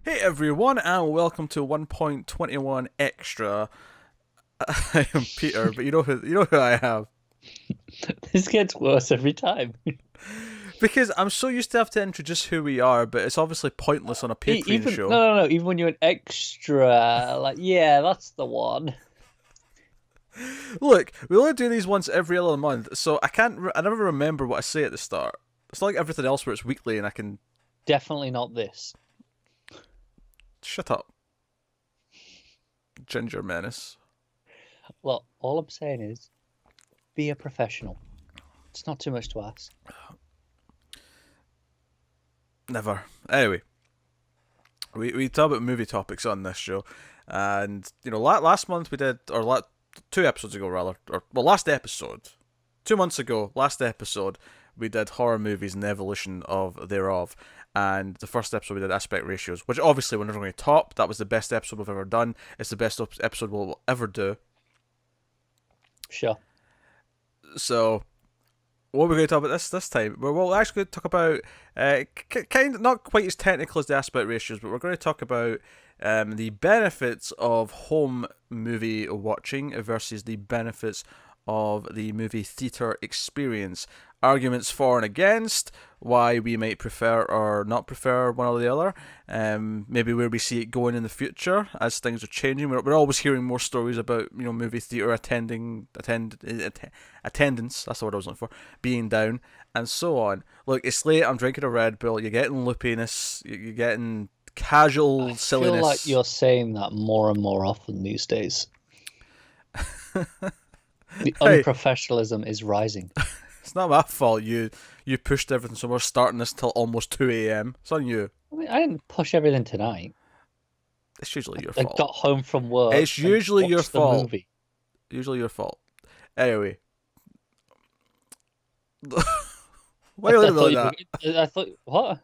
Hey everyone, and welcome to 1.21 Extra. I am Peter, but you know who I have. This gets worse every time. Because I'm so used to have to introduce who we are, but it's obviously pointless on a Patreon Even show. no, no, no. Even when you're an extra, like, yeah, that's the one. Look, we only do these once every other month, so I never remember what I say at the start. It's not like everything else where it's weekly and I can Definitely not this. shut up, Ginger Menace. Well, all I'm saying is be a professional. It's not too much to ask. Never. Anyway, we talk about movie topics on this show, and last month we did, or 2 episodes ago rather, or well, last episode, 2 months ago, last episode we did horror movies and the evolution of thereof, and the first episode we did aspect ratios, which obviously we're never going to top. That was the best episode we've ever done. It's the best episode we'll ever do. Sure. So what we're going to talk about this time, we're actually going to talk about kind of not quite as technical as the aspect ratios, but we're going to talk about the benefits of home movie watching versus the benefits of the movie theatre experience. Arguments for and against, why we might prefer or not prefer one or the other, maybe where we see it going in the future as things are changing. We're always hearing more stories about movie theatre attendance. That's the word I was looking for, being down and so on. Look, it's late. I'm drinking a Red Bull. You're getting loopiness. You're getting I casual feel like silliness. you're saying that more and more often these days. The Hey, unprofessionalism is rising. it's not my fault. You pushed everything, so we're starting this till almost 2 a.m. It's on you. I mean, I didn't push everything tonight. It's usually your I fault. got home from work It's and usually your watched the fault. movie. Usually your fault. Anyway, why I, are you th I looking at me thought like you that? were. I thought what?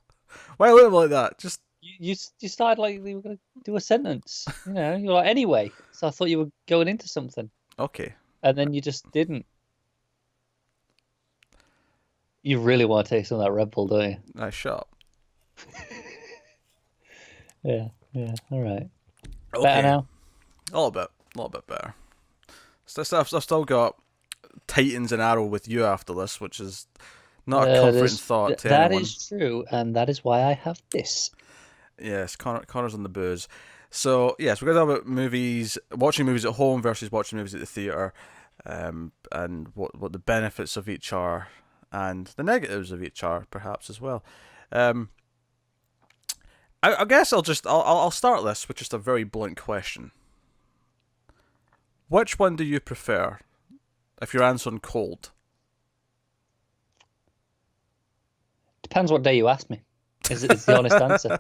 Why are you looking at me like that? Just You started like you were going to do a sentence. You're like anyway. So I thought you were going into something, okay. and then you just didn't. You really want to take some of that Red Bull, don't you? Nice shot. Yeah, yeah. All right. Better Okay, now. a little bit better. I've still got Titans and Arrow with you after this, which is not a That comforting is thought to that anyone. is true, and that is why I have this. Yes, Connor's on the booze. So yes, we're gonna talk about movies, watching movies at home versus watching movies at the theater, and what the benefits of each are, and the negatives of each are, perhaps as well. Um, I guess I'll start this with just a very blunt question. Which one do you prefer? If you're answering cold, Depends what day you ask me. Is the honest answer.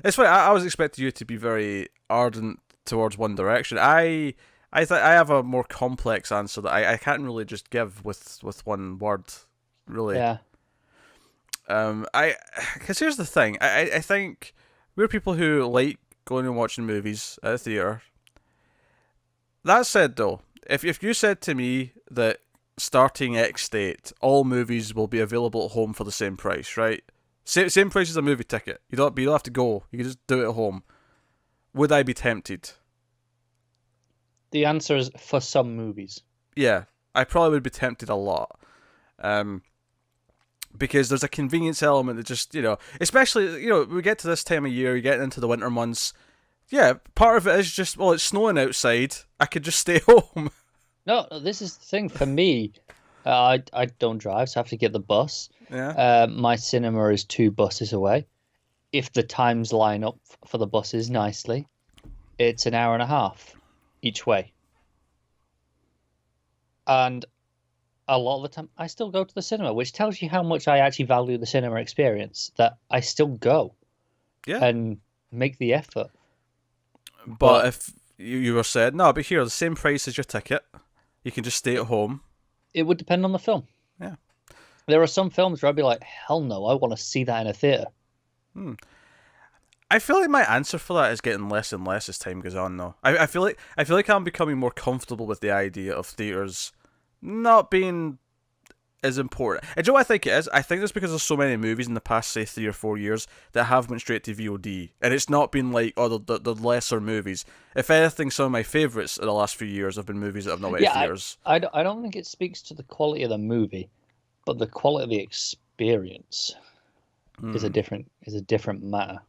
it's funny. I was expecting you to be very ardent towards One Direction. I have a more complex answer that I can't really just give with one word, really. Yeah. I because here's the thing. I think we're people who like going and watching movies at a theater. That said, though, if you said to me that starting X date, all movies will be available at home for the same price, right? Same price as a movie ticket. You don't have to go. You can just do it at home. Would I be tempted? The answer is for some movies. Yeah, I probably would be tempted a lot. Um, because there's a convenience element that just especially we get to this time of year, you get into the winter months. Yeah, part of it is just, well, it's snowing outside. I could just stay home. No, this is the thing for me. I don't drive, so I have to get the bus. Yeah. My cinema is 2 buses away. If the times line up for the buses nicely, it's an hour and a half each way. And a lot of the time, I still go to the cinema, which tells you how much I actually value the cinema experience, that I still go Yeah. and make the effort. But But if you were said, no, but here, the same price as your ticket, you can just stay at home. it would depend on the film. Yeah. There are some films where I'd be like, hell no, I want to see that in a theater. Hmm. I feel like my answer for that is getting less and less as time goes on, though. I feel like I'm becoming more comfortable with the idea of theaters not being is important. And do you know what I think it is? I think it's because there's so many movies in the past, say, 3 or 4 years that have went straight to VOD, and it's not been like, oh, the lesser movies. If anything, some of my favourites in the last few years have been movies that have not went to theaters. I don't think it speaks to the quality of the movie, but the quality of the experience is a different matter.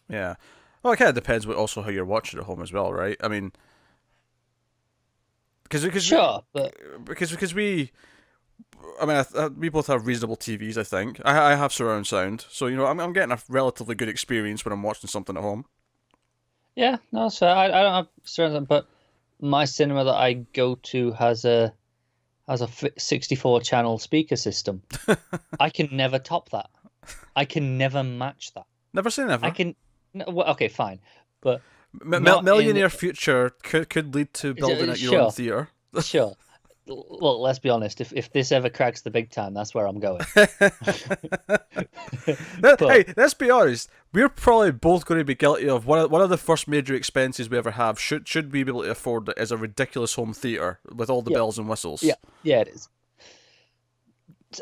Yeah. Well, it kind of depends also how you're watching at home as well, right? I mean, Sure, but because we, I mean, we both have reasonable TVs. I think I have surround sound, so I'm getting a relatively good experience when I'm watching something at home. yeah, no, so I don't have certain, but my cinema that I go to has a 64 channel speaker system. I can never top that. I can never match that. Never say never. I can. No, well, okay, fine, but Millionaire future could lead to building at your own theater. Sure. Well, let's be honest. If this ever cracks the big time, that's where I'm going. Hey, let's be honest. We're probably both going to be guilty of one of the first major expenses we ever have. Should we be able to afford it? Is a ridiculous home theater with all the bells and whistles. Yeah, it is.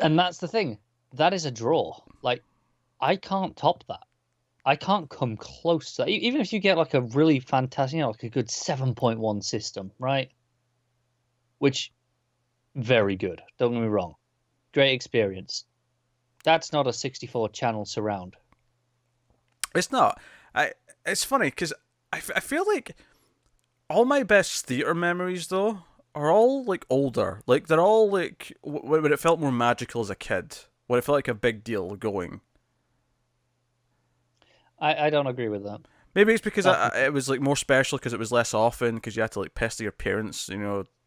And that's the thing. That is a draw. Like, I can't top that. I can't come close to that. Even if you get like a really fantastic, like a good 7.1 system, right? Which, very good. Don't get me wrong. Great experience. That's not a 64 channel surround. It's not. It's funny because I feel like all my best theater memories though are all like older. Like they're all like when it felt more magical as a kid. When it felt like a big deal going. I don't agree with that. Maybe it's because it was like more special because it was less often because you had to like pester your parents. It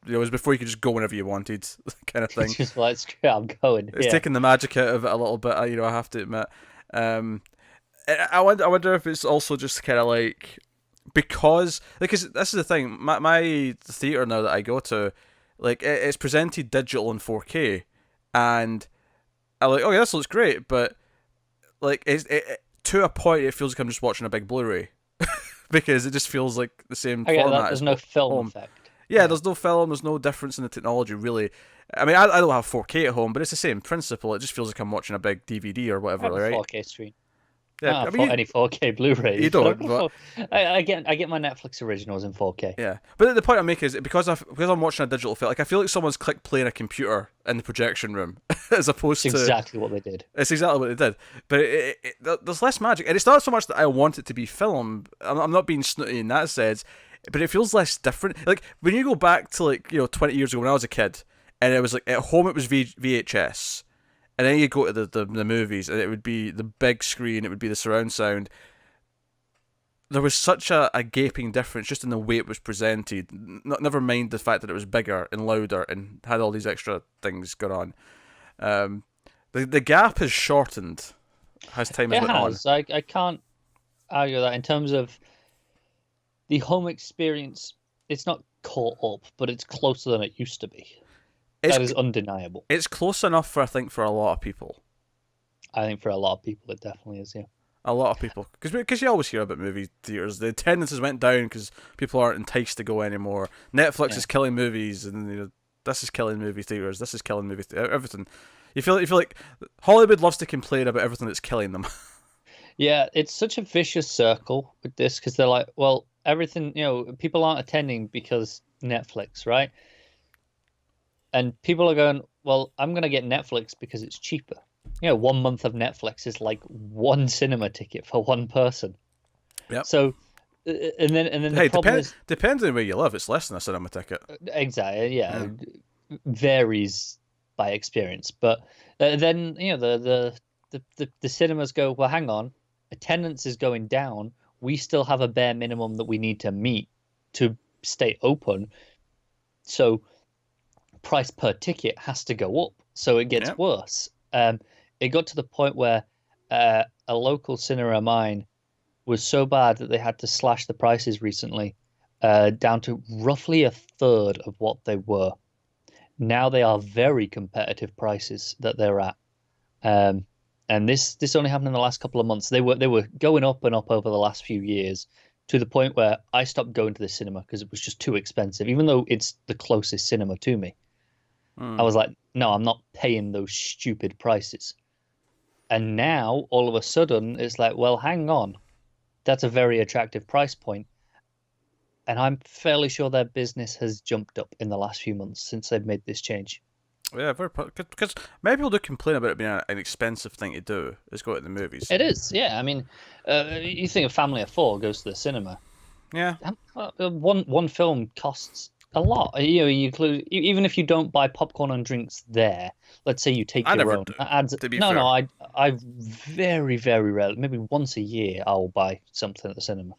was before you could just go whenever you wanted, kind of thing. It's just like, screw it, I'm going. It's taking the magic out of it a little bit. I have to admit. I wonder if it's also just kind of like because this is the thing. My theater now that I go to, like it's presented digital in 4K, and I'm like, okay, this looks great, but like to a point, it feels like I'm just watching a big Blu-ray because it just feels like the same format. There's no film effect. Yeah, there's no film, there's no difference in the technology, really. I mean, I don't have 4K at home, but it's the same principle. It just feels like I'm watching a big DVD or whatever, I have right? a 4K screen. Yeah, I mean, any 4K Blu-ray. You don't, but I get my Netflix originals in 4K. Yeah, but the point I'm making is because I'm watching a digital film, like I feel like someone's clicked play in a computer in the projection room, as opposed to exactly what they did. It's exactly what they did, but there's less magic, and it's not so much that I want it to be film. I'm not being snooty in that sense, but it feels less different. Like when you go back to 20 years ago when I was a kid, and it was like at home it was VHS. And then you go to the movies, and it would be the big screen, it would be the surround sound. There was such a gaping difference just in the way it was presented. Never mind the fact that it was bigger and louder and had all these extra things going on. The gap has shortened as time has went on. I can't argue that in terms of the home experience. It's not caught up, but it's closer than it used to be. That is undeniable. It's close enough for a lot of people. I think for a lot of people it definitely is, yeah. A lot of people. Because you always hear about movie theaters. The attendances went down because people aren't enticed to go anymore. Netflix is killing movies, and this is killing movie theaters. This is killing everything. You feel like Hollywood loves to complain about everything that's killing them. Yeah, it's such a vicious circle with this because they're like, well, everything, people aren't attending because Netflix, right? And people are going, well, I'm going to get Netflix because it's cheaper. 1 month of Netflix is like one cinema ticket for one person. Yeah. So, and then the problem depends on where you live. It's less than a cinema ticket. Exactly. Yeah. Varies by experience, but then the cinemas go, well, hang on, attendance is going down. We still have a bare minimum that we need to meet to stay open. So price per ticket has to go up, so it gets worse. It got to the point where a local cinema of mine was so bad that they had to slash the prices recently down to roughly a third of what they were. Now they are very competitive prices that they're at, and this only happened in the last couple of months. They were going up and up over the last few years to the point where I stopped going to the cinema because it was just too expensive, even though it's the closest cinema to me. I was like, no, I'm not paying those stupid prices. And now all of a sudden it's like, well, hang on, that's a very attractive price point. And I'm fairly sure their business has jumped up in the last few months since they've made this change. Yeah, very because many people do complain about it being an expensive thing to do. Is go to the movies. It is, yeah. I mean, you think a family of four goes to the cinema. Yeah, One film costs a lot. You know, you include even if you don't buy popcorn and drinks there. Let's say you take I your never own. do. That adds, To be no, fair, no. I very, very rarely, maybe once a year, I'll buy something at the cinema.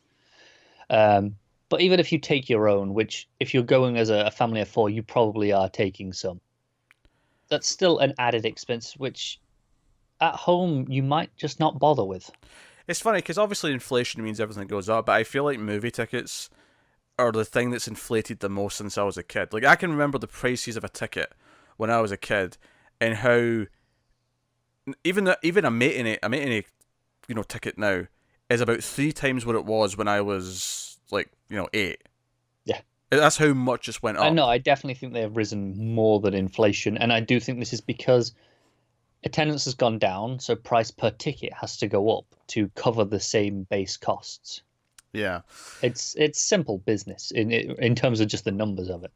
But even if you take your own, which if you're going as a family of four, you probably are taking some. That's still an added expense, which at home you might just not bother with. it's funny because obviously inflation means everything goes up, but I feel like movie tickets are the thing that's inflated the most since I was a kid. Like I can remember the prices of a ticket when I was a kid, and how even a matinee ticket now is about 3 times what it was when I was like 8. Yeah. That's how much it's went I up. know, I definitely think they have risen more than inflation, and I do think this is because attendance has gone down, so price per ticket has to go up to cover the same base costs. Yeah. It's simple business in terms of just the numbers of it.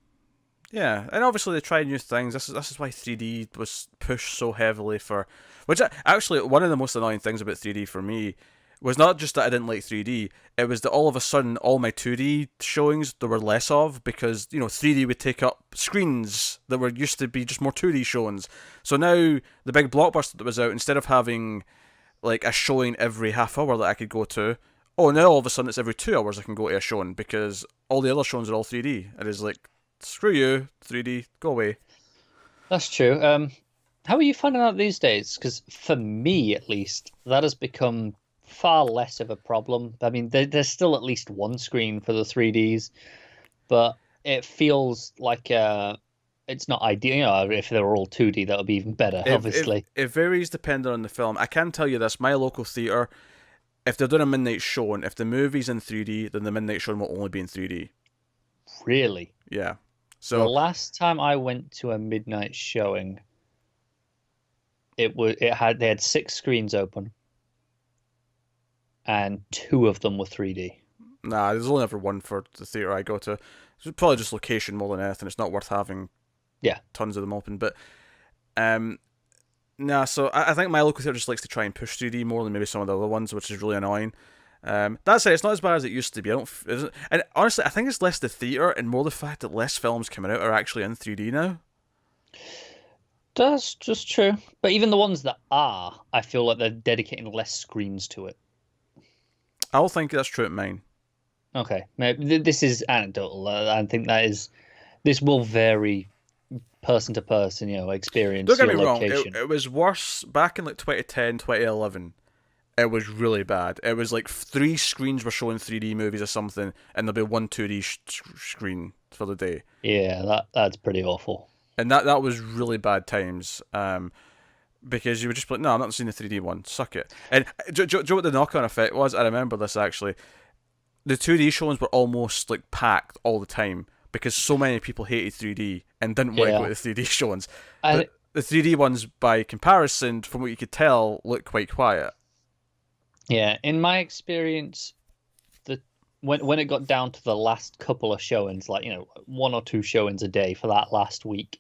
Yeah, and obviously they try new things. This is why 3D was pushed so heavily for, which actually one of the most annoying things about 3D for me was not just that I didn't like 3D. It was that all of a sudden all my 2D showings there were less of because 3D would take up screens that were used to be just more 2D showings. So now the big blockbuster that was out, instead of having like a showing every half hour that I could go to, oh now all of a sudden it's every 2 hours I can go to a showing because all the other showings are all 3D. It is like, screw you, 3D, go away. That's true. How are you finding out these days? Because for me, at least, that has become far less of a problem. I mean, there's still at least one screen for the 3Ds, but it feels like it's not ideal. You know, if they were all 2D, that would be even better, obviously. It varies depending on the film. I can tell you this: my local theatre, if they're doing a midnight showing, if the movie's in 3D, then the midnight showing will only be in 3D. Really. Yeah. The So last time I went to a midnight showing, they had six screens open, and two of them were 3D. nah, there's only ever one for the theatre I go to. It's probably just location more than anything. It's not worth having Yeah. tons of them open. But nah. So I think my local theatre just likes to try and push 3D more than maybe some of the other ones, which is really annoying. That said, it's not as bad as it used to be. I don't, and honestly, I think it's less the theatre and more the fact that less films coming out are actually in 3D now. That's just true. But even the ones that are, I feel like they're dedicating less screens to it. I don't think that's true at mine. Okay, this is anecdotal. I think this will vary person to person, experience, Don't get your me wrong, location. it was worse back in like 2010, 2011. It was really bad. It was like 3 screens were showing 3D movies or something, and there'll be one 2D screen for the day. Yeah, that's pretty awful. And that was really bad times. Because you were just like, no, I'm not seeing the 3D one. Suck it. And do you know what the knock-on effect was? I remember this actually. The 2D showings were almost like packed all the time because so many people hated 3D and didn't want to go to the 3D showings. And But the 3D ones, by comparison, from what you could tell, looked quite quiet. yeah, in my experience, when it got down to the last couple of showings, like one or two showings a day for that last week,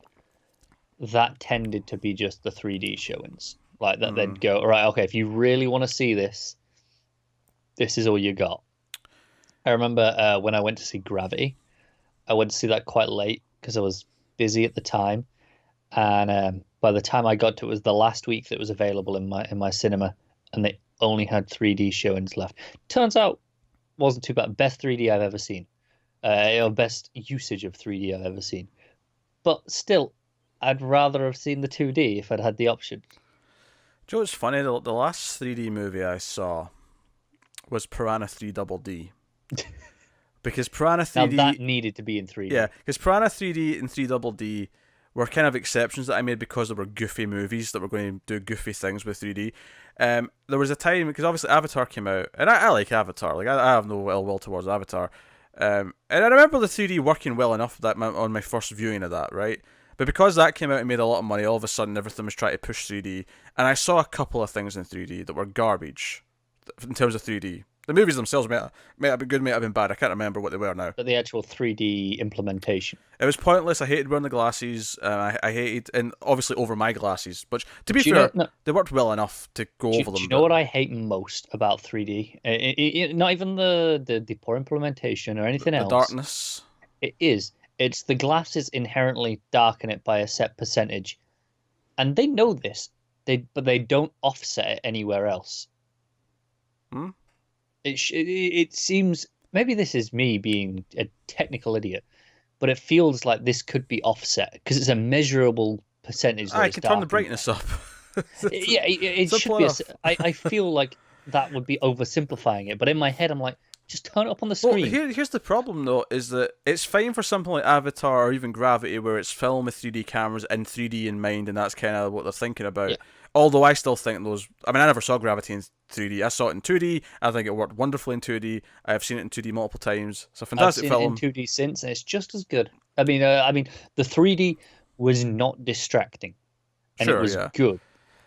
that tended to be just the 3D showings. Like that, they'd go, all right, okay, if you really want to see this, this is all you got. I remember when I went to see Gravity, I went to see that quite late because I was busy at the time, and by the time I got to it, was the last week that was available in my cinema, and they only had 3D showings left. Turns out, wasn't too bad. Best 3D I've ever seen, best usage of 3D I've ever seen. But still, I'd rather have seen the 2D if I'd had the option. Do you know what's funny? The last 3D movie I saw was Piranha 3 Double D. Because Piranha 3D... Now that needed to be in 3D. Yeah, because Piranha 3D and 3 Double D were kind of exceptions that I made because they were goofy movies that were going to do goofy things with 3D. There was a time, because obviously Avatar came out, and I like Avatar. Like I have no ill will towards Avatar. And I remember the 3D working well enough that on my first viewing of that, right? But because that came out and made a lot of money, all of a sudden everything was trying to push 3D, and I saw a couple of things in 3D that were garbage in terms of 3D. The movies themselves may have been good, may have been bad. I can't remember what they were now. But the actual 3D implementation. It was pointless. I hated wearing the glasses. I hated, and obviously over my glasses. But to be fair, they worked well enough to go over them. Do you know what I hate most about 3D? Not even the poor implementation or anything else. The darkness. It's the glasses inherently darken it by a set percentage, and they know this. But they don't offset it anywhere else. Hmm? It seems, maybe this is me being a technical idiot, but it feels like this could be offset because it's a measurable percentage. I can turn the brightness up. Yeah, it should be. I feel like that would be oversimplifying it, but in my head, I'm like, just turn it up on the screen. Well, here's the problem, though, is that it's fine for something like Avatar or even Gravity, where it's filmed with 3D cameras and 3D in mind, and that's kind of what they're thinking about. Yeah. Although I still think I never saw Gravity in 3D. I saw it in 2D. I think it worked wonderfully in 2D. I have seen it in 2D multiple times. It's a fantastic film. I've seen it in 2D since, and it's just as good. I mean, the 3D was not distracting, and it was good.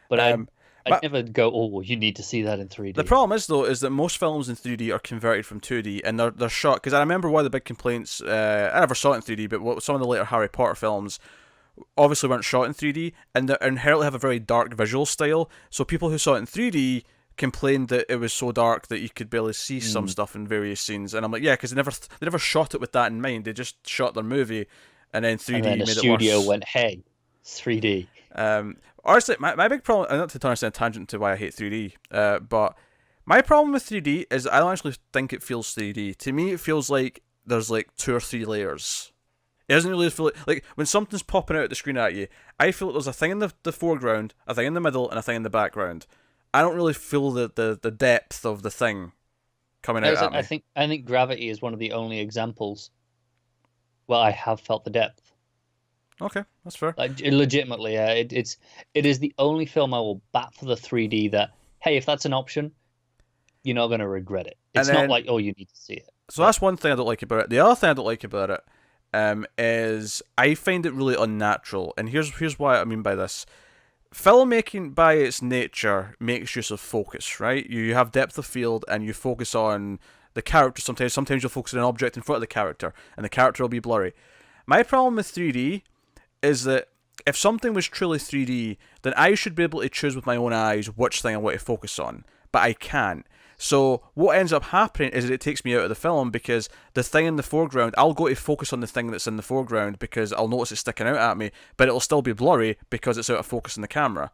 But I'd never go, oh, well, you need to see that in 3D. The problem is, though, is that most films in 3D are converted from 2D, and they're shot, because I remember one of the big complaints, I never saw it in 3D, but some of the later Harry Potter films obviously weren't shot in 3D, and they inherently have a very dark visual style, so people who saw it in 3D complained that it was so dark that you could barely see some stuff in various scenes, and I'm like, yeah, because they never shot it with that in mind. They just shot their movie, and then 3D made it worse. And then the studio went, hey, it's 3D. Honestly, my big problem, not to turn us on a tangent to why I hate 3D, but my problem with 3D is I don't actually think it feels 3D. To me, it feels like there's like 2 or 3 layers. It doesn't really feel like when something's popping out of the screen at you, I feel like there's a thing in the foreground, a thing in the middle, and a thing in the background. I don't really feel the depth of the thing coming out at me. I think Gravity is one of the only examples where I have felt the depth. Okay, that's fair. Like, legitimately, it is the only film I will bat for the 3D that, hey, if that's an option, you're not going to regret it. It's not like, oh, you need to see it. So that's one thing I don't like about it. The other thing I don't like about it is I find it really unnatural, and here's what I mean by this. Filmmaking, by its nature, makes use of focus, right? You have depth of field, and you focus on the character sometimes. Sometimes you'll focus on an object in front of the character, and the character will be blurry. My problem with 3D is that if something was truly 3D, then I should be able to choose with my own eyes which thing I want to focus on, but I can't. So what ends up happening is that it takes me out of the film, because the thing in the foreground, I'll go to focus on the thing that's in the foreground because I'll notice it sticking out at me, but it'll still be blurry because it's out of focus in the camera.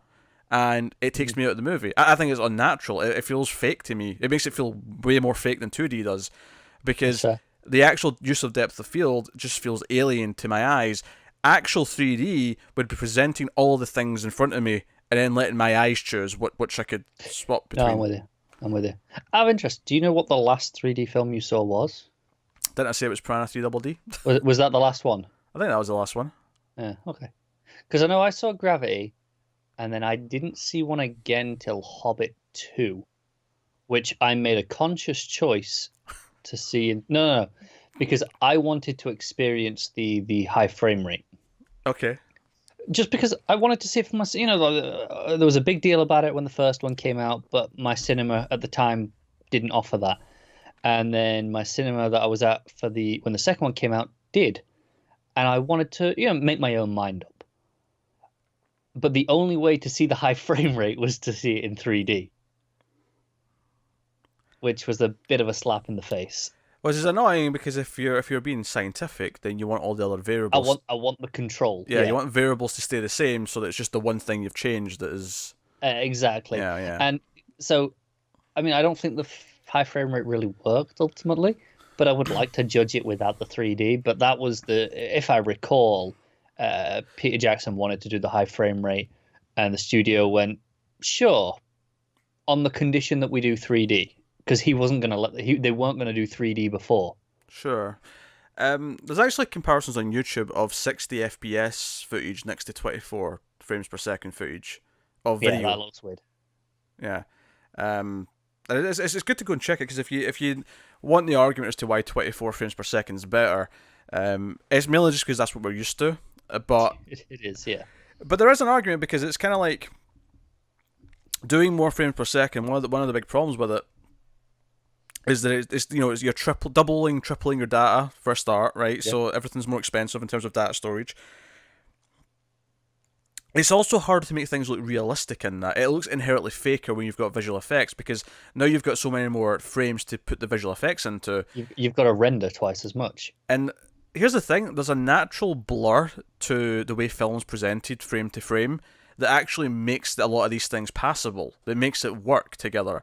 And it takes me out of the movie. I think it's unnatural. It feels fake to me. It makes it feel way more fake than 2D does, because the actual use of depth of field just feels alien to my eyes. Actual 3D would be presenting all the things in front of me and then letting my eyes choose which I could swap between. No, I'm with you. Out of interest, do you know what the last 3D film you saw was? Didn't I say it was Piranha 3DD? Was that the last one? I think that was the last one. Yeah, okay. Because I know I saw Gravity, and then I didn't see one again till Hobbit 2, which I made a conscious choice to see. No, because I wanted to experience the high frame rate. Okay. Just because I wanted to see it for myself. You know, there was a big deal about it when the first one came out, but my cinema at the time didn't offer that. And then my cinema that I was at when the second one came out did. And I wanted to, make my own mind up. But the only way to see the high frame rate was to see it in 3D. Which was a bit of a slap in the face. Which is annoying, because if you're being scientific, then you want all the other variables. I want the control. Yeah, you want variables to stay the same, so that it's just the one thing you've changed that is. Exactly. Yeah. And so, I mean, I don't think the high frame rate really worked ultimately, but I would like to judge it without the 3D. But that was if I recall, Peter Jackson wanted to do the high frame rate, and the studio went, sure, on the condition that we do 3D. Because he wasn't going to they weren't going to do 3D before. Sure. There's actually comparisons on YouTube of 60 FPS footage next to 24 frames per second footage of video. Yeah, that looks weird. Yeah. It's good to go and check it, because if you want the argument as to why 24 frames per second is better, it's mainly just because that's what we're used to. But It is, yeah. there is an argument because it's kind of like doing more frames per second. One of the big problems with it is that it's you're doubling, tripling your data for a start, right? Yeah. So everything's more expensive in terms of data storage. It's also hard to make things look realistic in that. It looks inherently faker when you've got visual effects because now you've got so many more frames to put the visual effects into. You've got to render twice as much. And here's the thing: there's a natural blur to the way film's presented frame to frame that actually makes a lot of these things passable. That makes it work together.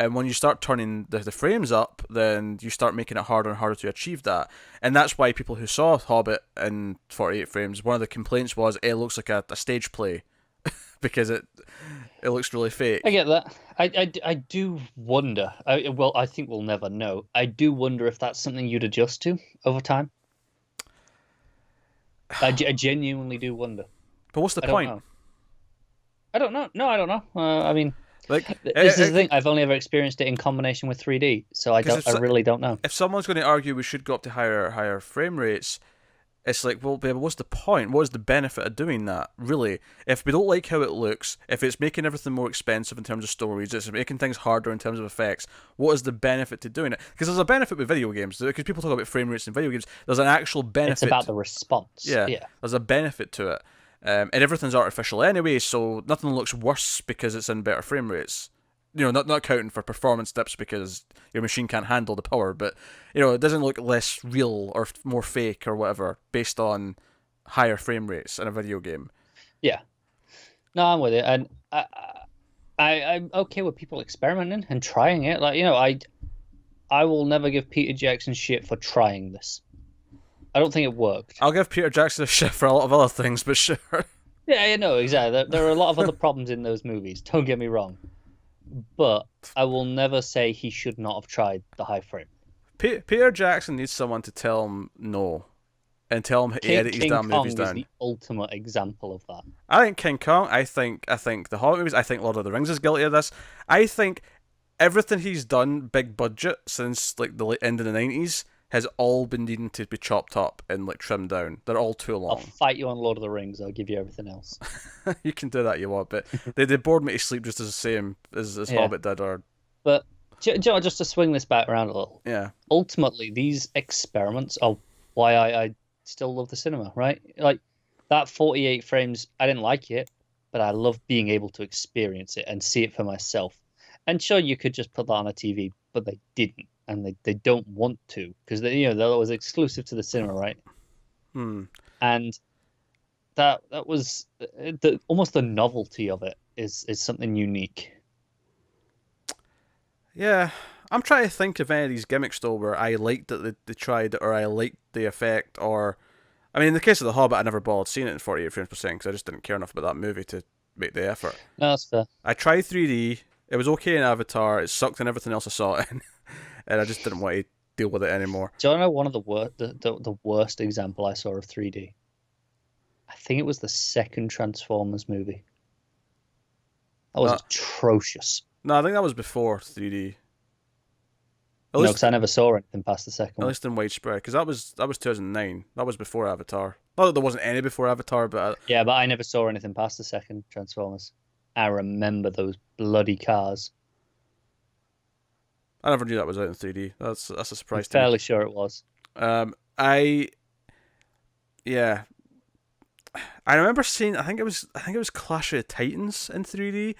And when you start turning the frames up, then you start making it harder and harder to achieve that. And that's why people who saw Hobbit in 48 frames, one of the complaints was it looks like a stage play because it looks really fake. I get that. I do wonder. I think we'll never know. I do wonder if that's something you'd adjust to over time. I genuinely do wonder. But what's the point? I don't know. No, I don't know. I mean, like this is the thing. I've only ever experienced it in combination with 3D, so I really don't know. If someone's going to argue we should go up to higher frame rates, it's like, well, babe, what's the point? What is the benefit of doing that? Really, if we don't like how it looks, if it's making everything more expensive in terms of storage, it's making things harder in terms of effects, what is the benefit to doing it? Because there's a benefit with video games. Because people talk about frame rates in video games, there's an actual benefit. It's about the response. Yeah. There's a benefit to it. And everything's artificial anyway, so nothing looks worse because it's in better frame rates. Not accounting for performance dips because your machine can't handle the power, but it doesn't look less real or more fake or whatever based on higher frame rates in a video game. Yeah, no, I'm with it, and I'm okay with people experimenting and trying it. I will never give Peter Jackson shit for trying this. I don't think it worked. I'll give Peter Jackson a shit for a lot of other things, but sure. Yeah, exactly. There are a lot of other problems in those movies. Don't get me wrong. But I will never say he should not have tried the high frame. Peter Jackson needs someone to tell him no, and tell him he edit his damn movies down. King Kong is the ultimate example of that. I think King Kong. I think the Hobbit movies. I think Lord of the Rings is guilty of this. I think everything he's done, big budget, since like the end of the 90s, has all been needing to be chopped up and like trimmed down. They're all too long. I'll fight you on Lord of the Rings. I'll give you everything else. You can do that you want, but they bored me to sleep just as the same as Hobbit did. But just to swing this back around a little. Yeah. Ultimately, these experiments are why I still love the cinema, right? Like that 48 frames, I didn't like it, but I love being able to experience it and see it for myself. And sure, you could just put that on a TV, but they didn't. And they don't want to because that was exclusive to the cinema, right? And that was almost the novelty of it is something unique. Yeah, I'm trying to think of any of these gimmicks though where I liked that they tried or I liked the effect or, I mean, in the case of The Hobbit, I never bothered seeing it in 48 frames per second because I just didn't care enough about that movie to make the effort. No, that's fair. I tried 3D. It was okay in Avatar. It sucked in everything else I saw it in. And I just didn't want to deal with it anymore. Do you know one of the worst example I saw of 3D? I think it was the second Transformers movie. That was atrocious. No, I think that was before 3D. No, because I never saw anything past the second one. At least in widespread, because that was 2009. That was before Avatar. Not that there wasn't any before Avatar, but yeah, but I never saw anything past the second Transformers. I remember those bloody cars. I never knew that was out in 3D. That's a surprise to me. I'm fairly sure it was. I remember seeing. I think it was Clash of the Titans in 3D,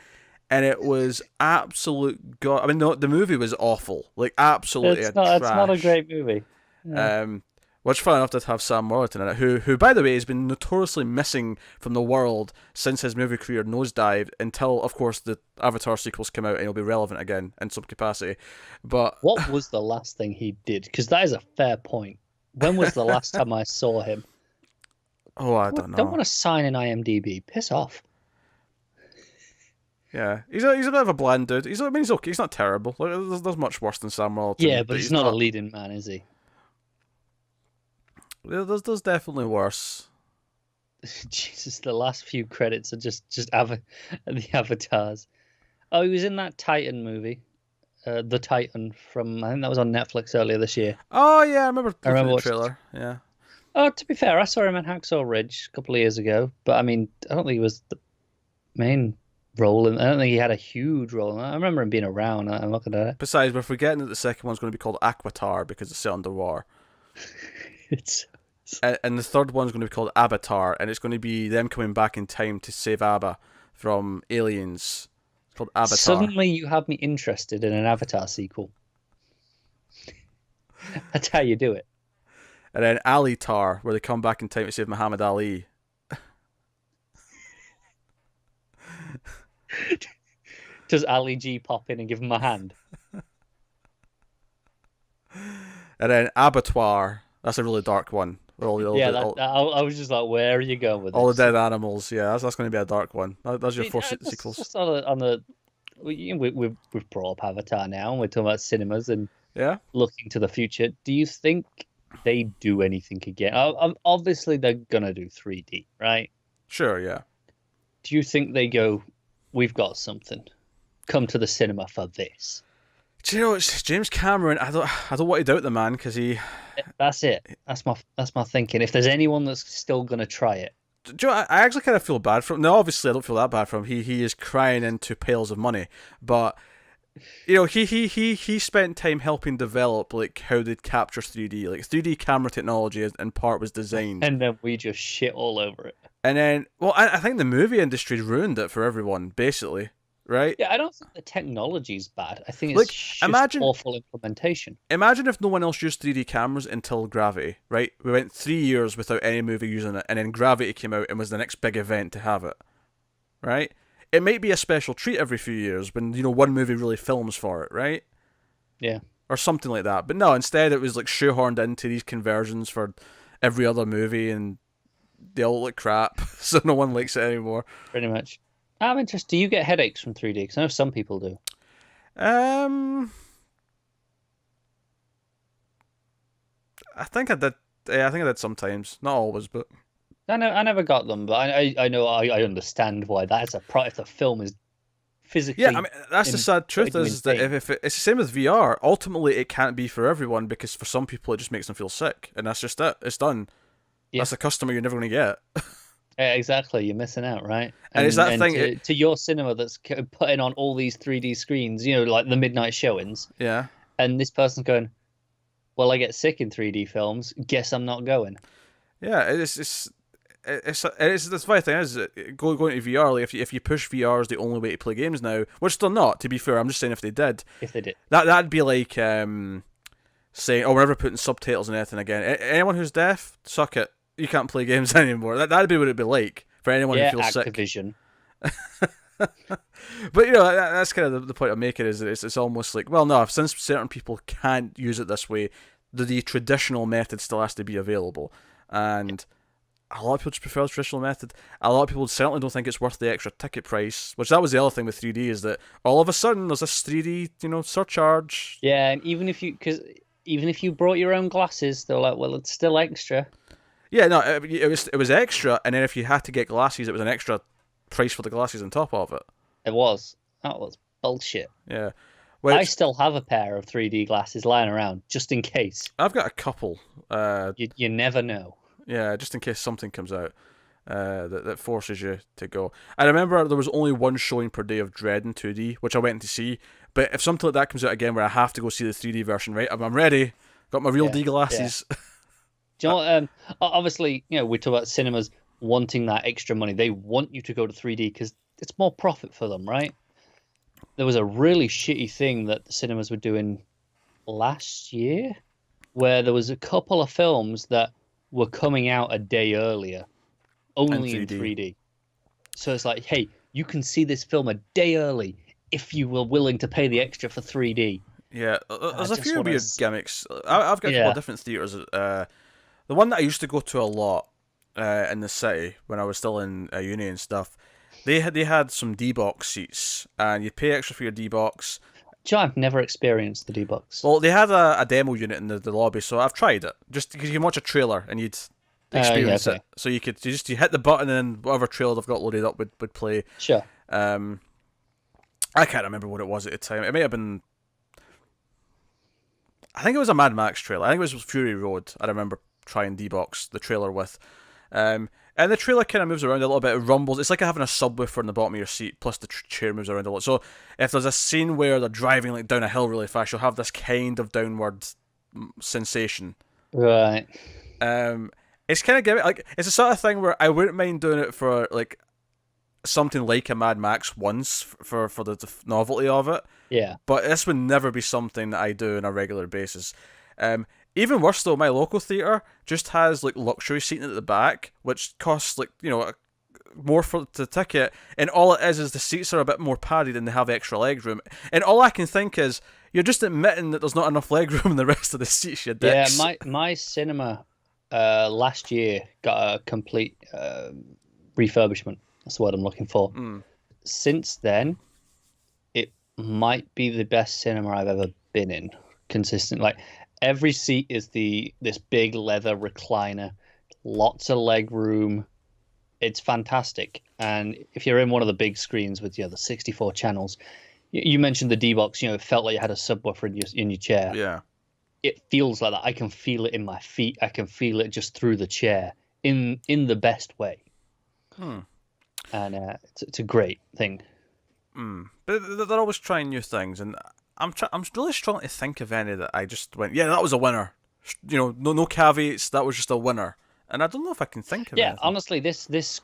and it was absolute god. I mean, the movie was awful. Like absolutely. It's not a great movie. Yeah. Which, fun enough, did have Sam Worthington in it, who, by the way, has been notoriously missing from the world since his movie career nosedived until, of course, the Avatar sequels come out and he'll be relevant again in some capacity. But what was the last thing he did? Because that is a fair point. When was the last time I saw him? Oh, I don't know. Don't want to sign in IMDb. Piss off. Yeah, he's a bit of a bland dude. He's okay. He's not terrible. There's much worse than Sam Worthington. Yeah, but he's not a leading man, is he? There's definitely worse. Jesus, the last few credits are just the avatars. Oh, he was in that Titan movie, The Titan, from I think that was on Netflix earlier this year. Oh yeah, I remember the trailer. Yeah. Oh, to be fair, I saw him in Hacksaw Ridge a couple of years ago, but I mean, I don't think he was the main role, and I don't think he had a huge role in that. I remember him being around and looking at it. Besides, we're forgetting that the second one's going to be called Aquatar because it's set underwater. It's And the third one's going to be called Avatar, and it's going to be them coming back in time to save Abba from aliens. It's called Avatar. Suddenly you have me interested in an Avatar sequel. That's how you do it. And then Alitar, where they come back in time to save Muhammad Ali. Does Ali G pop in and give him a hand? And then Abattoir. That's a really dark one. Where I was just like, where are you going with all this? the dead animals. Yeah, that's going to be a dark one. That's your four sequels. Just on the we've brought up Avatar now, and we're talking about cinemas and Yeah. looking to the future. Do you think they do anything again? Obviously, they're gonna do 3D, right? Sure. Yeah. Do you think they go, we've got something, come to the cinema for this? Do you know it's James Cameron? I don't want to doubt the man because he. That's it. That's my thinking. If there's anyone that's still gonna try it, Do you know, I actually kind of feel bad for him. No, obviously I don't feel that bad for him. He is crying into pails of money, but you know he spent time helping develop like how they'd capture 3D. Like 3D camera technology in part was designed, and then we just shit all over it. and then well I think the movie industry ruined it for everyone basically, right? Yeah, I don't think the technology's bad. I think it's Like, just imagine- awful implementation. Imagine if no one else used 3D cameras until Gravity, right? We went 3 years without any movie using it, and then Gravity came out and was the next big event to have it, right? It might be a special treat every few years when, you know, one movie really films for it, right? Yeah. Or something like that. But no, instead it was like shoehorned into these conversions for every other movie, and they all look crap, so no one likes it anymore. Pretty much. I'm interested. Do you get headaches from 3D? Because I know some people do. I think I did. Yeah, I think I did sometimes. Not always, but I never got them, but I know I understand why that's if the film is physically. yeah. I mean, that's the sad truth putting you is that insane. if it's the same with VR. Ultimately, it can't be for everyone because for some people it just makes them feel sick, and that's just it. It's done. Yeah. That's a customer you're never going to get. Yeah, exactly, you're missing out, right? And it's that thing- to your cinema that's putting on all these 3D screens, you know, like the midnight showings, Yeah. and this person's going, "Well, I get sick in 3D films. Guess I'm not going." Yeah, it's the funny thing is that going to VR. Like if you push VR as the only way to play games now, which they're not. To be fair, I'm just saying if they did, If they did, that'd be like saying, "Oh, we're never putting subtitles and anything again." Anyone who's deaf, suck it. You can't play games anymore. That'd be what it'd be like for anyone yeah, who feels sick. Activision. But you know that's kind of the point I'm making is that it's almost like, well, no, since certain people can't use it this way, the traditional method still has to be available, and a lot of people just prefer the traditional method. A lot of people certainly don't think it's worth the extra ticket price, which that was the other thing with 3D is that all of a sudden there's this 3D surcharge. Yeah, and even if you brought your own glasses, they're like, "Well, it's still extra." Yeah, no, it was extra, and then if you had to get glasses, it was an extra price for the glasses on top of it. That was bullshit. Yeah, I still have a pair of 3D glasses lying around just in case. I've got a couple. You never know. Yeah, just in case something comes out that forces you to go. I remember there was only one showing per day of Dread in 2D, which I went to see. But if something like that comes out again where I have to go see the 3D version, right, I'm ready. Got my real Yeah, D glasses. Do you know what? Obviously, you know, we talk about cinemas wanting that extra money. They want you to go to 3D because it's more profit for them, right? There was a really shitty thing that the cinemas were doing last year where there was a couple of films that were coming out a day earlier, only in 3D. So it's like, hey, you can see this film a day early if you were willing to pay the extra for 3D. Yeah, there's a just few wanna weird gimmicks. I've got a couple of different theatres. The one that I used to go to a lot in the city when I was still in uni and stuff, they had some D-box seats, and you'd pay extra for your D-box. I've never experienced the D-box. Well, they had a demo unit in the lobby, so I've tried it. Just because you can watch a trailer and you'd experience okay. it. So you hit the button and then whatever trailer they've got loaded up would play. Sure. I can't remember what it was at the time. It may have been. I think it was a Mad Max trailer. I think it was Fury Road. I remember try and debox the trailer with. And the trailer kind of moves around a little bit. It rumbles. It's like having a subwoofer in the bottom of your seat, plus the chair moves around a lot. So if there's a scene where they're driving like down a hill really fast, you'll have this kind of downward sensation. Right. It's kind of giving like it's the sort of thing where I wouldn't mind doing it for like something like a Mad Max once for the novelty of it. Yeah. But this would never be something that I do on a regular basis. Even worse though, my local theatre just has like luxury seating at the back, which costs like more for the ticket, and all it is the seats are a bit more padded and they have extra leg room. And all I can think is you're just admitting that there's not enough leg room in the rest of the seats. You dicks. Yeah, my cinema last year got a complete refurbishment. That's the word I'm looking for. Since then, it might be the best cinema I've ever been in. Consistent, like every seat is this big leather recliner, lots of leg room. It's fantastic. And if you're in one of the big screens with the 64 channels, you mentioned the D-Box. It felt like you had a subwoofer in your chair. Yeah. It feels like that. I can feel it in my feet. I can feel it just through the chair in the best way. And it's a great thing. But they're always trying new things, and I'm really struggling to think of any that I just went, yeah, that was a winner. No caveats. That was just a winner. And I don't know if I can think of anything. Honestly, this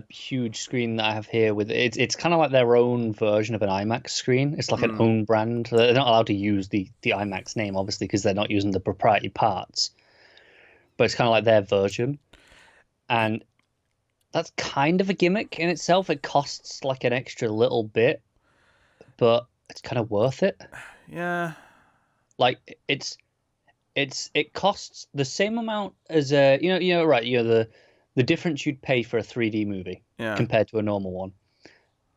huge screen that I have here with it's kind of like their own version of an IMAX screen. It's like an own brand. They're not allowed to use the IMAX name, obviously, because they're not using the proprietary parts. But it's kind of like their version, and that's kind of a gimmick in itself. It costs like an extra little bit, but it's kind of worth it. Yeah, like it costs the same amount as right. The difference you'd pay for a 3D movie compared to a normal one.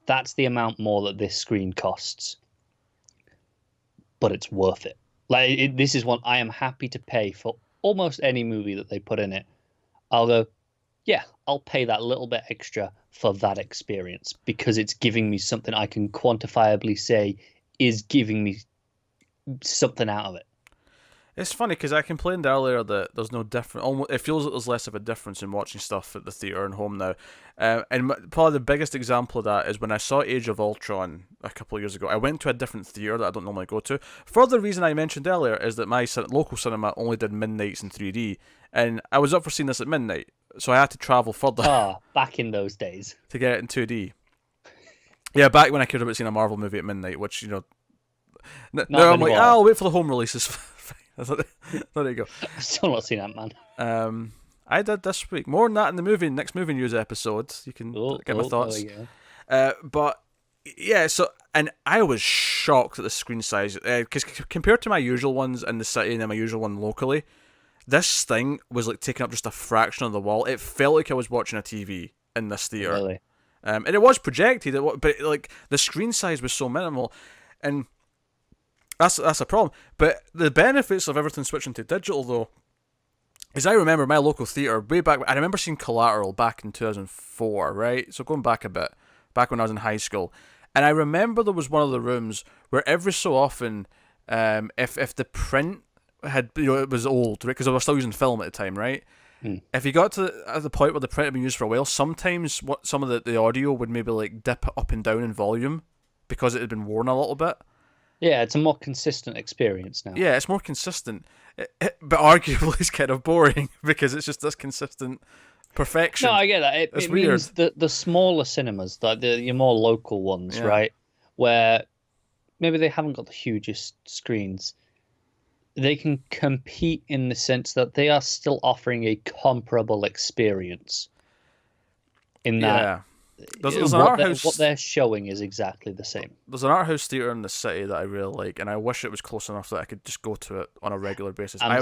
That's the amount more that this screen costs, but it's worth it. Like this is one I am happy to pay for almost any movie that they put in it. I'll go, yeah, I'll pay that little bit extra for that experience because it's giving me something I can quantifiably say is giving me something out of it. It's funny because I complained earlier that there's no difference. It feels like there's less of a difference in watching stuff at the theatre and home now. And probably the biggest example of that is when I saw Age of Ultron a couple of years ago. I went to a different theatre that I don't normally go to. For the reason I mentioned earlier is that my local cinema only did midnights in 3D. And I was up for seeing this at midnight. So I had to travel further. Back in those days. To get it in 2D. Yeah, back when I cared about seeing a Marvel movie at midnight, which, now I'm like, I'll wait for the home releases. There you go. I've still not seen Ant-Man. I did this week. More than that in the next movie news episode. You can get my thoughts. But yeah, and I was shocked at the screen size because compared to my usual ones in the city and then my usual one locally, this thing was like taking up just a fraction of the wall. It felt like I was watching a TV in this theater. Really? And it was projected, but like the screen size was so minimal, and that's a problem. But the benefits of everything switching to digital, though, is I remember my local theatre way back. I remember seeing Collateral back in 2004, right? So going back a bit, back when I was in high school, and I remember there was one of the rooms where every so often, if the print had it was old, right? Because I was still using film at the time, right? If you got to the point where the print had been used for a while, sometimes some of the audio would maybe like dip up and down in volume because it had been worn a little bit. Yeah, it's a more consistent experience now. Yeah, it's more consistent, but arguably it's kind of boring because it's just this consistent perfection. No, I get that. It means the smaller cinemas, like your more local ones, right, where maybe they haven't got the hugest screens, they can compete in the sense that they are still offering a comparable experience. In that, there's what they're showing is exactly the same. There's an art house theatre in the city that I really like, and I wish it was close enough that I could just go to it on a regular basis. I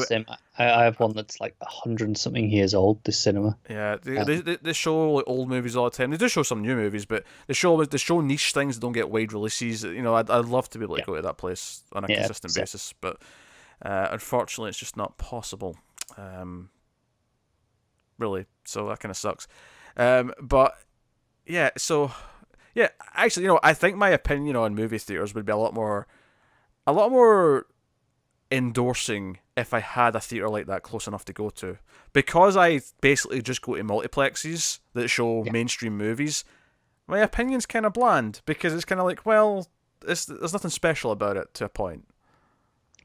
have one that's like 100-something years old. This cinema. Yeah, they show like old movies all the time. They do show some new movies, but they show niche things that don't get wide releases. I'd love to be able to go to that place on a consistent basis, but unfortunately, it's just not possible. Really, so that kind of sucks. But yeah, so yeah, actually, I think my opinion on movie theaters would be a lot more endorsing if I had a theatre like that close enough to go to. Because I basically just go to multiplexes that show mainstream movies, my opinion's kind of bland, because it's kind of like, well, there's nothing special about it to a point.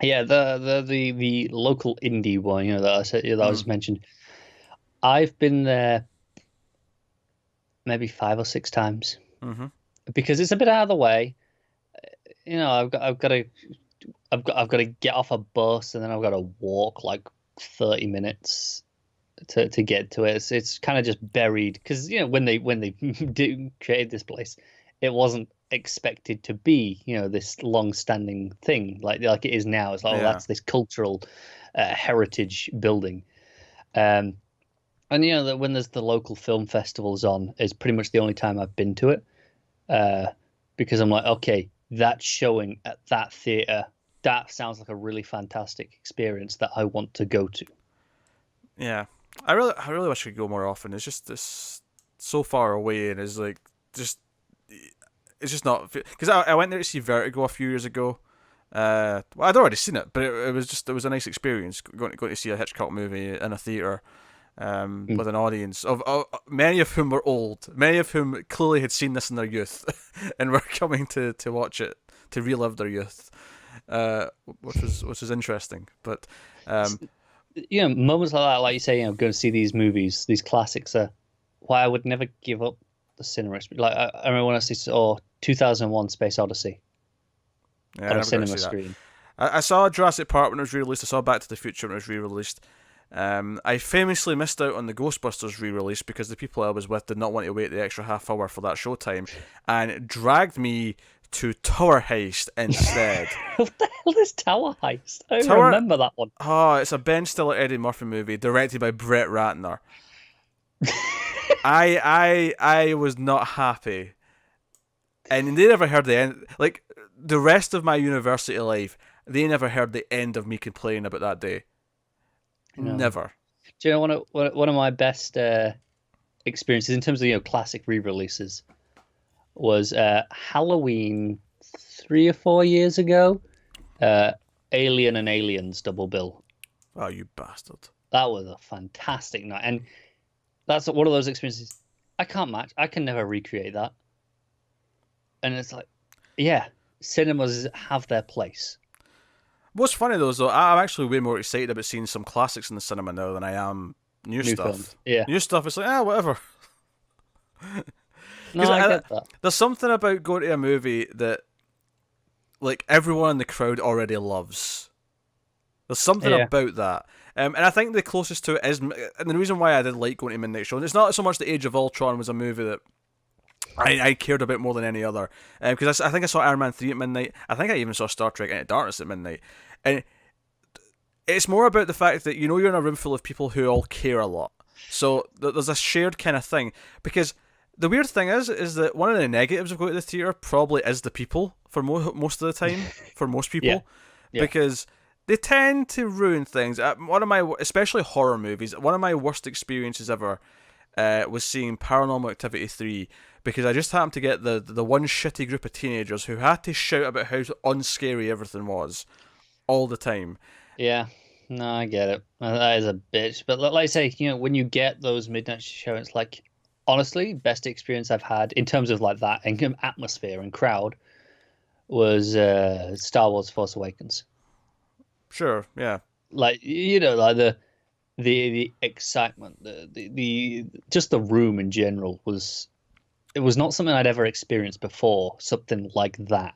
Yeah, the local indie one, that I said, that I was mentioned. I've been there maybe 5 or 6 times because it's a bit out of the way. I've got to get off a bus, and then I've got to walk like 30 minutes to get to it. It's kind of just buried because when they created this place, it wasn't expected to be this long-standing thing like it is now. It's like, oh, that's this cultural heritage building. And that when there's the local film festivals on is pretty much the only time I've been to it, because I'm like, okay, that showing at that theater, that sounds like a really fantastic experience that I want to go to. Yeah, I really wish I could go more often. It's just this so far away, and it's like it's just not, because I went there to see Vertigo a few years ago. Well, I'd already seen it, but it was a nice experience going to see a Hitchcock movie in a theater. With an audience of many of whom were old, many of whom clearly had seen this in their youth and were coming to watch it, to relive their youth, which was interesting. But moments like that, like you say, going to see these movies, these classics, are why I would never give up the cinema experience. Like I remember when I saw 2001: Space Odyssey on a cinema screen. I saw Jurassic Park when it was re-released. I saw Back to the Future when it was re-released. I famously missed out on the Ghostbusters re-release because the people I was with did not want to wait the extra half hour for that showtime, and dragged me to Tower Heist instead. What the hell is Tower Heist? I don't remember that one. Oh, it's a Ben Stiller, Eddie Murphy movie directed by Brett Ratner. I was not happy, and they never heard the end. Like the rest of my university life, they never heard the end of me complaining about that day. No. Never. Do you know one of my best experiences in terms of classic re-releases was Halloween 3 or 4 years ago, Alien and Aliens double bill. Oh, you bastard! That was a fantastic night, and that's one of those experiences I can't match. I can never recreate that. And it's like, yeah, cinemas have their place. What's funny though is I'm actually way more excited about seeing some classics in the cinema now than I am new stuff. Films. Yeah, new stuff. It's like whatever. No, I get that. There's something about going to a movie that, like, everyone in the crowd already loves. There's something about that. And I think the closest to it is, and the reason why I did like going to Midnight Show, and it's not so much that Age of Ultron was a movie that I cared about more than any other, because I think I saw Iron Man 3 at midnight. I think I even saw Star Trek Into Darkness at midnight. And it's more about the fact that you're in a room full of people who all care a lot. So there's a shared kind of thing. Because the weird thing is that one of the negatives of going to the theatre probably is the people for most of the time, for most people. Yeah. Because they tend to ruin things. Especially horror movies, one of my worst experiences ever was seeing Paranormal Activity 3, because I just happened to get the one shitty group of teenagers who had to shout about how unscary everything was all the time. Yeah, no, I get it. That is a bitch. But like I say, when you get those midnight shows, it's like, honestly, best experience I've had in terms of like that and atmosphere and crowd was Star Wars Force Awakens. Sure, yeah. Like, like the excitement, the just the room in general was not something I'd ever experienced before, something like that.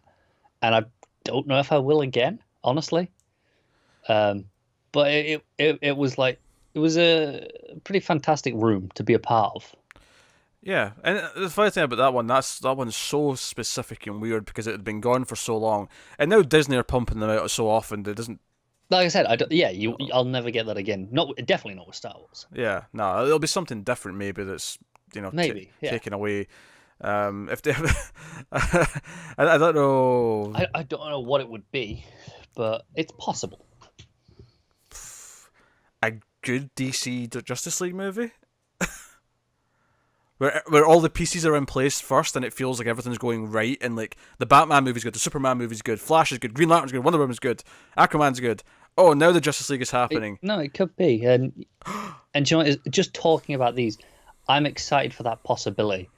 And I don't know if I will again, honestly. But it was like, it was a pretty fantastic room to be a part of. Yeah, and the funny thing about that one's so specific and weird because it had been gone for so long, and now Disney are pumping them out so often that it doesn't. Like I said, I'll never get that again. Definitely not with Star Wars. Yeah, no, it'll be something different maybe that's taken away. If they, I don't know. I don't know what it would be, but it's possible. A good DC Justice League movie. Where all the pieces are in place first, and it feels like everything's going right, and like the Batman movie's good, the Superman movie's good, Flash is good, Green Lantern's good, Wonder Woman's good, Aquaman's good, Oh, now the Justice League is happening. No, it could be. And do you know, just talking about these, I'm excited for that possibility,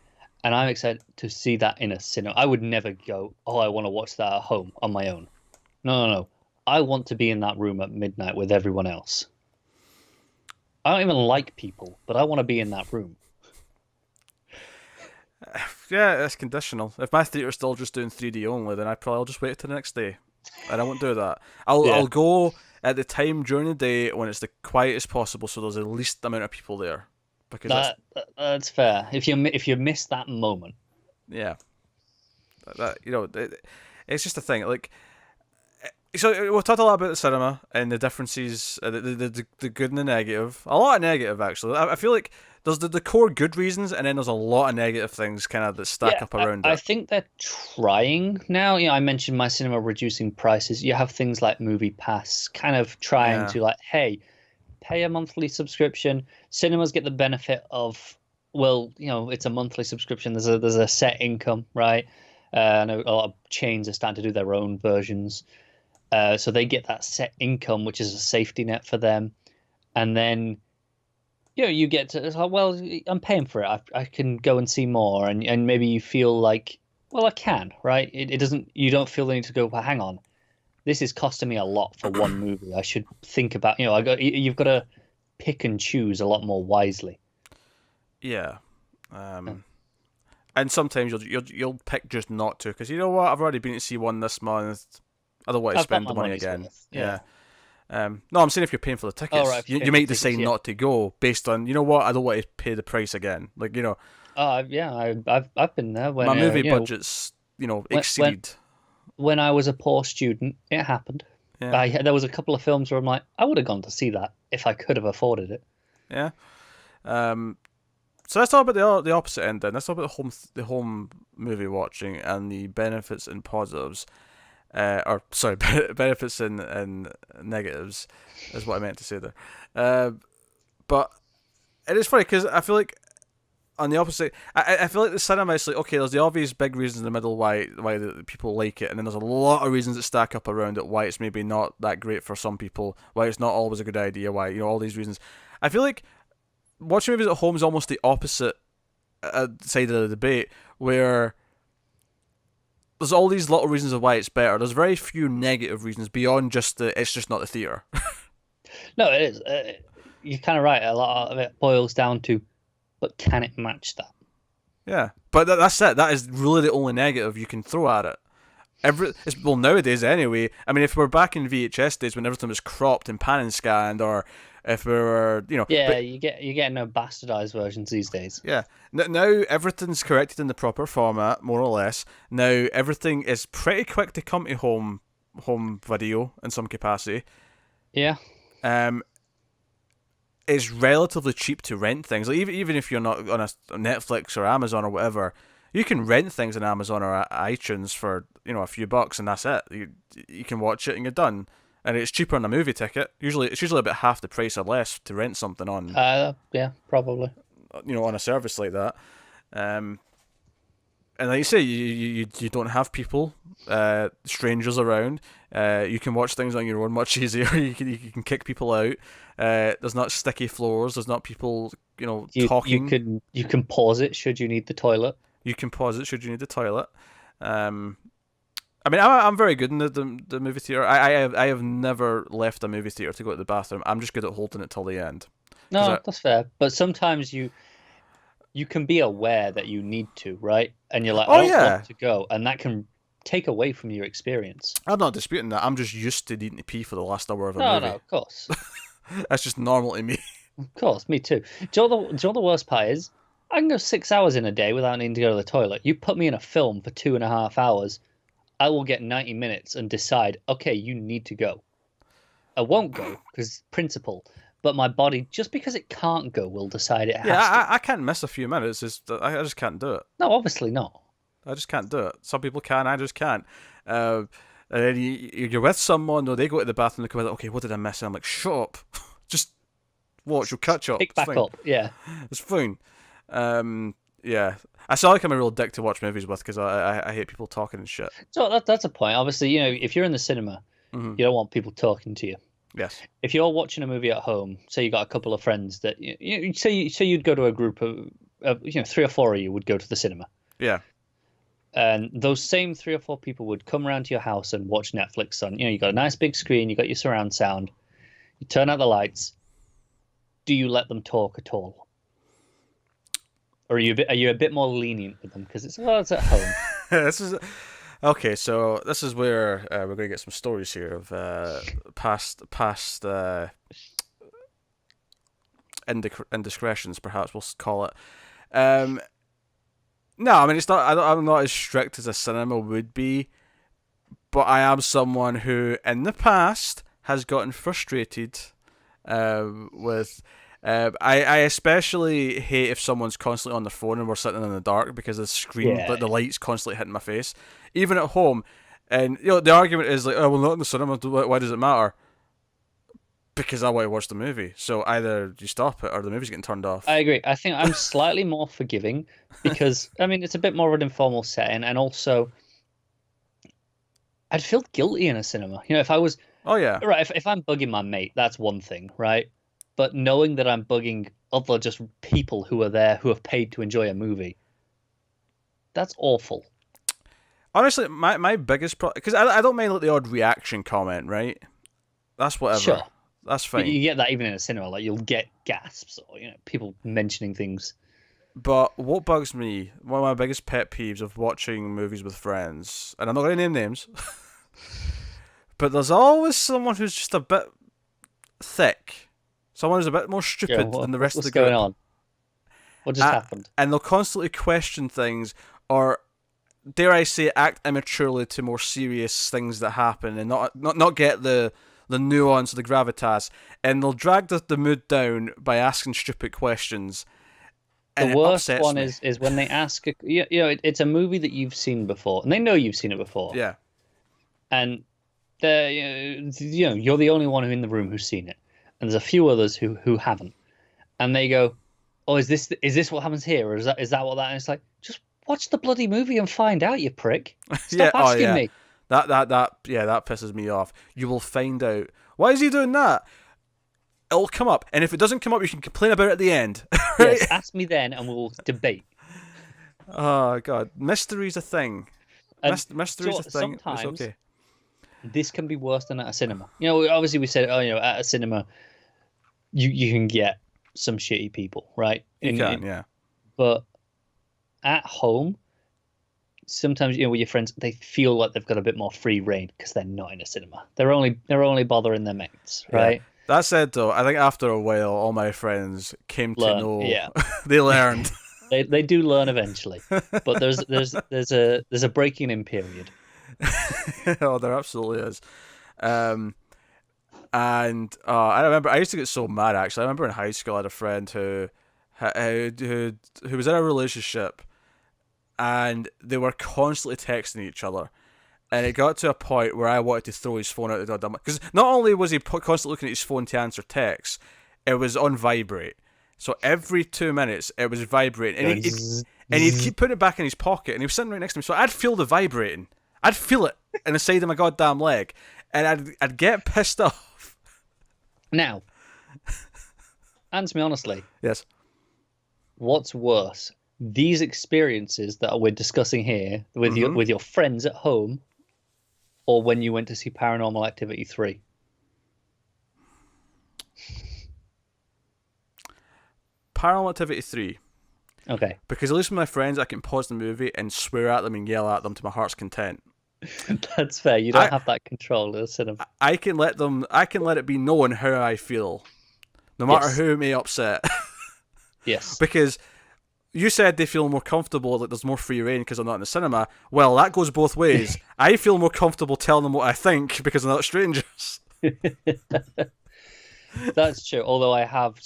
and I'm excited to see that in a cinema. I would never go, oh, I want to watch that at home on my own. No, no, no. I want to be in that room at midnight with everyone else. I don't even like people, but I want to be in that room. Yeah, it's conditional. If my theatre's still just doing 3D only, then I probably will just wait till the next day, and I won't do that. I'll go at the time during the day when it's the quietest possible, so there's the least amount of people there. Because That's fair. If you miss that moment, yeah, it's just a thing. Like, so we've talked a lot about the cinema and the differences, the good and the negative. A lot of negative, actually. I feel like there's the core good reasons, and then there's a lot of negative things kind of that stack up around it. I think they're trying now. I mentioned my cinema reducing prices. You have things like Movie Pass, kind of trying to like, hey, pay a monthly subscription. Cinemas get the benefit of, well, it's a monthly subscription. There's a set income, right? I know a lot of chains are starting to do their own versions. So they get that set income, which is a safety net for them. And then, you get to, well, I'm paying for it. I can go and see more. And maybe you feel like, well, I can, right? It doesn't, you don't feel the need to go, well, hang on. This is costing me a lot for one movie. I should think about, you've got to pick and choose a lot more wisely. Yeah. And sometimes you'll pick just not to, because you know what? I've already been to see one this month. I don't want to spend the money again. Yeah. No, I'm saying if you're paying for the tickets, right, you might decide not to go based on, you know what? I don't want to pay the price again. Like, yeah, I've been there when my movie budgets, exceeded. When I was a poor student, it happened. Yeah. There was a couple of films where I'm like, I would have gone to see that if I could have afforded it. Yeah. So let's talk about the opposite end then. Let's talk about the home movie watching and the benefits and positives. Benefits and negatives is what I meant to say there. But it is funny because I feel like on the opposite, I feel like the cinema is like, okay, there's the obvious big reasons in the middle why the people like it, and then there's a lot of reasons that stack up around it why it's maybe not that great for some people, why it's not always a good idea, why all these reasons. I feel like watching movies at home is almost the opposite side of the debate, where there's all these little reasons of why it's better. There's very few negative reasons beyond just it's just not the theater. No, it is. You're kind of right. A lot of it boils down to, but can it match that? Yeah, but that's it. That is really the only negative you can throw at it. Well, nowadays anyway. I mean, if we're back in VHS days when everything was cropped and pan and scanned, or if we were, yeah, you're getting no bastardized versions these days. Yeah, now everything's corrected in the proper format, more or less. Now everything is pretty quick to come to home video in some capacity. Yeah. It's relatively cheap to rent things. Like even if you're not on a Netflix or Amazon or whatever, you can rent things on Amazon or iTunes for a few bucks, and that's it. You can watch it and you're done. And it's cheaper than a movie ticket. It's usually about half the price or less to rent something on. Yeah, probably. On a service like that. And like you say, you don't have people, strangers around. You can watch things on your own much easier. You can kick people out. There's not sticky floors. There's not people talking. You can pause it should you need the toilet. You can pause it should you need the toilet. I mean, I'm very good in the movie theater. I have never left a movie theater to go to the bathroom. I'm just good at holding it till the end. No, that's fair. But sometimes you can be aware that you need to, right? And you're like, I don't want to go, and that can take away from your experience. I'm not disputing that. I'm just used to needing to pee for the last hour of a movie. No, of course. That's just normal to me. Of course, me too. Do you know the worst part is? I can go 6 hours in a day without needing to go to the toilet. You put me in a film for 2.5 hours, I will get 90 minutes and decide, okay, you need to go. I won't go because principle, but my body, just because it can't go, will decide it has to. I can't miss a few minutes. I just can't do it. No, obviously not. I just can't do it. Some people can, I just can't. And then you're with someone, or they go to the bathroom, they come out, okay, what did I miss? And I'm like, shut up. Just watch, you'll catch up. Pick back up, yeah. It's fine. Yeah. I sound like I'm a real dick to watch movies with because I hate people talking and shit. So that's a point. Obviously, if you're in the cinema, you don't want people talking to you. Yes. If you're watching a movie at home, say you got a couple of friends that say you'd go to a group of 3 or 4 of you would go to the cinema, Yeah. and those same 3 or 4 people would come around to your house and watch Netflix on. You got a nice big screen, you got your surround sound, you turn out the lights. Do you let them talk at all? Or are you a bit more lenient with them because it's at home? This is okay. So this is where we're going to get some stories here of past indiscretions, perhaps we'll call it. No, I mean it's not. I'm not as strict as a cinema would be, but I am someone who, in the past, has gotten frustrated with. I especially hate if someone's constantly on their phone and we're sitting in the dark because the screen, Yeah. like the light's constantly hitting my face, even at home. And the argument is like, oh well, not in the cinema. Why does it matter? Because I want to watch the movie. So either you stop it or the movie's getting turned off. I agree. I think I'm slightly more forgiving because I mean it's a bit more of an informal setting, and also I'd feel guilty in a cinema. If I was Oh yeah, right, if I'm bugging my mate, that's one thing, right? But knowing that I'm bugging other just people who are there who have paid to enjoy a movie, that's awful. honestly, my biggest problem, because I don't mind like the odd reaction comment, right? That's whatever. Sure. That's But fine. you get that even in a cinema, like you'll get gasps or people mentioning things. But what bugs me, one of my biggest pet peeves of watching movies with friends, and I'm not going to name names, but there's always someone who's just a bit thick. Someone who's a bit more stupid than the rest of What's the group. going on? What just happened? And they'll constantly question things, or dare I say, act immaturely to more serious things that happen, and not get the nuance or the gravitas, and they'll drag the mood down by asking stupid questions. And The worst upsets one me. is when they ask, it's a movie that you've seen before, and they know you've seen it before, Yeah. and you're the only one who in the room who's seen it, and there's a few others who haven't, and they go, "Oh, is this what happens here, or is that what that?" And it's like, just watch the bloody movie and find out, you prick. Stop Yeah. asking Oh yeah. me. That pisses me off. You will find out. Why is he doing that? It'll come up, and if it doesn't come up, you can complain about it at the end. Right? Yes, ask me then, and we'll debate. Oh god, mystery's a thing. And Mystery's a thing. It's sometimes okay. this can be worse than at a cinema. Obviously we said, at a cinema, you can get some shitty people, right? You can, yeah. But at home, sometimes with your friends, they feel like they've got a bit more free reign because they're not in a cinema. They're only bothering their mates, right? Yeah. That said, though, I think after a while, all my friends came to know. Yeah. They learned. They do learn eventually, but there's a breaking in period. Oh, there absolutely is. And I remember I used to get so mad. Actually, I remember in high school I had a friend who was in a relationship, and they were constantly texting each other. And it got to a point where I wanted to throw his phone out the door. Because not only was he constantly looking at his phone to answer texts, it was on vibrate. So every 2 minutes, it was vibrating. And he'd keep putting it back in his pocket. And he was sitting right next to me. So I'd feel the vibrating. I'd feel it in the side of my goddamn leg. And I'd get pissed off. Now, answer me honestly. Yes. What's worse? These experiences that we're discussing here with your friends at home, or when you went to see Paranormal Activity 3? Paranormal Activity 3. Okay. Because at least with my friends, I can pause the movie and swear at them and yell at them to my heart's content. That's fair. You don't have that control in a cinema. I can let it be known how I feel, no matter Yes. who may upset. Yes. Because you said they feel more comfortable, like there's more free reign because I'm not in the cinema. Well, that goes both ways. I feel more comfortable telling them what I think because they're not strangers. That's true. Although I have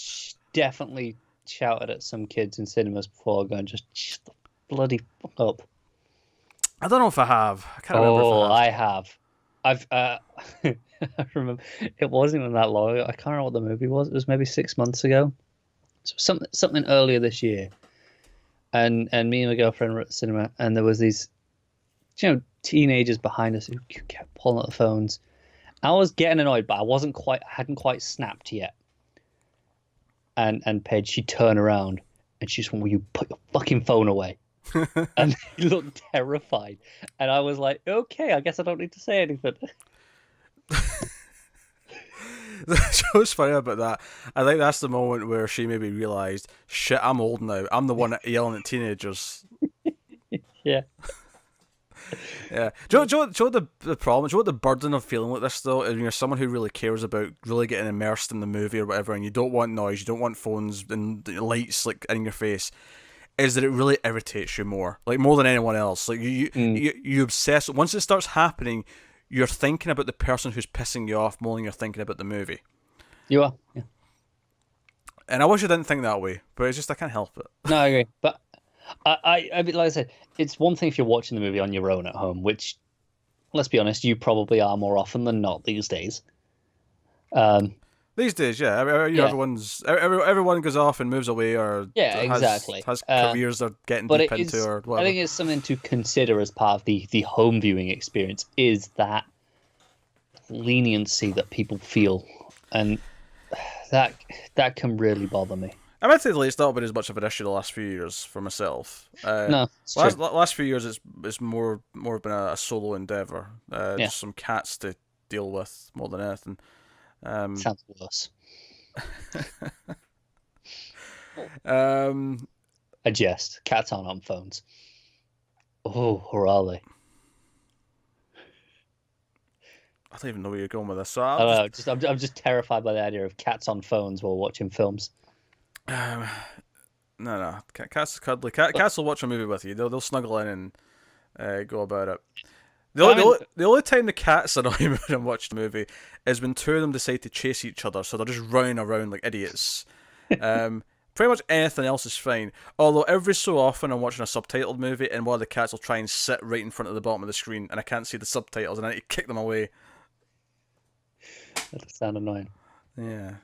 definitely shouted at some kids in cinemas before, going, just shut the bloody fuck up. I don't know if I have. I can't remember if I have. I've I remember it wasn't even that long ago. I can't remember what the movie was. It was maybe 6 months ago. So something earlier this year. And me and my girlfriend were at the cinema, and there was these teenagers behind us who kept pulling out the phones, I was getting annoyed, but hadn't quite snapped yet. And Paige, she turned around and she just went, "Will you put your fucking phone away?" And he looked terrified. And I was like, "Okay, I guess I don't need to say anything." What's funny about that? I think that's the moment where she maybe realised, shit, I'm old now. I'm the one yelling at teenagers. Yeah. Yeah. Do you know what the problem? Do you know what the burden of feeling like this though? When you're someone who really cares about really getting immersed in the movie or whatever, and you don't want noise, you don't want phones and lights like in your face, is that it really irritates you more, like more than anyone else. Like you obsess. Once it starts happening, you're thinking about the person who's pissing you off more than you're thinking about the movie. You are. Yeah. And I wish I didn't think that way, but it's just I can't help it. No, I agree. But I mean, like I said, it's one thing if you're watching the movie on your own at home, which, let's be honest, you probably are more often than not these days. These days, yeah, everyone goes off and moves away, or exactly has careers they're getting but deep into, or whatever. I think it's something to consider as part of the home viewing experience is that leniency that people feel, and that can really bother me. I might say it's not been as much of an issue the last few years for myself. No, it's last few years it's more been a solo endeavor. Just some cats to deal with more than anything. Sounds worse. I jest. Cats aren't on phones. Oh, or are they? I don't even know where you're going with this. So I don't know. I'm just terrified by the idea of cats on phones while watching films. No. Cats are cuddly. Cats will watch a movie with you. They'll snuggle in and go about it. The only time the cats annoy me when I'm watching a movie is when two of them decide to chase each other, so they're just running around like idiots. Pretty much anything else is fine. Although every so often I'm watching a subtitled movie and one of the cats will try and sit right in front of the bottom of the screen and I can't see the subtitles and I need to kick them away. That does sound annoying. Yeah.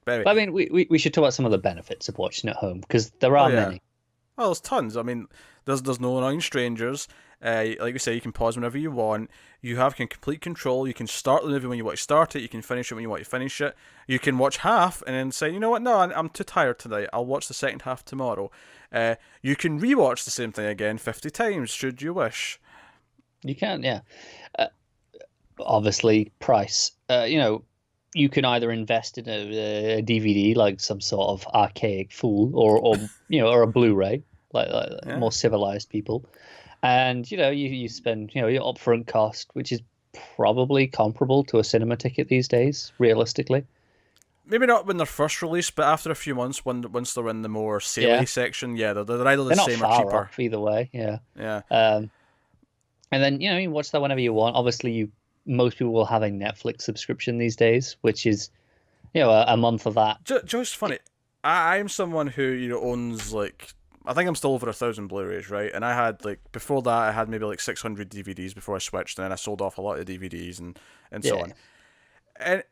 But I mean, we should talk about some of the benefits of watching at home, because there are many. Oh, there's tons. I mean, there's no annoying strangers. Like we say, you can pause whenever you want. You have complete control. You can start the movie when you want to start it. You can finish it when you want to finish it. You can watch half and then say, you know what, no, I'm too tired tonight. I'll watch the second half tomorrow. You can rewatch the same thing again 50 times, should you wish. You can, yeah. Obviously, price. You can either invest in a DVD like some sort of archaic fool, or a Blu-ray like more civilized people, and you spend your upfront cost, which is probably comparable to a cinema ticket these days, realistically. Maybe not when they're first released, but after a few months, once they're in the more saley section, they're either the same or cheaper. Off either way, yeah. Yeah. And then you can watch that whenever you want. Obviously, most people will have a Netflix subscription these days, which is, a month of that. Just funny. I'm someone who owns I think I'm still over 1,000 Blu-rays, right? And I had before that I had maybe 600 DVDs before I switched, and then I sold off a lot of DVDs and so on. And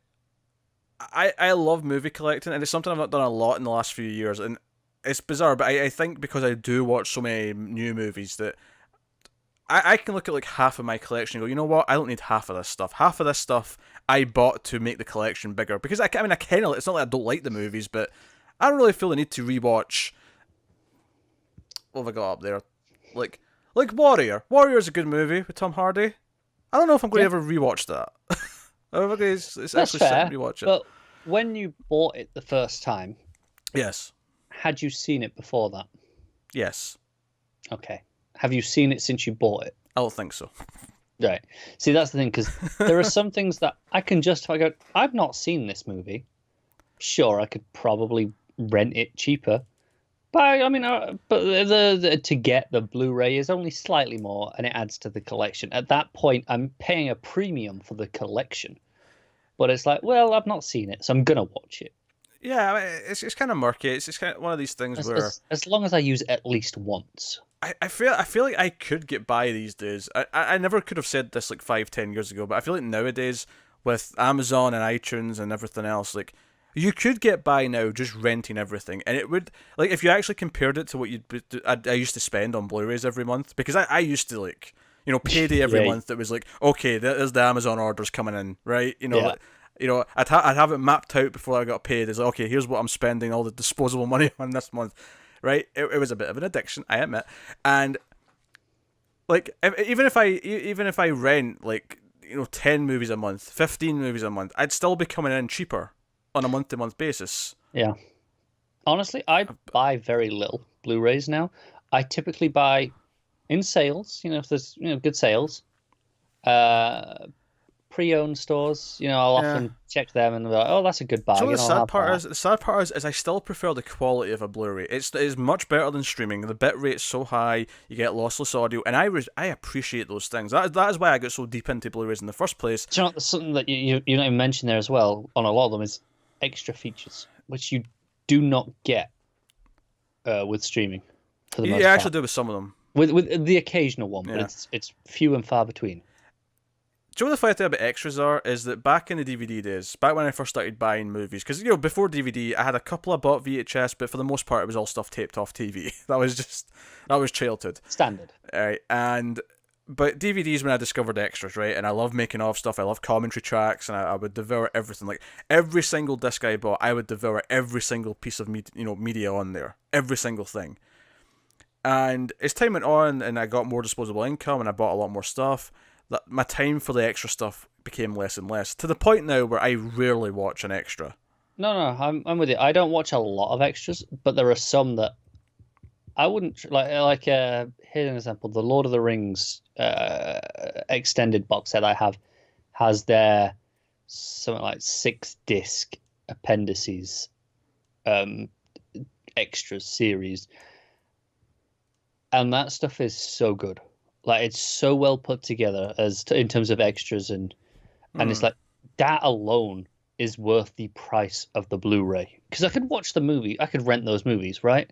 I love movie collecting, and it's something I've not done a lot in the last few years, and it's bizarre, but I think because I do watch so many new movies that I can look at half of my collection and go, you know what? I don't need half of this stuff. Half of this stuff I bought to make the collection bigger. Because I kind of, it's not like I don't like the movies, but I don't really feel the need to rewatch. What have I got up there? Like Warrior. Warrior is a good movie with Tom Hardy. I don't know if I'm going to ever rewatch that. It's actually fair, sit and rewatch it. But when you bought it the first time, yes. Had you seen it before that? Yes. Okay. Have you seen it since you bought it? I don't think so. Right. See, that's the thing, because there are some things that I can justify. Go, I've not seen this movie. Sure, I could probably rent it cheaper, but I mean, to get the Blu-ray is only slightly more, and it adds to the collection. At that point, I'm paying a premium for the collection, but it's like, well, I've not seen it, so I'm gonna watch it. Yeah, I mean, it's kind of murky. It's just kind of one of these things where, as long as I use it at least once. I feel like I could get by these days. I never could have said this 5-10 years ago, but I feel like nowadays with Amazon and iTunes and everything else, you could get by now just renting everything, and it would if you actually compared it to what I used to spend on Blu-rays every month, because I used to You know, payday every Yeah. month. That was like, okay, there's the Amazon orders coming in, right? You know, Yeah. I'd have it mapped out before I got paid. It's like, okay, here's what I'm spending all the disposable money on this month, right? It was a bit of an addiction, I admit, and like even if I rent like 10 movies a month, 15 movies a month, I'd still be coming in cheaper on a month to month basis. Yeah. Honestly, I buy very little Blu-rays now. I typically buy in sales, if there's good sales. Pre-owned stores, I'll Yeah. often check them and be like, oh, that's a good So bargain. the I'll sad have part that. is, I still prefer the quality of a Blu-ray. It's much better than streaming. The bit rate's so high, you get lossless audio, and I appreciate those things. That is why I got so deep into Blu-rays in the first place. Do you know what, there's something that you not even mentioned there as well on a lot of them is extra features, which you do not get with streaming for the most You part. actually do with some of them. With the occasional one, Yeah. but it's few and far between. Do you know what the funny thing about extras are? Is that back in the DVD days, back when I first started buying movies, because before DVD, I had a couple I bought VHS, but for the most part, it was all stuff taped off TV. that was childhood. Standard. Right, but DVDs when I discovered extras, right, and I love making of stuff, I love commentary tracks, and I would devour everything. Like every single disc I bought, I would devour every single piece of media on there, every single thing. And as time went on, and I got more disposable income, and I bought a lot more stuff, that my time for the extra stuff became less and less, to the point now where I rarely watch an extra. No, I'm with you. I don't watch a lot of extras, but there are some that I wouldn't like. Here's an example: the Lord of the Rings extended box set I have has their something like 6-disc appendices, extras series, and that stuff is so good. Like it's so well put together in terms of extras and it's like that alone is worth the price of the Blu-ray, because I could watch the movie, I could rent those movies, right?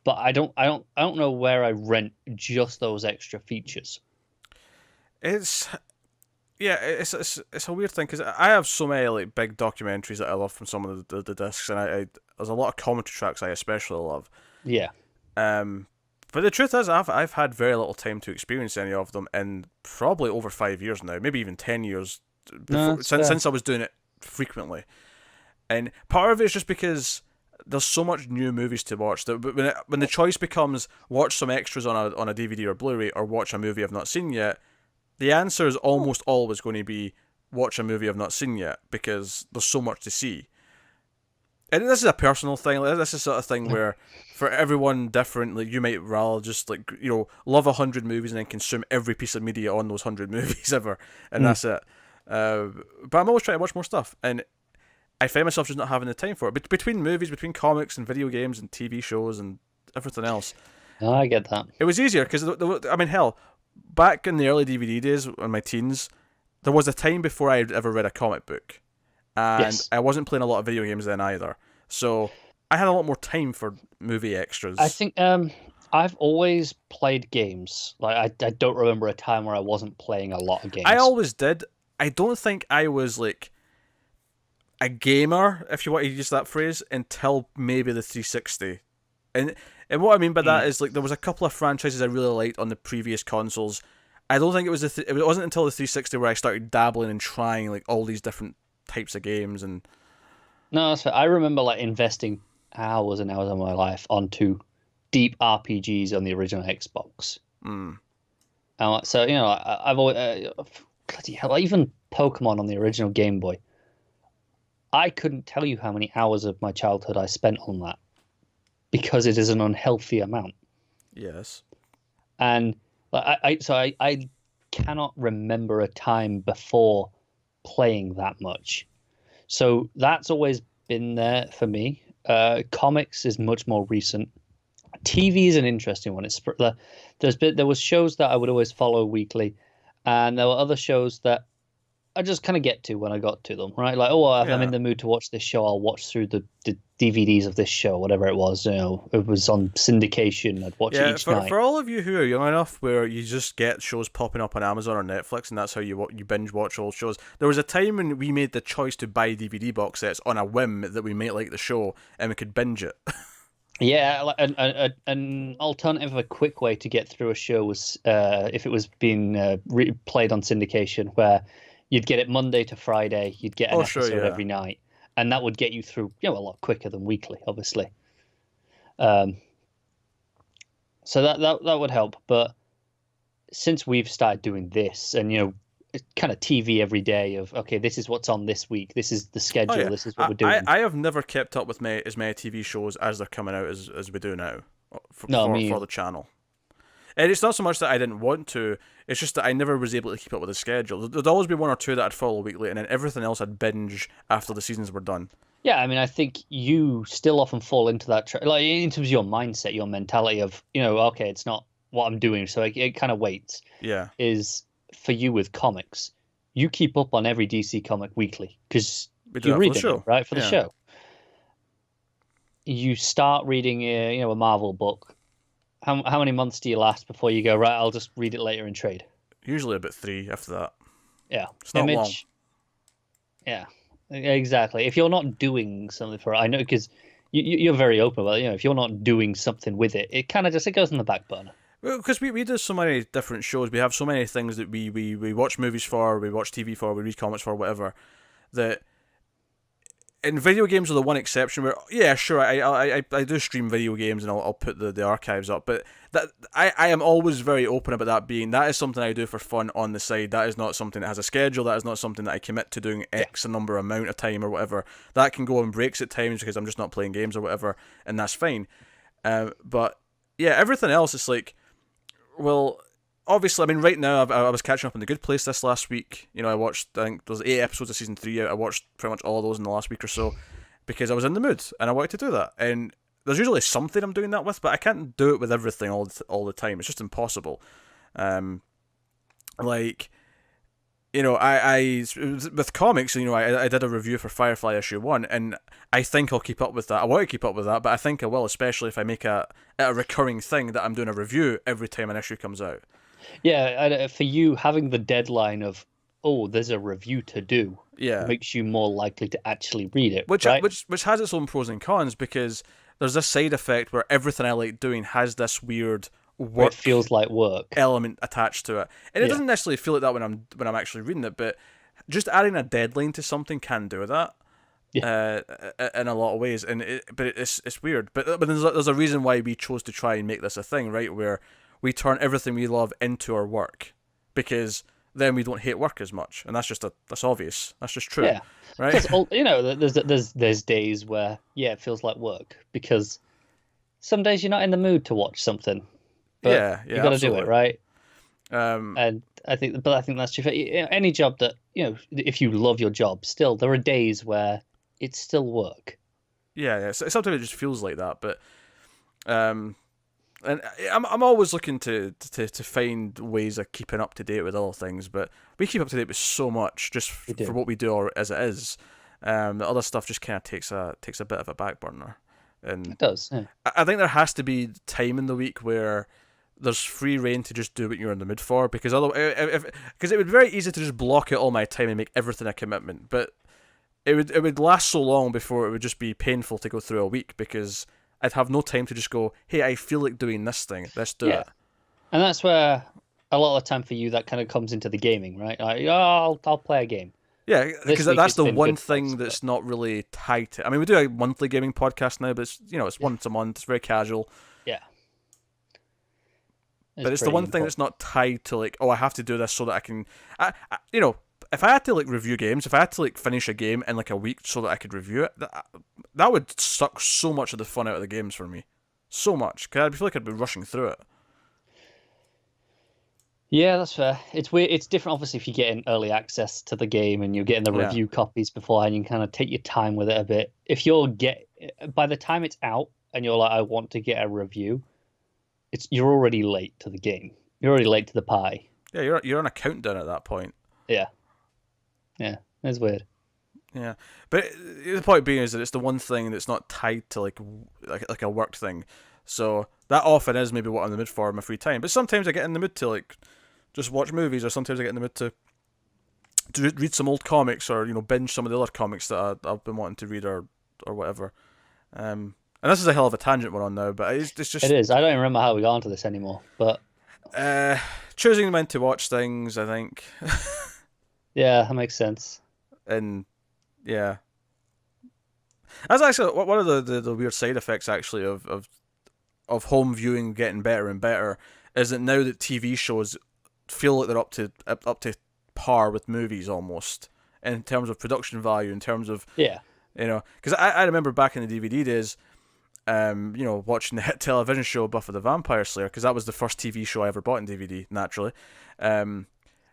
But I don't know where I rent just those extra features. It's a weird thing, because I have so many like big documentaries that I love from some of the discs, and I there's a lot of commentary tracks I especially love. Yeah. But the truth is, I've had very little time to experience any of them in probably over 5 years now, maybe even 10 years since I was doing it frequently. And part of it is just because there's so much new movies to watch that when the choice becomes watch some extras on a DVD or Blu-ray or watch a movie I've not seen yet, the answer is almost always going to be watch a movie I've not seen yet, because there's so much to see. And this is a personal thing. This is sort of thing where, for everyone different, like you might rather just love 100 movies and then consume every piece of media on those 100 movies ever, and that's it. But I'm always trying to watch more stuff, and I find myself just not having the time for it. Between movies, between comics and video games and TV shows and everything else, No, I get that. it was easier because I mean, hell, back in the early DVD days in my teens, there was a time before I had ever read a comic book. And Yes. I wasn't playing a lot of video games then either. So I had a lot more time for movie extras. I think I've always played games. Like I don't remember a time where I wasn't playing a lot of games. I always did. I don't think I was like a gamer, if you want to use that phrase, until maybe the 360. And what I mean by that is, like, there was a couple of franchises I really liked on the previous consoles. I don't think it was it wasn't until the 360 where I started dabbling and trying like all these different types of games. And No, that's fair. I remember like investing hours and hours of my life onto deep RPGs on the original Xbox. So I've always bloody hell, even Pokemon on the original Game Boy. I couldn't tell you how many hours of my childhood I spent on that, because it is an unhealthy amount. yes, And I cannot remember a time before playing that much. So that's always been there for me. Comics is much more recent. TV is an interesting one. There was shows that I would always follow weekly, and there were other shows that I just kind of get to when I got to them, right? Like, I'm in the mood to watch this show. I'll watch through the DVDs of this show, whatever it was. It was on syndication. I'd watch it each night. For all of you who are young enough where you just get shows popping up on Amazon or Netflix, and that's how you binge watch old shows. There was a time when we made the choice to buy DVD box sets on a whim that we might like the show and we could binge it. Yeah, like an alternative, a quick way to get through a show was if it was being played on syndication, where you'd get it Monday to Friday, you'd get an Oh, sure, episode yeah. every night, and that would get you through, a lot quicker than weekly, obviously. Um, so that would help. But since we've started doing this, and it's kind of TV every day of, okay, this is what's on this week, this is the Oh, schedule, yeah. this is what I, we're I, doing. I have never kept up with as many TV shows as they're coming out as we do now No, for the channel. And it's not so much that I didn't want to, it's just that I never was able to keep up with the schedule. There'd always be one or two that I'd follow weekly, and then everything else I'd binge after the seasons were done. Yeah, I mean, I think you still often fall into that, like in terms of your mindset, your mentality of, okay, it's not what I'm doing, so it kind of waits. Yeah. Is for you with comics, you keep up on every DC comic weekly because We do you that for read the them, show. right, for the Yeah. show. You start reading, a Marvel book. How many months do you last before you go, right, I'll just read it later in trade? Usually about 3 after that. Yeah, It's not long. Yeah, exactly. If you're not doing something for it, I know because you're very open about it. If you're not doing something with it, it kind of just it goes in the back burner. Well, because we do so many different shows, we have so many things that we watch movies for, we watch TV for, we read comics for, whatever, that and video games are the one exception where, yeah, sure, I do stream video games and I'll put the archives up, but that I am always very open about that is something I do for fun on the side. That is not something that has a schedule. That is not something that I commit to doing X number amount of time or whatever. That can go on breaks at times because I'm just not playing games or whatever, and that's fine. But yeah, everything else is like, well, obviously, I mean, right now I was catching up on The Good Place this last week. I watched, I think there's 8 episodes of season 3 out. I watched pretty much all of those in the last week or so because I was in the mood and I wanted to do that. And there's usually something I'm doing that with, but I can't do it with everything all the time. It's just impossible. Um, like, I with comics, I did a review for Firefly issue 1, and I think I'll keep up with that. I want to keep up with that, but I think I will, especially if I make a recurring thing that I'm doing a review every time an issue comes out. Yeah, for you having the deadline of, oh, there's a review to do, Yeah. makes you more likely to actually read it, Which right? which has its own pros and cons because there's this side effect where everything I like doing has this weird Where work it feels like work. element attached to it, and it Yeah. doesn't necessarily feel like that when I'm actually reading it. But just adding a deadline to something can do that. In a lot of ways, but it's weird. But there's a reason why we chose to try and make this a thing, right? Where we turn everything we love into our work, because then we don't hate work as much, and that's obvious. That's just true, Yeah, right? because there's days where it feels like work because some days you're not in the mood to watch something, but Yeah, you got to do absolutely. it, right? Um, And I think that's true for any job that if you love your job, still there are days where it's still work. yeah. Sometimes it just feels like that, but and I'm always looking to find ways of keeping up to date with other things, but we keep up to date with so much just for what we do or as it is. The other stuff just kind of takes a bit of a back burner, and It does. Yeah. I think there has to be time in the week where there's free reign to just do what you're in the mood for, because otherwise, because it would be very easy to just block out all my time and make everything a commitment, but it would last so long before it would just be painful to go through a week because I'd have no time to just go, hey, I feel like doing this thing, let's do it. And that's where a lot of the time for you that kind of comes into the gaming, right? Like, oh, I'll play a game. Yeah, because week that's it's the been one good thing fun, that's not really tied to. I mean, we do a monthly gaming podcast now, but it's once a month. It's very casual. Yeah. But it's the one thing that's not tied to like, oh, I have to do this so that I can, if I had to like review games, if I had to like finish a game in like a week so that I could review it, that would suck so much of the fun out of the games for me, so much. Cause I feel like I'd be rushing through it. Yeah, that's fair. It's weird. It's different, obviously, if you're getting early access to the game and you're getting the review copies beforehand. You can kind of take your time with it a bit. If by the time it's out and you're like, I want to get a review, you're already late to the game. You're already late to the pie. Yeah, you're on a countdown at that point. Yeah, it's weird. Yeah, but the point being is that it's the one thing that's not tied to like a work thing. So that often is maybe what I'm in the mood for in my free time. But sometimes I get in the mood to like just watch movies, or sometimes I get in the mood to read some old comics, or binge some of the other comics that I've been wanting to read or whatever. And this is a hell of a tangent we're on now, but it's It just is. I don't even remember how we got onto this anymore. But uh, choosing when to watch things, I think, yeah, that makes sense. and yeah, that's actually one of the weird side effects actually of home viewing getting better and better is that now that TV shows feel like they're up to par with movies almost in terms of production value, in terms of Yeah. because I remember back in the DVD days, watching the hit television show Buffy the Vampire Slayer because that was the first TV show I ever bought in DVD naturally, Of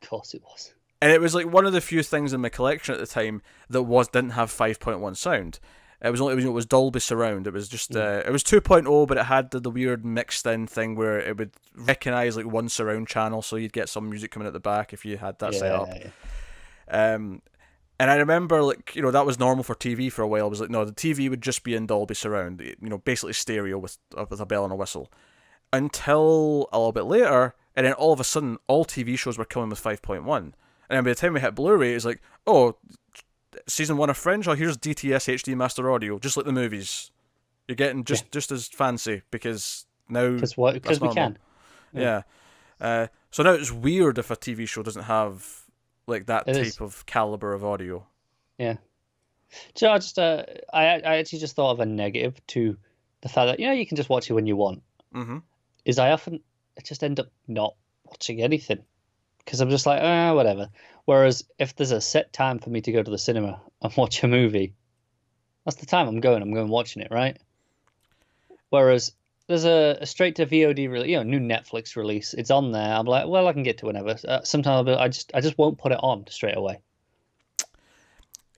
course it was. and it was like one of the few things in my collection at the time that didn't have 5.1 sound. It was Dolby Surround. It was just it was 2.0, but it had the weird mixed in thing where it would recognize like one surround channel, so you'd get some music coming at the back if you had that set up. Yeah. And I remember that was normal for TV for a while. It was like no, the TV would just be in Dolby Surround, basically stereo with a bell and a whistle, until a little bit later, and then all of a sudden all TV shows were coming with 5.1, and then by the time we hit Blu-ray, it's like oh. Season 1 of Fringe, here's DTS HD Master Audio, just like the movies. You're getting just as fancy because now Because we can. Yeah. So now it's weird if a TV show doesn't have like that type of caliber of audio. Yeah. So I just I actually just thought of a negative to the fact that you can just watch it when you want. Mm-hmm. Is I just end up not watching anything because I'm just like whatever. Whereas if there's a set time for me to go to the cinema and watch a movie, that's the time I'm going watching it, right? Whereas there's a straight to VOD release, new Netflix release. It's on there. I'm like, well, I can get to whenever. Sometimes I just won't put it on straight away.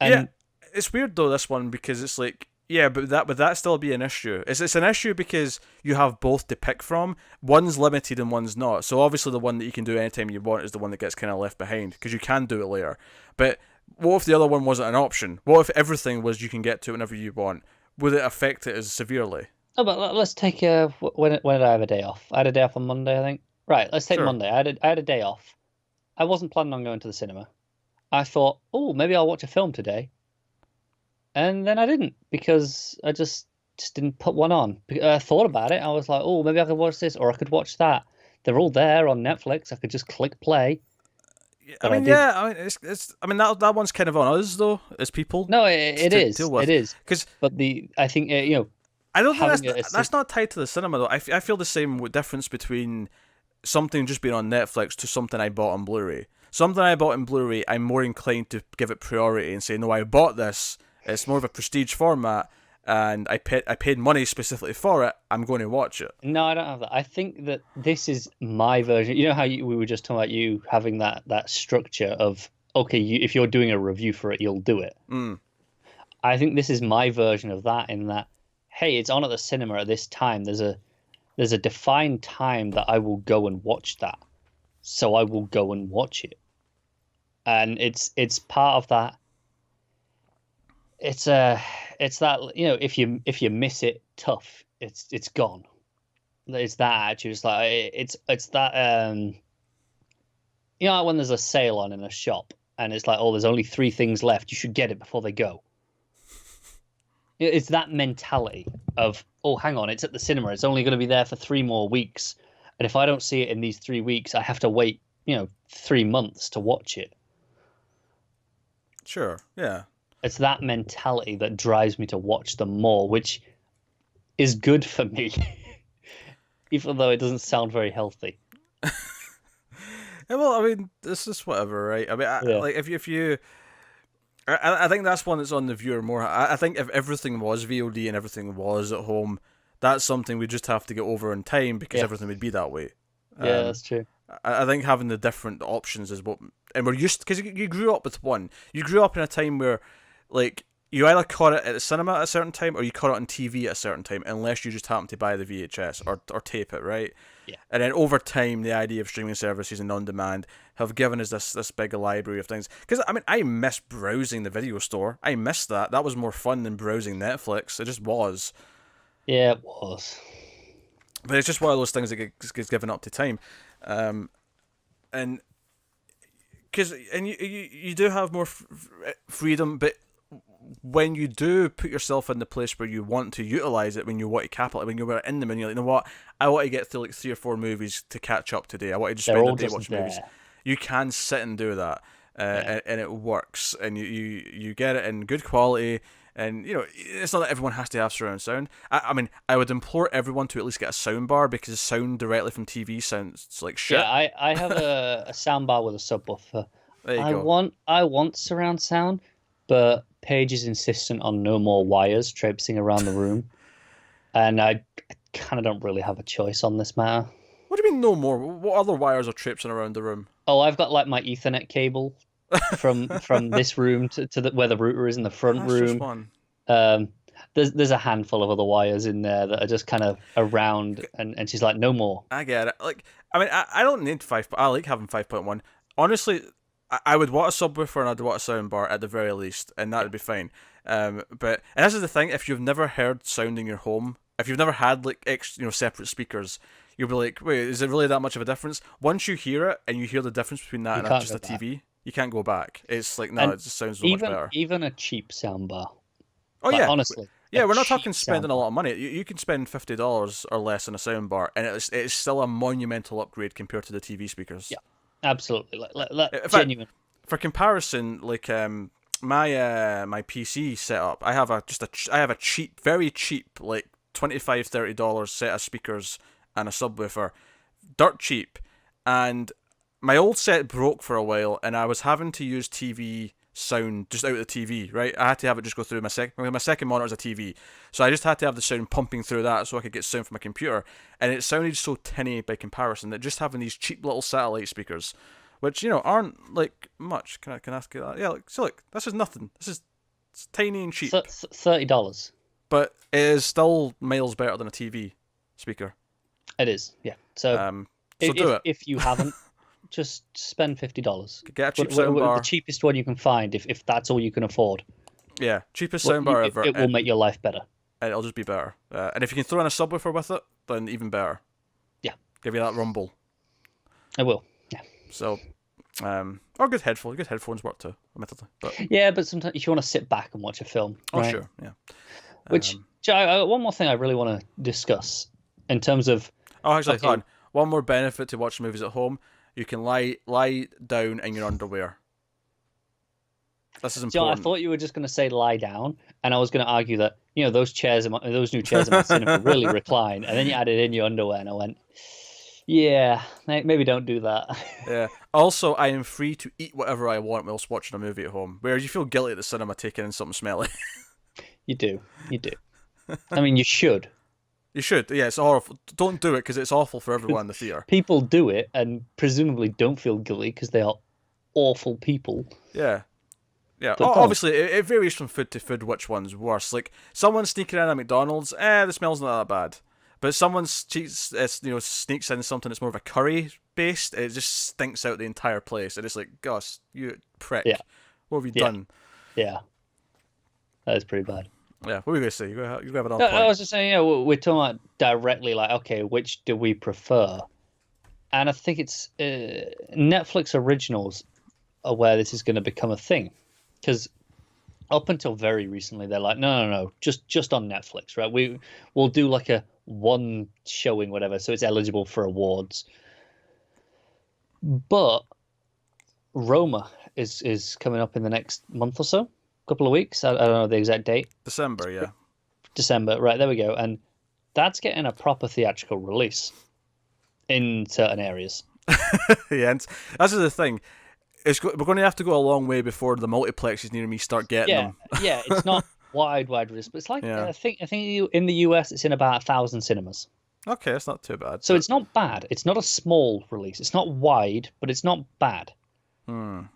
And yeah, it's weird though this one because it's like but that still be an issue? It's an issue because you have both to pick from. One's limited and one's not. So obviously the one that you can do anytime you want is the one that gets kind of left behind because you can do it later. But what if the other one wasn't an option? What if everything was you can get to it whenever you want? Would it affect it as severely? Oh, but let's take when did I have a day off? I had a day off on Monday, I think. Right, let's take Sure. Monday. I had a day off. I wasn't planning on going to the cinema. I thought, oh, maybe I'll watch a film today. And then I didn't because I just didn't put one on. I thought about it. I was like, oh, maybe I could watch this or I could watch that. They're all there on Netflix. I could just click play. I mean, that one's kind of on us though, as people. No, it is. It is. Because I think I don't think that's not tied to the cinema though. I feel the same difference between something just being on Netflix to something I bought on Blu-ray. Something I bought on Blu-ray, I'm more inclined to give it priority and say, no, I bought this. It's more of a prestige format, and I paid money specifically for it. I'm going to watch it. No, I don't have that. I think that this is my version. You know how we were just talking about you having that structure of, okay, if you're doing a review for it, you'll do it. Mm. I think this is my version of that in that, hey, it's on at the cinema at this time. There's a defined time that I will go and watch that. So I will go and watch it. And it's part of that. It's that if you miss it, tough. It's gone. It's that attitude. It's like it's that like when there's a sale on in a shop and it's like, oh, there's only 3 things left. You should get it before they go. It's that mentality of, oh, hang on, it's at the cinema. It's only going to be there for 3 more weeks, and if I don't see it in these 3 weeks, I have to wait 3 months to watch it. Sure. Yeah. It's that mentality that drives me to watch them more, which is good for me, even though it doesn't sound very healthy. Yeah, well, I mean, this is whatever, right? I mean, like if you, I think that's one that's on the viewer more. I think if everything was VOD and everything was at home, that's something we just have to get over in time because everything would be that way. Yeah, that's true. I think having the different options is what, and we're used because you grew up with one. You grew up in a time where, like, you either caught it at the cinema at a certain time or you caught it on TV at a certain time, unless you just happened to buy the VHS or tape it, right? Yeah. And then over time, the idea of streaming services and on demand have given us this big library of things. Because I mean, I miss browsing the video store. I miss that. That was more fun than browsing Netflix. It just was. Yeah, it was. But it's just one of those things that gets given up to time, and because you do have more freedom, but when you do put yourself in the place where you want to utilize it, when you want to capitalize, when you're in them and you're like, you know what, I want to get through like 3 or 4 movies to catch up today. I want to just They're spend all a day just watching there. movies. You can sit and do that, and it works, and you get it in good quality. And it's not that everyone has to have surround sound. I mean, I would implore everyone to at least get a sound bar, because sound directly from TV sounds like shit. Yeah, I have a sound bar with a subwoofer. There you go. I want surround sound, but Paige is insistent on no more wires traipsing around the room, and I kind of don't really have a choice on this matter. What do you mean no more? What other wires are traipsing around the room? Oh, I've got like my Ethernet cable from this room to where the router is in the front That's room. just one. There's a handful of other wires in there that are just kind of around, and she's like, no more. I get it. Like, I mean, I don't need 5. I like having 5.1. Honestly, I would want a subwoofer and I'd want a soundbar at the very least, and that would be fine. But this is the thing: if you've never heard sound in your home, if you've never had like separate speakers, you'll be like, wait, is it really that much of a difference? Once you hear it and you hear the difference between that and just a TV, you can't go back. It's like, no, it just sounds so much better. Even a cheap soundbar. Oh yeah, honestly. Yeah, we're not talking spending a lot of money. You can spend $50 or less on a soundbar, and it's still a monumental upgrade compared to the TV speakers. Yeah, absolutely. Genuine. For comparison, like my PC setup, I have a cheap, very cheap, like $25-$30 set of speakers and a subwoofer, dirt cheap, and my old set broke for a while, and I was having to use TV sound just out of the TV, right? I had to have it just go through my second monitor is a TV, so I just had to have the sound pumping through that so I could get sound from my computer, and it sounded so tinny by comparison that just having these cheap little satellite speakers, which aren't like much. Can I ask you that? Yeah, look, this is nothing. It's tiny and cheap. $30. But it is still miles better than a TV speaker. It is, yeah. So do it if you haven't. Just spend $50. Get a cheap soundbar. The cheapest one you can find, if that's all you can afford. Yeah, cheapest soundbar ever. It will make your life better. And it'll just be better. And if you can throw in a subwoofer with it, then even better. Yeah. Give you that rumble. It will. Yeah. So, or good headphones. Good headphones work too, admittedly. But yeah, but sometimes if you want to sit back and watch a film. Oh right? sure, yeah. Which one more thing I really want to discuss in terms of. Oh, actually, hold on. One more benefit to watching movies at home. You can lie down in your underwear. This is important. I thought you were just going to say lie down, and I was going to argue that those new chairs in my cinema really recline, and then you added in your underwear, and I went, yeah, maybe don't do that. Yeah. Also, I am free to eat whatever I want whilst watching a movie at home, whereas you feel guilty at the cinema taking in something smelly. You do. I mean, you should. You should. Yeah, it's horrible. Don't do it because it's awful for everyone in the theater. People do it and presumably don't feel guilty because they are awful people. Yeah. Yeah. Obviously, it varies from food to food which one's worse. Like, someone sneaking in at McDonald's, the smell's not that bad. But someone sneaks in something that's more of a curry based, it just stinks out the entire place. And it's like, gosh, you prick. Yeah. What have you done? Yeah. That is pretty bad. Yeah, what were you going to say? You have another point. I was just saying, we're talking about directly, like, okay, which do we prefer? And I think it's Netflix originals are where this is going to become a thing. Because up until very recently, they're like, no, just on Netflix, right? We'll do like a one showing, whatever, so it's eligible for awards. But Roma is coming up in the next month or so. Couple of weeks. I don't know the exact date. December, yeah. December, right, there we go. And that's getting a proper theatrical release in certain areas. Yeah, and that's the thing. We're going to have to go a long way before the multiplexes near me start getting them. Yeah, it's not wide release, but it's like, I think in the US it's in about 1,000 cinemas. Okay, that's not too bad. So it's not bad. It's not a small release. It's not wide, but it's not bad. And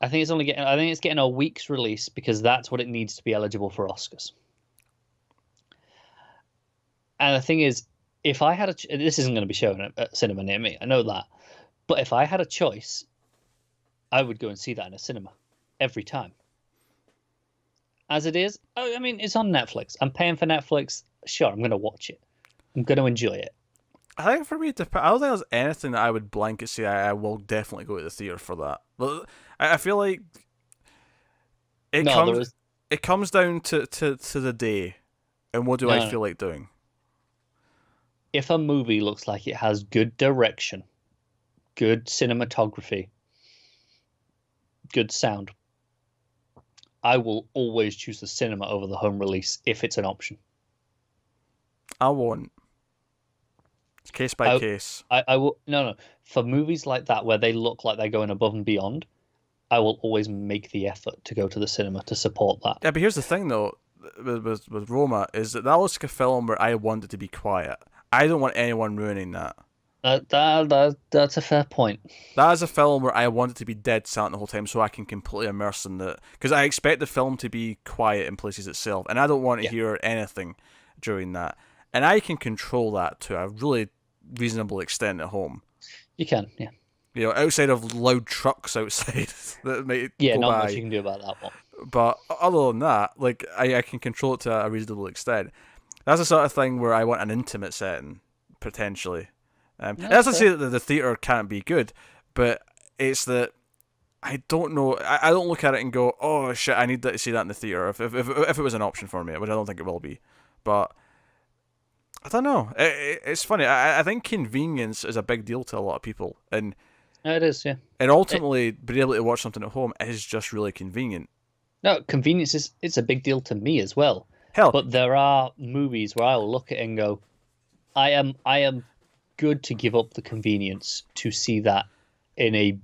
I think it's getting a week's release because that's what it needs to be eligible for Oscars. And the thing is, if I had this isn't going to be shown at a cinema near me, I know that. But if I had a choice, I would go and see that in a cinema every time. As it is, I mean, it's on Netflix. I'm paying for Netflix. Sure, I'm going to watch it. I'm going to enjoy it. I think for me, I don't think there's anything that I would blanket say I will definitely go to the theater for that. But I feel like It No, there comes was it comes down to the day, and what do I no. feel like doing? If a movie looks like it has good direction, good cinematography, good sound, I will always choose the cinema over the home release if it's an option. I won't. It's case by I, case. I will no. For movies like that where they look like they're going above and beyond, I will always make the effort to go to the cinema to support that. Yeah, but here's the thing though, with Roma is that looks like a film where I want it to be quiet. I don't want anyone ruining that. That's a fair point. That is a film where I want it to be dead silent the whole time, so I can completely immerse in it. Because I expect the film to be quiet in places itself, and I don't want to hear anything during that. And I can control that to a really reasonable extent at home. You can, yeah. You know, outside of loud trucks outside that might Yeah, go not by. much you can do about that one. But other than that, like I can control it to a reasonable extent. That's the sort of thing where I want an intimate setting, potentially. That's not to say that the theatre can't be good, but it's that I don't know. I don't look at it and go, oh shit, I need to see that in the theatre if it was an option for me, which I don't think it will be. But I don't know. It's funny. I think convenience is a big deal to a lot of people, and It is, yeah. and ultimately being able to watch something at home is just really convenient. No, convenience is it's a big deal to me as well. Hell, But there are movies where I will look at it and go, I am good to give up the convenience to see that in a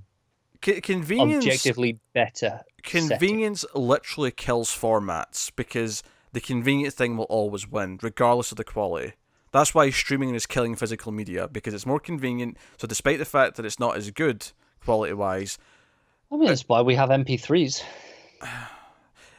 convenience objectively better convenience literally kills formats because the convenient thing will always win, regardless of the quality. That's why streaming is killing physical media, because it's more convenient. So despite the fact that it's not as good quality-wise... I mean, that's why we have MP3s.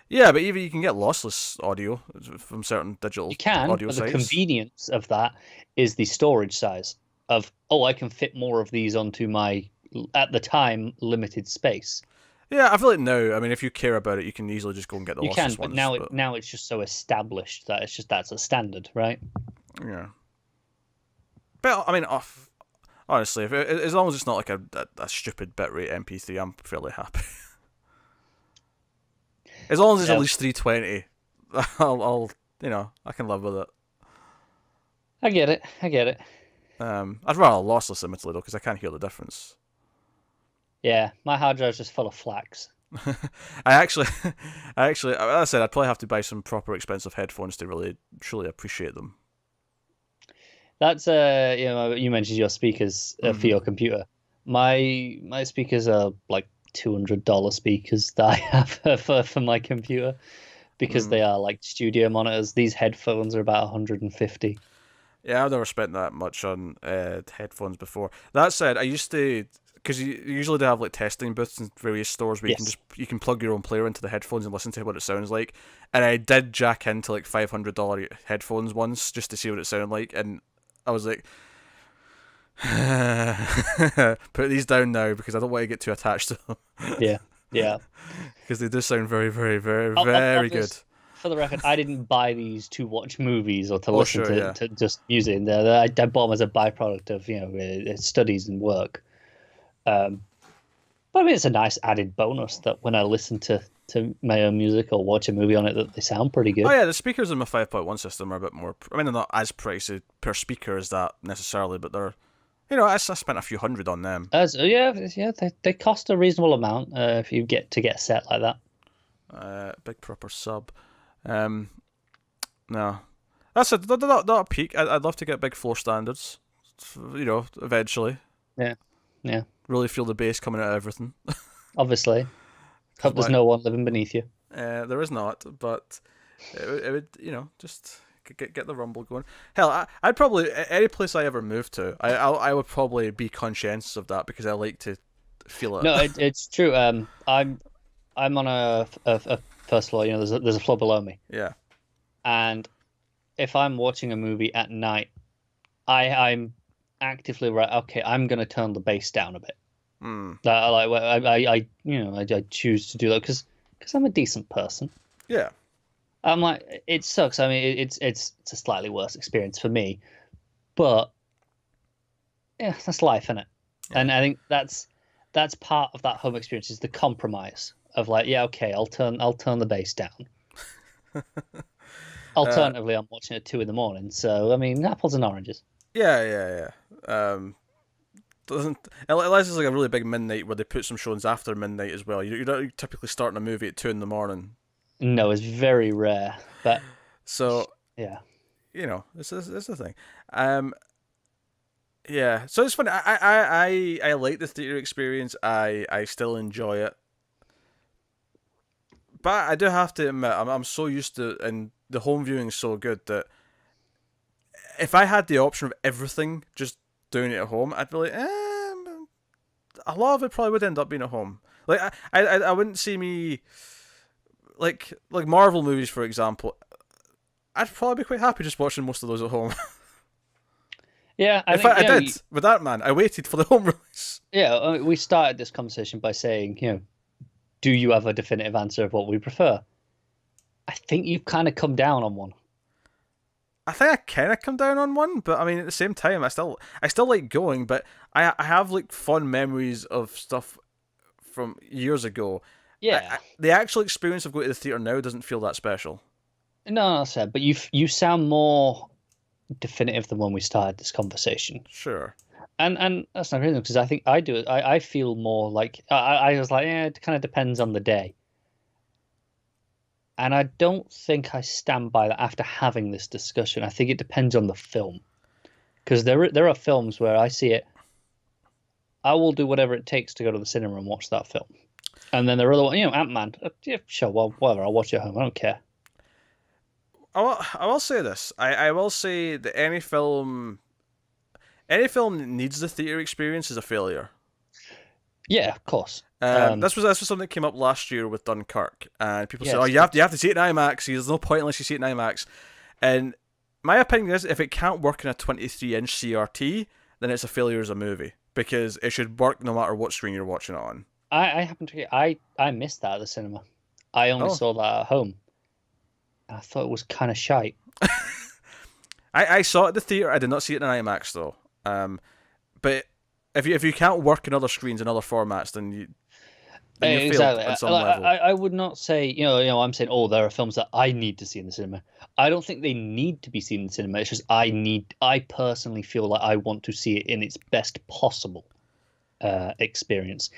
Yeah, but even you can get lossless audio from certain digital You can, audio but sites. the convenience of that is the storage size of, I can fit more of these onto my, at the time, limited space. Yeah, I feel like now, I mean, if you care about it, you can easily just go and get the You lossless can, but ones. now it's just so established that that's a standard, right? Yeah. But, I mean, honestly, as long as it's not like a stupid bitrate MP3, I'm fairly happy. As long as it's at least 320, I'll I can live with it. I get it. I'd rather lossless admittedly though, because I can't hear the difference. Yeah, my hard drive's just full of flax. I actually, as I said, I'd probably have to buy some proper expensive headphones to really truly appreciate them. That's you mentioned your speakers for your computer. My speakers are like $200 speakers that I have for my computer because they are like studio monitors. These headphones are about 150. Yeah, I've never spent that much on headphones before. That said, I used to, because usually they have like testing booths in various stores where you can plug your own player into the headphones and listen to what it sounds like. And I did jack into like $500 headphones once just to see what it sounded like, and I was like, put these down now because I don't want to get too attached to them. Yeah. Because they do sound very, very, very, very good. For the record, I didn't buy these to watch movies or to listen sure, to just music. I bought them as a byproduct of studies and work. But I mean, it's a nice added bonus that when I listen to my own music or watch a movie on it, that they sound pretty good. Oh yeah, the speakers in my 5.1 system are a bit more. I mean, they're not as pricey per speaker as that necessarily, but they're. I spent a few hundred on them. They cost a reasonable amount if you get a set like that. Big proper sub. No, that's not a peak. I'd love to get big floor standards. Eventually. Yeah. Really feel the bass coming out of everything. Obviously. Hope there's no one living beneath you. There is not, but it would, just get the rumble going. Hell, I'd probably any place I ever move to, I would probably be conscientious of that because I like to feel it. No, it's true. I'm on a first floor. There's a floor below me. Yeah. And if I'm watching a movie at night, I'm actively okay, I'm going to turn the bass down a bit. I choose to do that because I'm a decent person. Yeah. I'm like, it sucks. I mean, it's a slightly worse experience for me, but that's life, isn't it? Yeah. And I think that's part of that home experience is the compromise of like, yeah, okay, I'll turn the bass down. Uh, Alternatively, I'm watching at 2 in the morning. So I mean, apples and oranges. yeah, yeah, yeah. Doesn't unless it's like a really big midnight where they put some shows after midnight as well. You're not typically starting a movie at 2 in the morning, No, it's very rare. But so yeah, it's the thing. Um, yeah, so it's funny. I like the theater experience. I still enjoy it, but I do have to admit I'm so used to and the home viewing is so good that if I had the option of everything just doing it at home, I'd be like, a lot of it probably would end up being at home. Like I wouldn't see me like Marvel movies for example. I'd probably be quite happy just watching most of those at home. yeah. I In think fact, I did with that man. I waited for the home release. yeah. We started this conversation by saying, do you have a definitive answer of what we prefer? I think you've kind of come down on one. I think I kind of come down on one, but I mean at the same time, I still like going, but I have like fond memories of stuff from years ago. Yeah. The actual experience of going to the theater now doesn't feel that special. No, no, sir. But you sound more definitive than when we started this conversation. Sure. And that's not reason because I think I do it. I feel more like I was like, yeah, it kind of depends on the day. And I don't think I stand by that after having this discussion. I think it depends on the film. Because there are films where I see it, I will do whatever it takes to go to the cinema and watch that film. And then there are other ones, Ant-Man. Yeah, sure, well, whatever, I'll watch it at home. I don't care. I will say this. I will say that any film that needs the theater experience is a failure. Yeah, of course. This was something that came up last year with Dunkirk, and people Yeah, said, "Oh, you have to see it in IMAX. There's no point unless you see it in IMAX." And my opinion is, if it can't work in a 23-inch CRT, then it's a failure as a movie because it should work no matter what screen you're watching it on. I happen to I missed that at the cinema. I only Oh, saw that at home. And I thought it was kind of shite. I saw it at the theater. I did not see it in IMAX though. But if you can't work in other screens and other formats, then you failed Exactly. on some level. I would not say, I'm saying, oh, there are films that I need to see in the cinema. I don't think they need to be seen in the cinema. It's just I personally feel like I want to see it in its best possible experience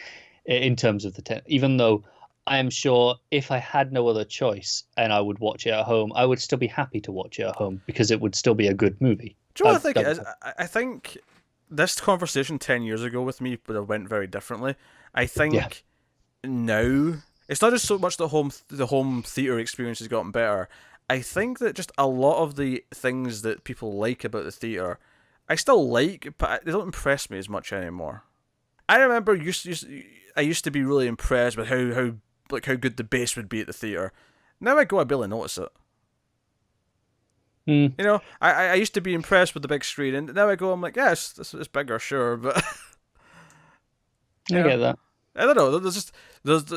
in terms of even though I am sure if I had no other choice and I would watch it at home, I would still be happy to watch it at home because it would still be a good movie. Do you know what I think it is? I think this conversation 10 years ago with me would have went very differently. I think Yeah. now it's not just so much the home theater experience has gotten better. I think that just a lot of the things that people like about the theater, I still like, but they don't impress me as much anymore. I remember I used to be really impressed with how good the bass would be at the theater. Now I go, I barely notice it. Mm, I used to be impressed with the big screen, and now I go, I'm like, yes, it's bigger, sure, but I get that. I don't know.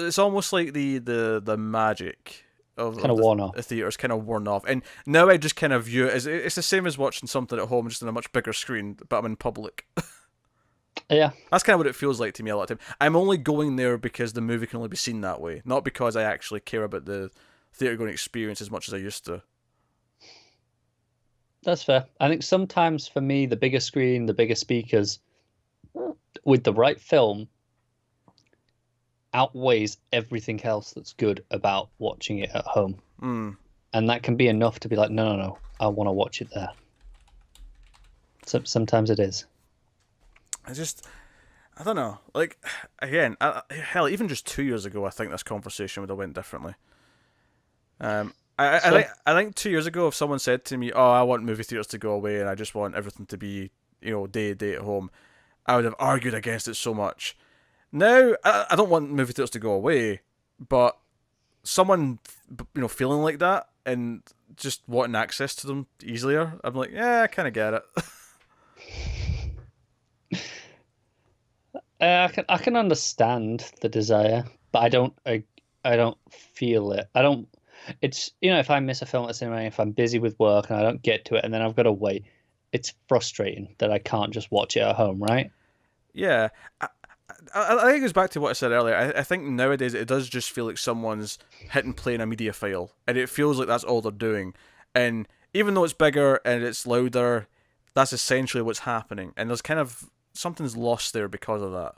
It's almost like the magic of Kind of worn off. the theater's kind of worn off, and now I just kind of view it as it's the same as watching something at home, just on a much bigger screen, but I'm in public. Yeah. That's kind of what it feels like to me a lot of time. I'm only going there because the movie can only be seen that way, not because I actually care about the theater going experience as much as I used to. That's fair. I think sometimes for me, the bigger screen, the bigger speakers, with the right film, outweighs everything else that's good about watching it at home. Mm. And that can be enough to be like, no, no, no, I want to watch it there. So sometimes it is. I don't know. Like, again, hell, even just 2 years ago, I think this conversation would have went differently. I think 2 years ago, if someone said to me, "Oh, I want movie theaters to go away, and I just want everything to be, day to day at home," I would have argued against it so much. Now, I don't want movie theaters to go away, but someone, feeling like that and just wanting access to them easier, I'm like, yeah, I kind of get it. I can understand the desire, but I don't feel it. I don't. It's if I miss a film at the cinema, if I'm busy with work and I don't get to it, and then I've got to wait, it's frustrating that I can't just watch it at home, right? Yeah, I think it goes back to what I said earlier. I think nowadays it does just feel like someone's hitting play in a media file, and it feels like that's all they're doing. And even though it's bigger and it's louder, that's essentially what's happening. And there's kind of something's lost there because of that.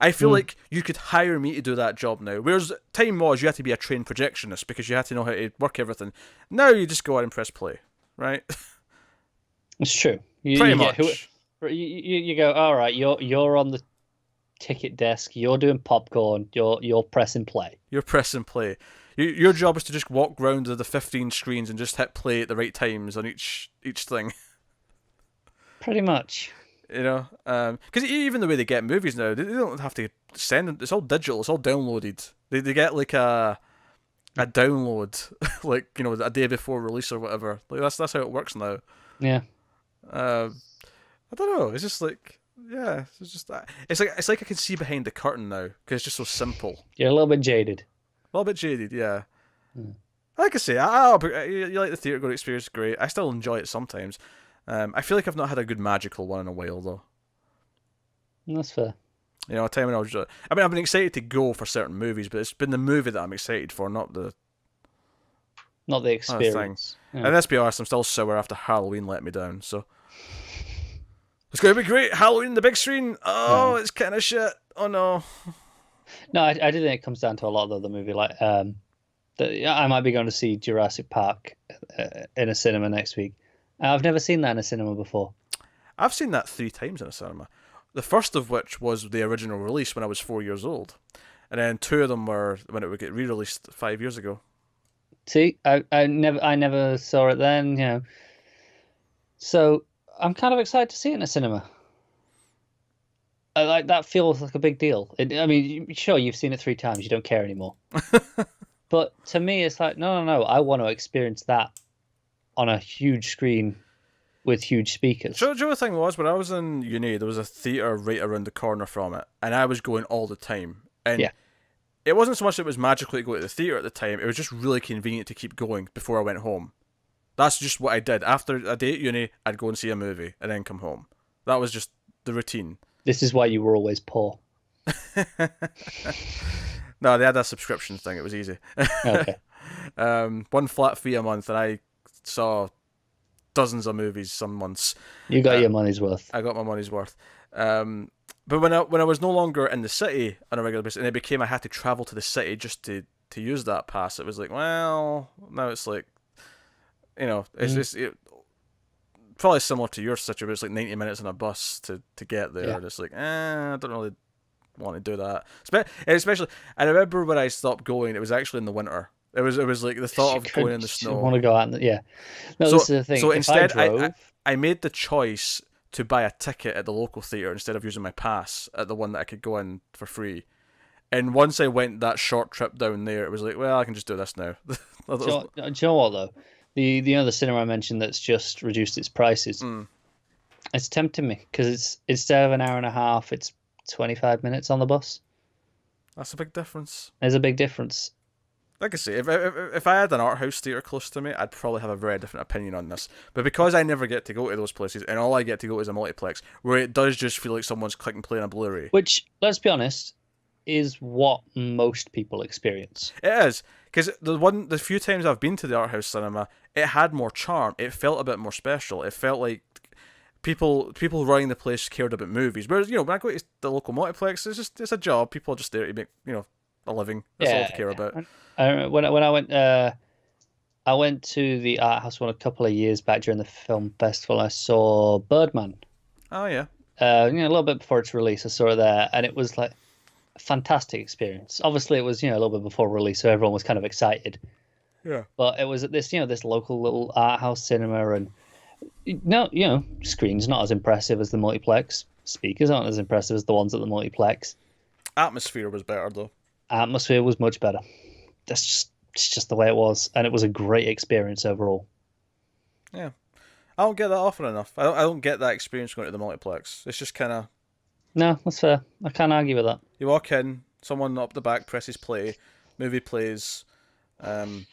I feel like you could hire me to do that job now. Whereas time was you had to be a trained projectionist because you had to know how to work everything. Now you just go out and press play, right? It's true. Pretty much. You go, all right, you're on the ticket desk, you're doing popcorn, you're pressing play. You're pressing play. Your job is to just walk round the 15 screens and just hit play at the right times on each thing. Pretty much. You know, because even the way they get movies now, they don't have to send them. It's all digital. It's all downloaded. They get like a download, like, you know, a day before release or whatever. Like that's how it works now. Yeah. I don't know. It's just like, yeah, it's just it's like I can see behind the curtain now because it's just so simple. You're a little bit jaded. A little bit jaded, yeah. Mm. Like I say, you like the theatre going experience, great. I still enjoy it sometimes. I feel like I've not had a good magical one in a while, though. That's fair. You know, a time when I was just, I mean, I've been excited to go for certain movies, but it's been the movie that I'm excited for, not the experience. thing. And let's be honest, I'm still sour after Halloween let me down, so. It's going to be great. Halloween in the big screen. Oh, it's kind of shit. Oh, no. No, I do think it comes down to a lot of the other movie. Like, I might be going to see Jurassic Park in a cinema next week. I've never seen that in a cinema before. I've seen that 3 times in a cinema. The first of which was the original release when I was 4 years old. And then 2 of them were when it would get re-released 5 years ago. See, I never saw it then, you know. So I'm kind of excited to see it in a cinema. Like, that feels like a big deal. I mean, sure, you've seen it 3 times, you don't care anymore. But to me, it's like, no, I want to experience that on a huge screen with huge speakers. Do you know the thing was, when I was in uni, there was a theatre right around the corner from it, and I was going all the time. And it wasn't so much that it was magical to go to the theatre at the time, it was just really convenient to keep going before I went home. That's just what I did. After a day at uni, I'd go and see a movie, and then come home. That was just the routine. This is why you were always poor. No, they had a subscription thing, it was easy. Okay. 1 flat fee a month, and I saw dozens of movies some months. You got your money's worth. I got my money's worth. But when I was no longer in the city on a regular basis, and it became I had to travel to the city just to use that pass, it was like, well, now it's like, you know, it's probably similar to your situation. It's like 90 minutes on a bus to get there. And it's like, I don't really want to do that. Especially, I remember when I stopped going, it was actually in the winter. It was like the thought of going in the snow. Want to go out? No, so, this is the thing. So if instead, I made the choice to buy a ticket at the local theatre instead of using my pass at the one that I could go in for free. And once I went that short trip down there, it was like, well, I can just do this now. Do you know what though? The other cinema I mentioned that's just reduced its prices. It's tempting me because it's instead of an hour and a half, it's 25 minutes on the bus. That's a big difference. There's a big difference. Like I say, if I had an art house theatre close to me, I'd probably have a very different opinion on this. But because I never get to go to those places, and all I get to go is a multiplex, where it does just feel like someone's clicking play on a Blu-ray. Which, let's be honest, is what most people experience. It is, because the few times I've been to the art house cinema, it had more charm. It felt a bit more special. It felt like people running the place cared about movies. Whereas, you know, when I go to the local multiplex, it's a job. People are just there to make, you know, a living. That's all they care about. When I went to the art house one a couple of years back during the film festival, I saw Birdman. Oh yeah. A little bit before its release, I saw it there, and it was like a fantastic experience. Obviously, it was a little bit before release, so everyone was kind of excited. Yeah. But it was at this this local little art house cinema, and screen's not as impressive as the multiplex. Speakers aren't as impressive as the ones at the multiplex. Atmosphere was better though. Atmosphere was much better. It's just the way it was, and it was a great experience overall. Yeah, I don't get that often enough. I don't get that experience going to the multiplex. It's just kind of. No, that's fair. I can't argue with that. You walk in, someone up the back presses play, movie plays, then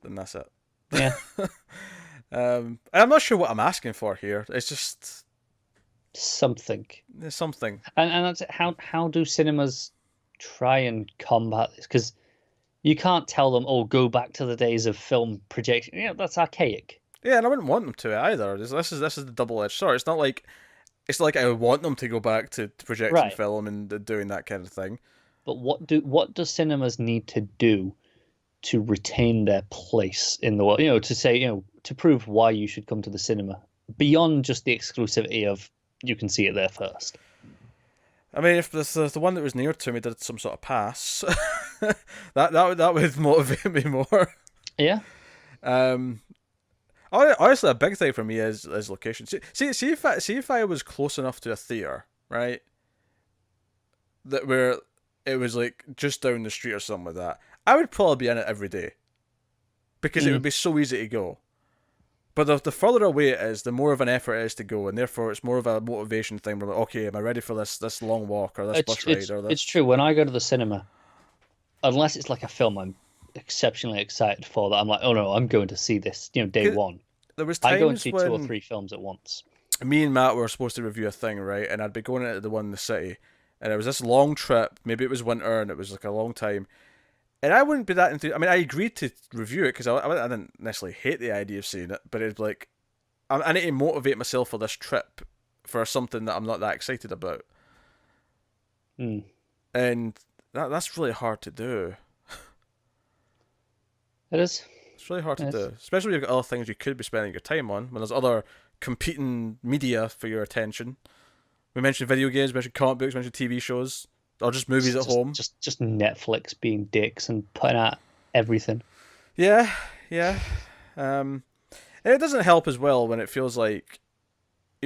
that's it. Yeah. I'm not sure what I'm asking for here. It's just something. There's something. And that's how do cinemas try and combat this? Because you can't tell them, oh, go back to the days of film projection. That's archaic. Yeah, and I wouldn't want them to either. This is the double-edged sword. It's not like I want them to go back to projecting Right. film and doing that kind of thing. But what do cinemas need to do to retain their place in the world? To say, to prove why you should come to the cinema beyond just the exclusivity of you can see it there first. I mean, if the one that was near to me did some sort of pass, that would motivate me more. Yeah. Um, Honestly, a big thing for me is location. See if I was close enough to a theater, right? That where it was like just down the street or something like that, I would probably be in it every day because it would be so easy to go. But the further away it is, the more of an effort it is to go, and therefore it's more of a motivation thing. We're like, okay, am I ready for this long walk or this bus ride or this? It's true. When I go to the cinema, unless it's like a film I'm exceptionally excited for, that I'm like, oh no, I'm going to see this, day one. There was I go and times see when 2 or 3 films at once. me and Matt were supposed to review a thing, right? And I'd be going into the one in the city, and it was this long trip. Maybe it was winter, and it was like a long time. And I wouldn't be that into. I mean, I agreed to review it because I didn't necessarily hate the idea of seeing it, but it's like I need to motivate myself for this trip for something that I'm not that excited about, Mm. and that's really hard to do. It is. It's really hard to Yes. do, especially when you've got other things you could be spending your time on. When there's other competing media for your attention. We mentioned video games, we mentioned comic books, we mentioned TV shows, or just movies at home. Just Netflix being dicks and putting out everything. Yeah, yeah. And it doesn't help as well when it feels like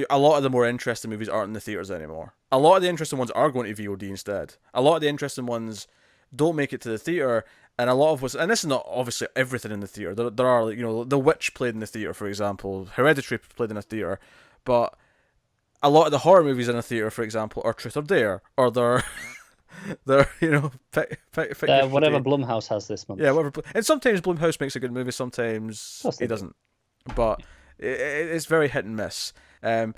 a lot of the more interesting movies aren't in the theaters anymore. A lot of the interesting ones are going to VOD instead. A lot of the interesting ones don't make it to the theater, and a lot of what's, and this is not obviously everything in the theater. There are, like, The Witch played in the theater, for example. Hereditary played in a theater, but a lot of the horror movies in a theater, for example, are Truth or Dare, or they're Whatever Blumhouse has this month. yeah, whatever. And sometimes Blumhouse makes a good movie, sometimes course they he do. doesn't. But it's very hit and miss. The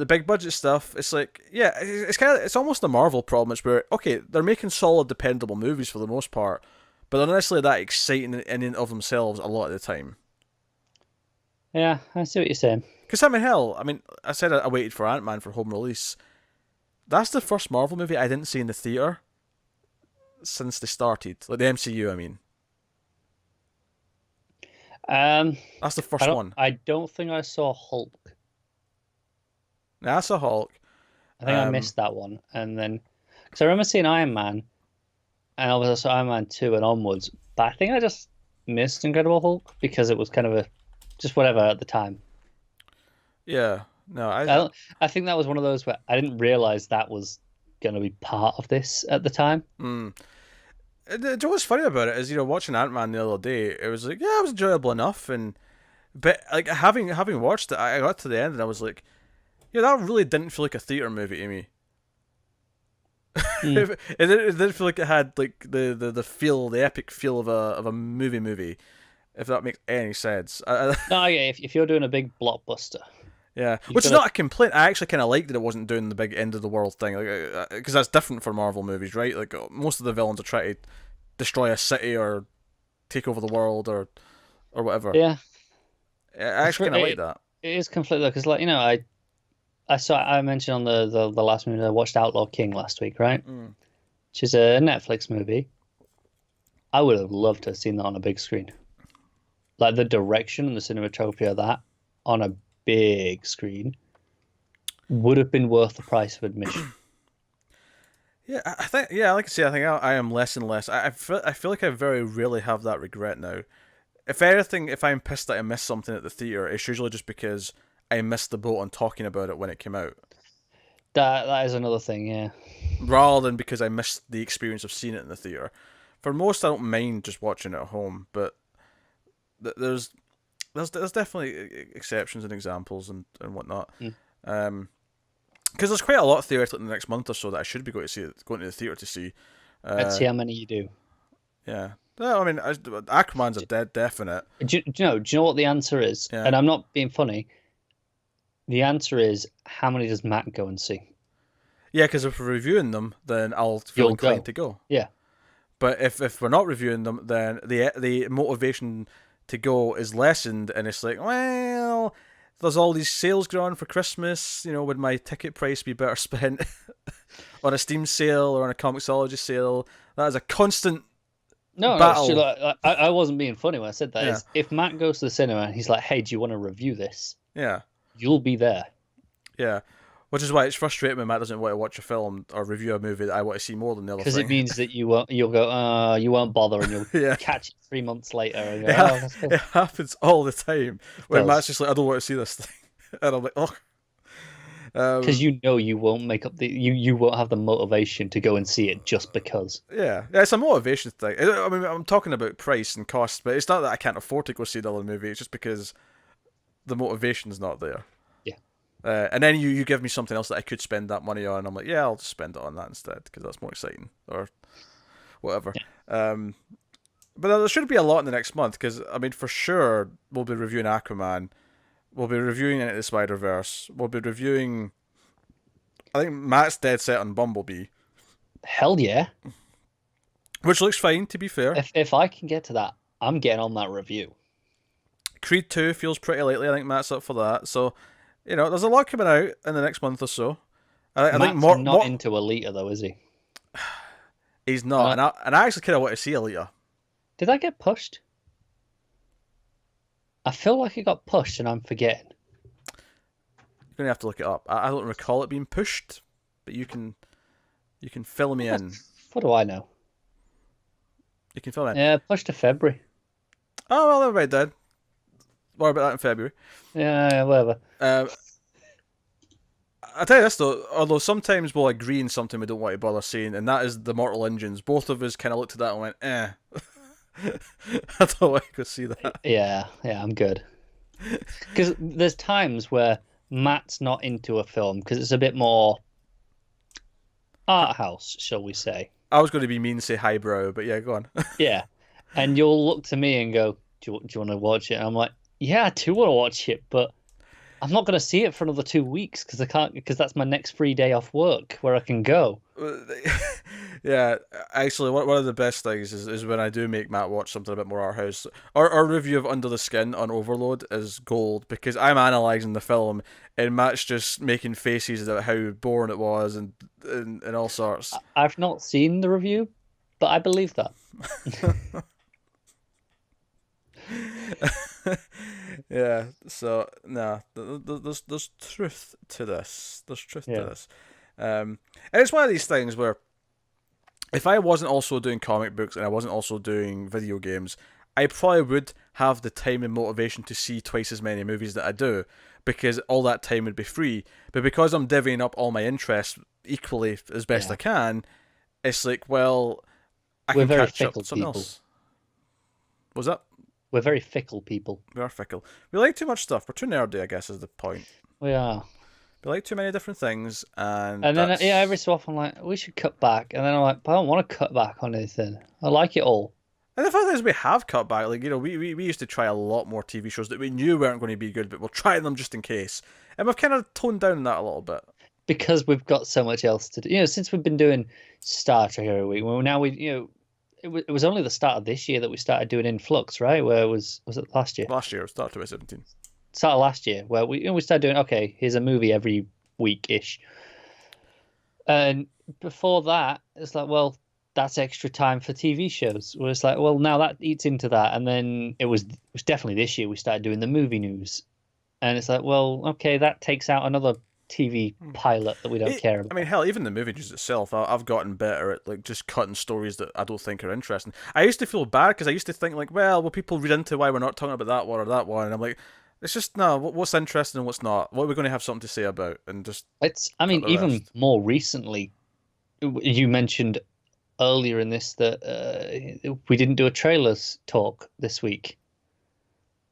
big budget stuff. It's like, yeah, it's almost a Marvel problem. It's where, okay, they're making solid, dependable movies for the most part, but they're not necessarily that exciting in and of themselves a lot of the time. Yeah, I see what you're saying. Because I said I waited for Ant-Man for home release. That's the first Marvel movie I didn't see in the theater since they started, like the MCU. I mean, that's the first one. I don't think I saw Hulk. Now, that's a Hulk. I think I missed that one, and then because I remember seeing Iron Man, and I was saw Iron Man 2 and onwards, but I think I just missed Incredible Hulk because it was kind of a just whatever at the time. Yeah. No, I think that was one of those where I didn't realize that was going to be part of this at the time. What's funny about it is, watching Ant-Man the other day, it was like, yeah, it was enjoyable enough, but like having watched it, I got to the end and I was like, yeah, that really didn't feel like a theater movie to me. It didn't feel like it had like the feel, the epic feel of a movie, if that makes any sense. No, yeah, if you're doing a big blockbuster. Yeah, which is not a complaint. I actually kind of liked that it wasn't doing the big end of the world thing, like, because that's different for Marvel movies, right? Like, most of the villains are trying to destroy a city or take over the world or whatever. Yeah, I actually kind of like that. It is conflict though, because I mentioned on the last movie I watched Outlaw King last week, right? Which is a Netflix movie. I would have loved to have seen that on a big screen, like the direction and the cinematography of that on a big screen would have been worth the price of admission. Yeah, I think. Yeah, like I say, I think I am less and less. I feel like I very rarely have that regret now. If anything, if I'm pissed that I missed something at the theater, it's usually just because I missed the boat on talking about it when it came out, That is another thing, yeah. rather than because I missed the experience of seeing it in the theater. For most, I don't mind just watching it at home, but there's definitely exceptions and examples and whatnot. Because there's quite a lot theoretically in the next month or so that I should be going to the theater to see. Let's see how many you do. Yeah. No, I mean, Aquaman's a definite. Do you know what the answer is? Yeah. And I'm not being funny. The answer is, how many does Matt go and see? Yeah, because if we're reviewing them, then I'll feel You'll inclined go. to go. Yeah. But if we're not reviewing them, then the motivation to go is lessened, and it's like, well, there's all these sales going on for Christmas. Would my ticket price be better spent on a Steam sale or on a Comixology sale? That is a constant No, no, it's battle. like, I wasn't being funny when I said that. Yeah, Is if Matt goes to the cinema and he's like, "Hey, do you want to review this?" yeah, You'll be there. yeah. Which is why it's frustrating when Matt doesn't want to watch a film or review a movie that I want to see more than the other Because it thing. means that you'll go, you won't bother, and you'll Yeah. catch it 3 months later and go, It, oh, that's cool. it happens all the time when does. Matt's just like, I don't want to see this thing, and I'm like, oh. Because you won't make up you won't have the motivation to go and see it just because. Yeah, it's a motivation thing. I mean, I'm talking about price and cost, but it's not that I can't afford to go see another movie. It's just because the motivation's not there. Yeah. And then you give me something else that I could spend that money on. I'm like, yeah, I'll just spend it on that instead because that's more exciting or whatever. But there should be a lot in the next month because, I mean, for sure, we'll be reviewing Aquaman. We'll be reviewing Into the Spider-Verse. We'll be reviewing... I think Matt's dead set on Bumblebee. Hell yeah. Which looks fine, to be fair. If I can get to that, I'm getting on that review. Creed 2 feels pretty likely. I think Matt's up for that. So, there's a lot coming out in the next month or so. I think Matt's more... not into Alita though, is he? He's not. And I actually kind of want to see Alita. Did that get pushed? I feel like it got pushed and I'm forgetting. You're going to have to look it up. I don't recall it being pushed, but you can fill me in. What do I know? You can fill me in. Yeah, pushed to February. Oh, well, everybody did. Worry about that in February. Yeah, whatever. I'll tell you this, though. Although sometimes we'll agree on something we don't want to bother seeing, and that is the Mortal Engines. Both of us kind of looked at that and went, eh. I don't want to go see that. Yeah, I'm good. Because there's times where Matt's not into a film because it's a bit more art house, shall we say. I was going to be mean and say highbrow, but yeah, go on. Yeah. And you'll look to me and go, do you want to watch it? And I'm like, yeah, I do want to watch it, but I'm not going to see it for another 2 weeks because that's my next free day off work where I can go. Yeah, actually, one of the best things is when I do make Matt watch something a bit more art house. Our review of Under the Skin on Overload is gold because I'm analysing the film and Matt's just making faces about how boring it was and all sorts. I've not seen the review, but I believe that. Yeah, so no, there's truth to this. There's truth to this. And it's one of these things where if I wasn't also doing comic books and I wasn't also doing video games, I probably would have the time and motivation to see twice as many movies that I do because all that time would be free. But because I'm divvying up all my interests equally as best I can, it's like, well, We're can very catch up fickle with something people. else. Was that? We're very fickle people. We are fickle. We like too much stuff. We're too nerdy, I guess, is the point. We are. We like too many different things, and then every so often, I'm like, we should cut back, and then I'm like, but I don't want to cut back on anything. I like it all. And the fact is, we have cut back. Like, we used to try a lot more TV shows that we knew weren't going to be good, but we'll try them just in case. And we've kind of toned down that a little bit because we've got so much else to do. Since we've been doing Star Trek every week, well, now it was only the start of this year that we started doing Influx, right? Where was it last year? Last year, it started 2017. Start of last year, where we started doing, okay, here's a movie every week-ish. And before that, it's like, well, that's extra time for TV shows. Where it's like, well, now that eats into that. And then it was definitely this year we started doing the movie news. And it's like, well, okay, that takes out another TV pilot that we don't care about. I mean, hell, even the movie news itself, I've gotten better at like just cutting stories that I don't think are interesting. I used to feel bad because I used to think like, well, will people read into why we're not talking about that one or that one? And I'm like, it's just no. What's interesting and what's not? What are we going to have something to say about? And just I mean, even more recently, you mentioned earlier in this that we didn't do a trailers talk this week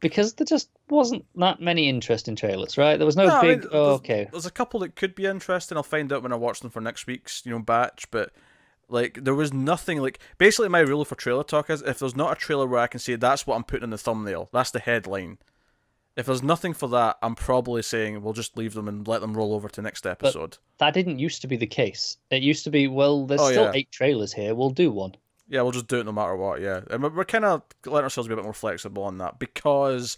because there just wasn't that many interesting trailers, right? There was no big. I mean, okay. There's a couple that could be interesting. I'll find out when I watch them for next week's batch. But like, there was nothing like. Basically, my rule for trailer talk is if there's not a trailer where I can say that's what I'm putting in the thumbnail, that's the headline. If there's nothing for that, I'm probably saying we'll just leave them and let them roll over to next episode. That didn't used to be the case. It used to be, well, there's Oh, still yeah. 8 trailers here. We'll do one. Yeah, we'll just do it no matter what, yeah. And we're kind of letting ourselves be a bit more flexible on that because,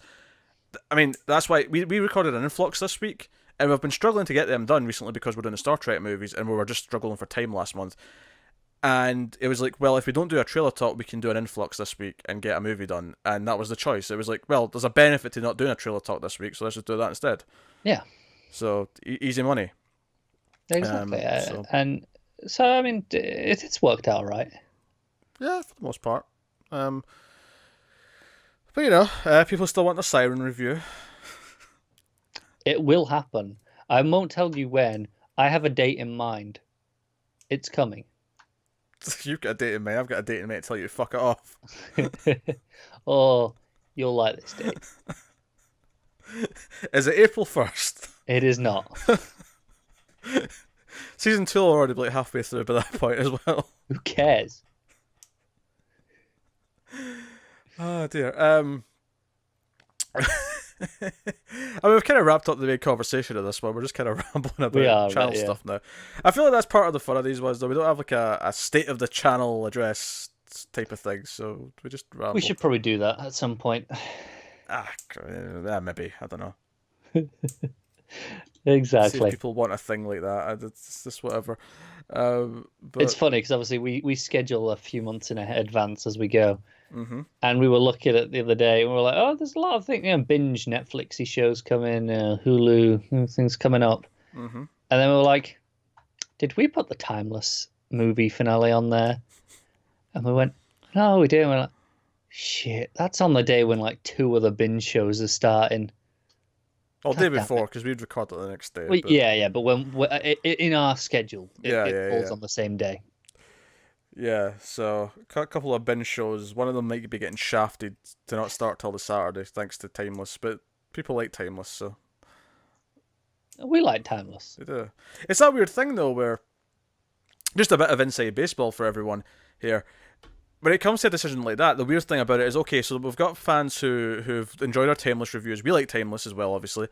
I mean, that's why we recorded an Influx this week, and we've been struggling to get them done recently because we're doing the Star Trek movies, and we were just struggling for time last month. And it was like, well, if we don't do a trailer talk, we can do an Influx this week and get a movie done. And that was the choice. It was like, well, there's a benefit to not doing a trailer talk this week, so let's just do that instead. Yeah. So, easy money. Exactly. And so, I mean, it's worked out right. Yeah, for the most part. But people still want the Siren review. It will happen. I won't tell you when. I have a date in mind. It's coming. You've got a date in mind. I've got a date in mind to tell you to fuck it off. Oh, you'll like this date. Is it April 1st? It is not. Season 2 will already be like halfway through by that point as well. Who cares? Oh dear. I mean, we've kind of wrapped up the main conversation of this one. We're just kind of rambling about channel stuff now. I feel like that's part of the fun of these ones, though. We don't have like a state of the channel address type of thing, so we just ramble. We should probably do that at some point. Maybe. I don't know. Exactly. See if people want a thing like that. It's just whatever. But... It's funny because obviously we schedule a few months in advance as we go. Mm-hmm. And we were looking at it the other day, and we were like, "Oh, there's a lot of things, binge Netflixy shows coming, Hulu things coming up." Mm-hmm. And then we were like, "Did we put the Timeless movie finale on there?" And we went, "No, we didn't." And we're like, "Shit, that's on the day when like 2 other binge shows are starting." Well, day before, because we'd record it the next day. Well, yeah, but when in our schedule, it falls on the same day. Yeah, so a couple of binge shows. One of them might be getting shafted to not start till the Saturday, thanks to Timeless. But people like Timeless, so we like Timeless. They do. It's that weird thing though, where just a bit of inside baseball for everyone here. When it comes to a decision like that, the weird thing about it is, okay, so we've got fans who've enjoyed our Timeless reviews. We like Timeless as well, obviously,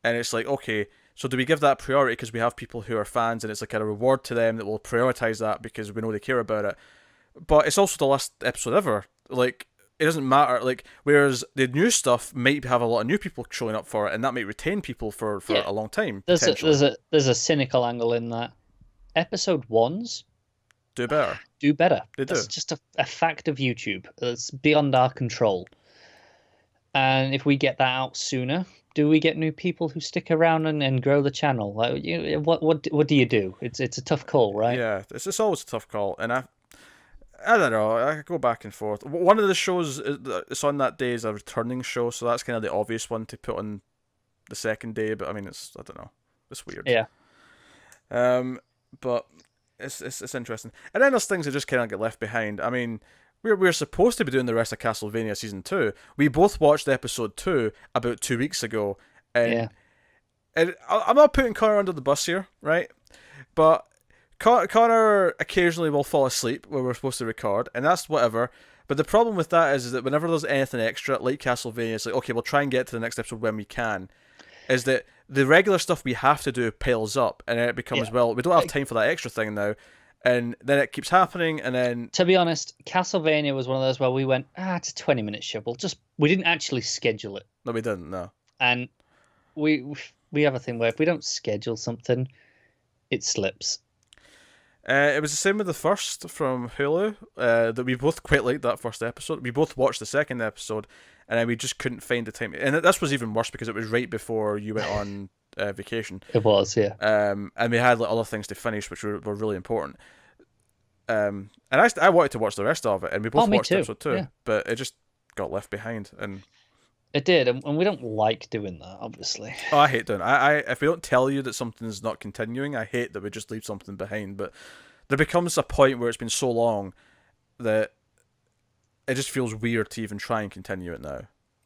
and it's like, okay, so do we give that priority because we have people who are fans and it's like a reward to them that will prioritize that because we know they care about it? But it's also the last episode ever. Like, it doesn't matter. Like, whereas the new stuff might have a lot of new people showing up for it, and that might retain people for a long time. There's a cynical angle in that. Episode 1s do better. Do better. They do. That's just a fact of YouTube. It's beyond our control. And if we get that out sooner, do we get new people who stick around and grow the channel? Like, what do you do? It's a tough call, right? Yeah, it's always a tough call, and I don't know. I go back and forth. One of the shows it's on that day is a returning show, so that's kind of the obvious one to put on the second day. But I mean, I don't know. It's weird. Yeah. But it's interesting, and then there's things that just kind of get left behind. I mean, we're supposed to be doing the rest of Castlevania season 2. We both watched episode 2 about 2 weeks ago, and I'm not putting Connor under the bus here, right? But Connor occasionally will fall asleep when we're supposed to record, and that's whatever. But the problem with that is that whenever there's anything extra, like Castlevania, it's like, okay, we'll try and get to the next episode when we can. Is that the regular stuff we have to do piles up, and then it becomes, well, we don't have time for that extra thing now. And then it keeps happening, and then... To be honest, Castlevania was one of those where we went, it's a 20-minute show. We didn't actually schedule it. No, we didn't, no. And we have a thing where if we don't schedule something, it slips. It was the same with the first from Hulu, that we both quite liked that first episode. We both watched the second episode, and then we just couldn't find the time. And this was even worse because it was right before you went on vacation. It was, yeah. And we had like other things to finish, which were really important. And I wanted to watch the rest of it, and we both watched episode 2, but it just got left behind. And it did, and we don't like doing that, obviously. Oh, I hate doing it. If we don't tell you that something's not continuing, I hate that we just leave something behind. But there becomes a point where it's been so long that it just feels weird to even try and continue it now.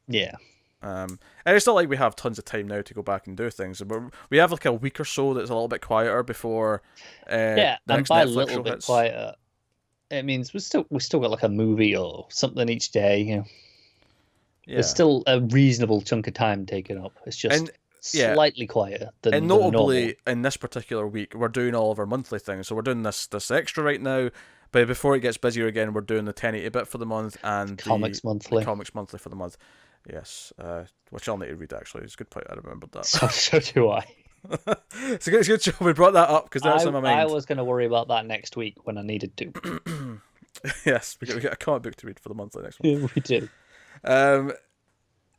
Yeah. And it's not like we have tons of time now to go back and do things. We have like a week or so that's a little bit quieter before. And by a little bit quieter, it means we still got like a movie or something each day. There's Yeah, still a reasonable chunk of time taken up. It's just and yeah, slightly quieter and than normal. notably in this particular week, we're doing all of our monthly things. So we're doing this extra right now, but before it gets busier again, we're doing the 1080 bit for the month and Comics the Monthly. comics monthly for the month. Yes, which I'll need to read actually. It's a good point. I remembered that. So do I. It's a good job we brought that up because that's in my I mind. was going to worry about that next week when I needed to. Yes, we got a comic book to read for the monthly next month. We do.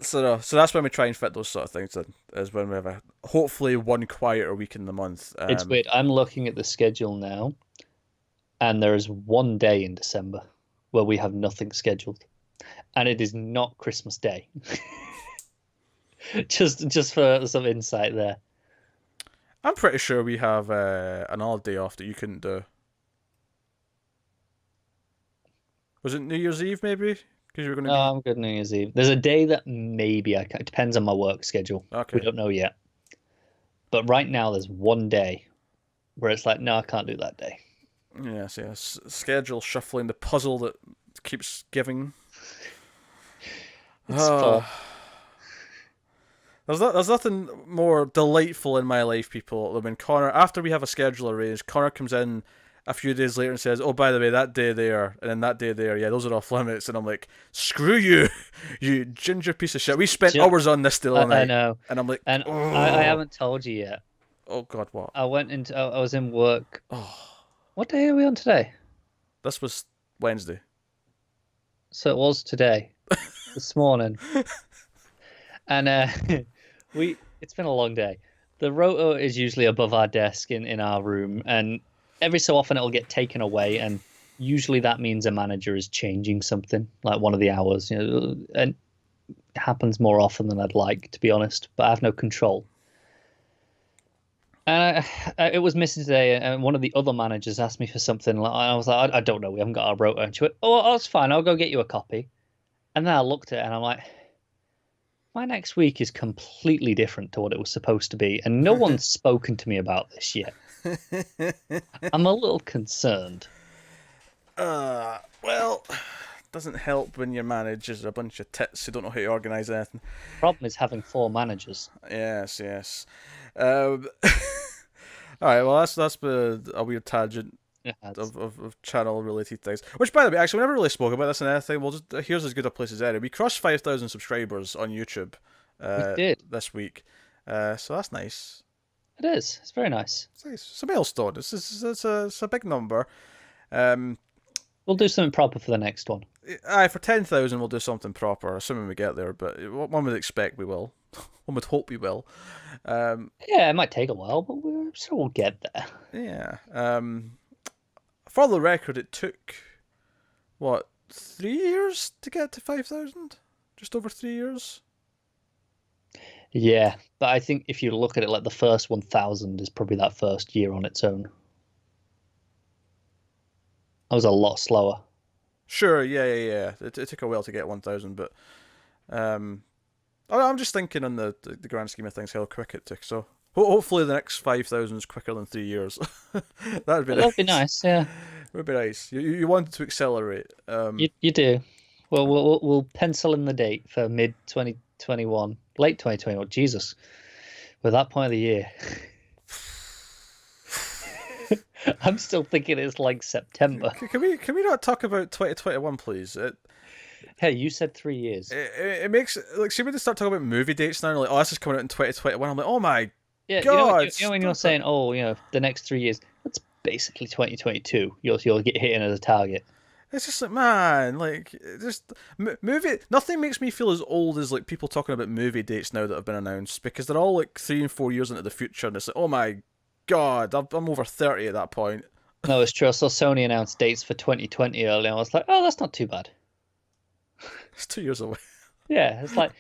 So no, so that's when we try and fit those sort of things in. Is when we have hopefully one quieter week in the month. It's weird. I'm looking at the schedule now, and there is one day in December where we have nothing scheduled, and it is not Christmas Day. just for some insight there. I'm pretty sure we have another day off that you couldn't do. Was it New Year's Eve maybe? Because you were going to No, be I'm good New Year's Eve. There's a day that maybe I can. It depends on my work schedule. okay. We don't know yet. But right now, there's one day where it's like, no, I can't do that day. Yes, yes. Schedule shuffling, the puzzle that keeps giving. It's full. There's nothing more delightful in my life, people, than when Connor, after we have a schedule arranged, Connor comes in a few days later and says, "Oh, by the way, that day there, and then that day there, yeah, those are off limits." And I'm like, "Screw you, you ginger piece of shit. We spent hours on this still all night." I know. And I'm like, And oh. I haven't told you yet. Oh God, what? I was in work. Oh, What day are we on today? this was Wednesday. So it was today, this morning. And it's been a long day. The rotor is usually above our desk in our room, and every so often it'll get taken away, and usually that means a manager is changing something, like one of the hours, and it happens more often than I'd like, to be honest, but I have no control. And it was missing today, and one of the other managers asked me for something. I was like, I don't know, we haven't got our rotor. And she went, oh, that's fine, I'll go get you a copy. And then I looked at it, and I'm like, my next week is completely different to what it was supposed to be, and no one's spoken to me about this yet. I'm a little concerned. Well, doesn't help when your managers are a bunch of tits who don't know how to organise anything. Problem is having 4 managers. Yes, yes. All right, well, that's been a weird tangent of channel-related things. Which, by the way, actually, we never really spoke about this and anything. We'll just here's as good a place as any. We crossed 5,000 subscribers on YouTube. We did this week, so that's nice. It is. It's very nice. It's nice. It's a milestone. It's a big number. We'll do something proper for the next one. Aye, for 10,000 we'll do something proper, assuming we get there. But one would expect we will. One would hope we will. Yeah, it might take a while, but we're sure we'll get there. Yeah. For the record, it took, what, 3 years to get to 5,000? Just over 3 years? Yeah, but I think if you look at it, like the first 1,000 is probably that first year on its own. I was a lot slower. Sure, yeah. It took a while to get 1,000, but I'm just thinking on the grand scheme of things how quick it took. So hopefully the next 5,000 is quicker than 3 years. That'd be nice. Yeah, it would be nice. You wanted to accelerate. You do. Well, we'll pencil in the date for mid 2021, late 2021. Jesus, we're that point of the year. I'm still thinking it's like September. Can we not talk about 2021, please? Hey, you said 3 years. It makes like see when they start talking about movie dates now, like, oh, this is coming out in 2021. I'm like, oh my yeah, God! You know when you're saying, oh, the next 3 years, that's basically 2022. You'll get hit in as a target. It's just like, man, like, just movie. Nothing makes me feel as old as like people talking about movie dates now that have been announced, because they're all like 3 and 4 years into the future, and it's like, oh my God, I'm over 30 at that point. No, it's true. I saw Sony announce dates for 2020 earlier, and I was like, oh, that's not too bad. It's 2 years away. Yeah, it's like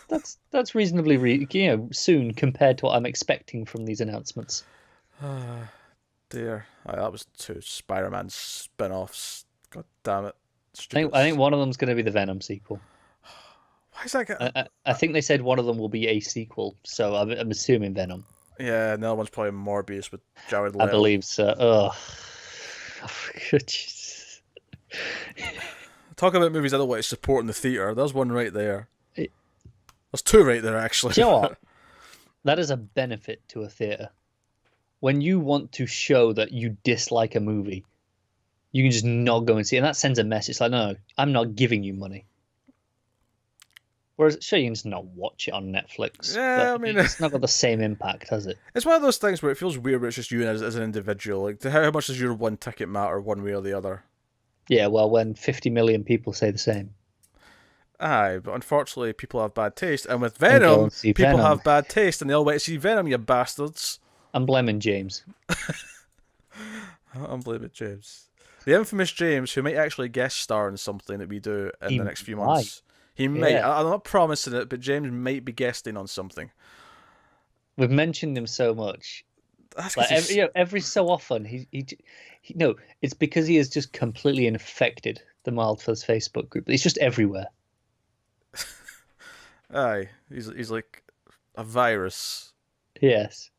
that's reasonably soon compared to what I'm expecting from these announcements. Dear, that was 2 Spider-Man spin-offs. God damn it! I think one of them's going to be the Venom sequel. Why is that? I think they said one of them will be a sequel, so I'm assuming Venom. Yeah, another one's probably Morbius with Jared Leto. I believe so. Ugh. Talk about movies I don't want to support in the theatre. There's one right there. It- There's two right there, actually. Do you know what? That is a benefit to a theatre. When you want to show that you dislike a movie, you can just not go and see it. And that sends a message like, no, I'm not giving you money. Whereas, sure, you can just not watch it on Netflix. Yeah, but I mean, it's not got the same impact, has it? it's one of those things where it feels weird, but it's just you as an individual. Like, how much does your one ticket matter, one way or the other? Yeah, well, when 50 million people say the same. Aye, but unfortunately, people have bad taste, and with And go Venom, and see people Venom. have bad taste, and they all went to see Venom, you bastards. I'm blaming James. I'm blaming James. The infamous James, who might actually guest star in something that we do in He the next few might. months. He might. Yeah. I'm not promising it, but James might be guesting on something. We've mentioned him so much. That's 'cause Like he's- every so often, he no, it's because he has just completely infected the Mild Fuzz Facebook group. It's just everywhere. Aye, he's like a virus Yes,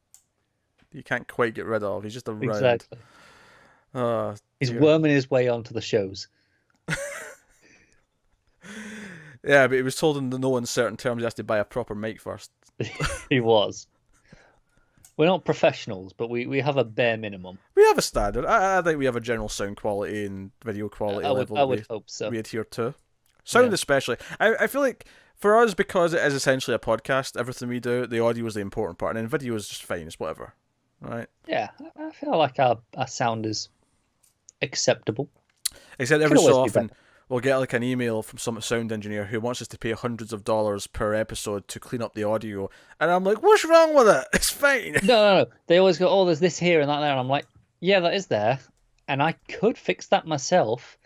you can't quite get rid of. He's just around. exactly. He's dear. worming his way onto the shows. Yeah, but he was told in the no uncertain terms he has to buy a proper mic first. He was. We're not professionals, but we have a bare minimum. We have a standard. I think we have a general sound quality and video quality I level would that hope so. we adhere to. Sound Yeah. especially. I feel like for us, because it is essentially a podcast, everything we do, the audio is the important part, and then video is just fine. It's whatever. Right? Yeah, I feel like our sound is acceptable. Except every Could always so be often, better. we'll get like an email from some sound engineer who wants us to pay hundreds of dollars per episode to clean up the audio. And I'm like, what's wrong with it? It's fine. No. They always go, oh, there's this here and that there. And I'm like, yeah, that is there. And I could fix that myself.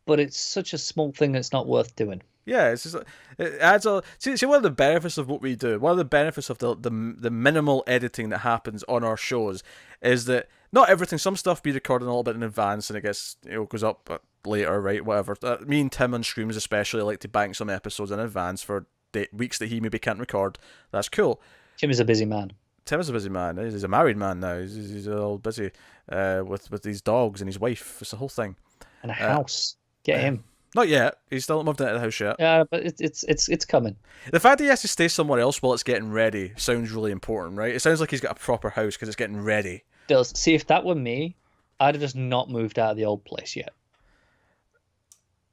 But it's such a small thing it's not worth doing. Yeah, it's just it adds a see one of the benefits of what we do. One of the benefits of the minimal editing that happens on our shows is that not everything. Some stuff be recorded a little bit in advance and it gets goes up later, right? Whatever. Me and Tim on streams especially like to bank some episodes in advance for weeks that he maybe can't record. That's cool. Tim is a busy man. Tim is a busy man. He's a married man now. He's all busy with these dogs and his wife. It's the whole thing. And a house. Get him. Not yet. He's still not moved into the house yet. Yeah, but it's coming. The fact that he has to stay somewhere else while it's getting ready sounds really important, right? It sounds like he's got a proper house because it's getting ready. Does see if that were me, I'd have just not moved out of the old place yet.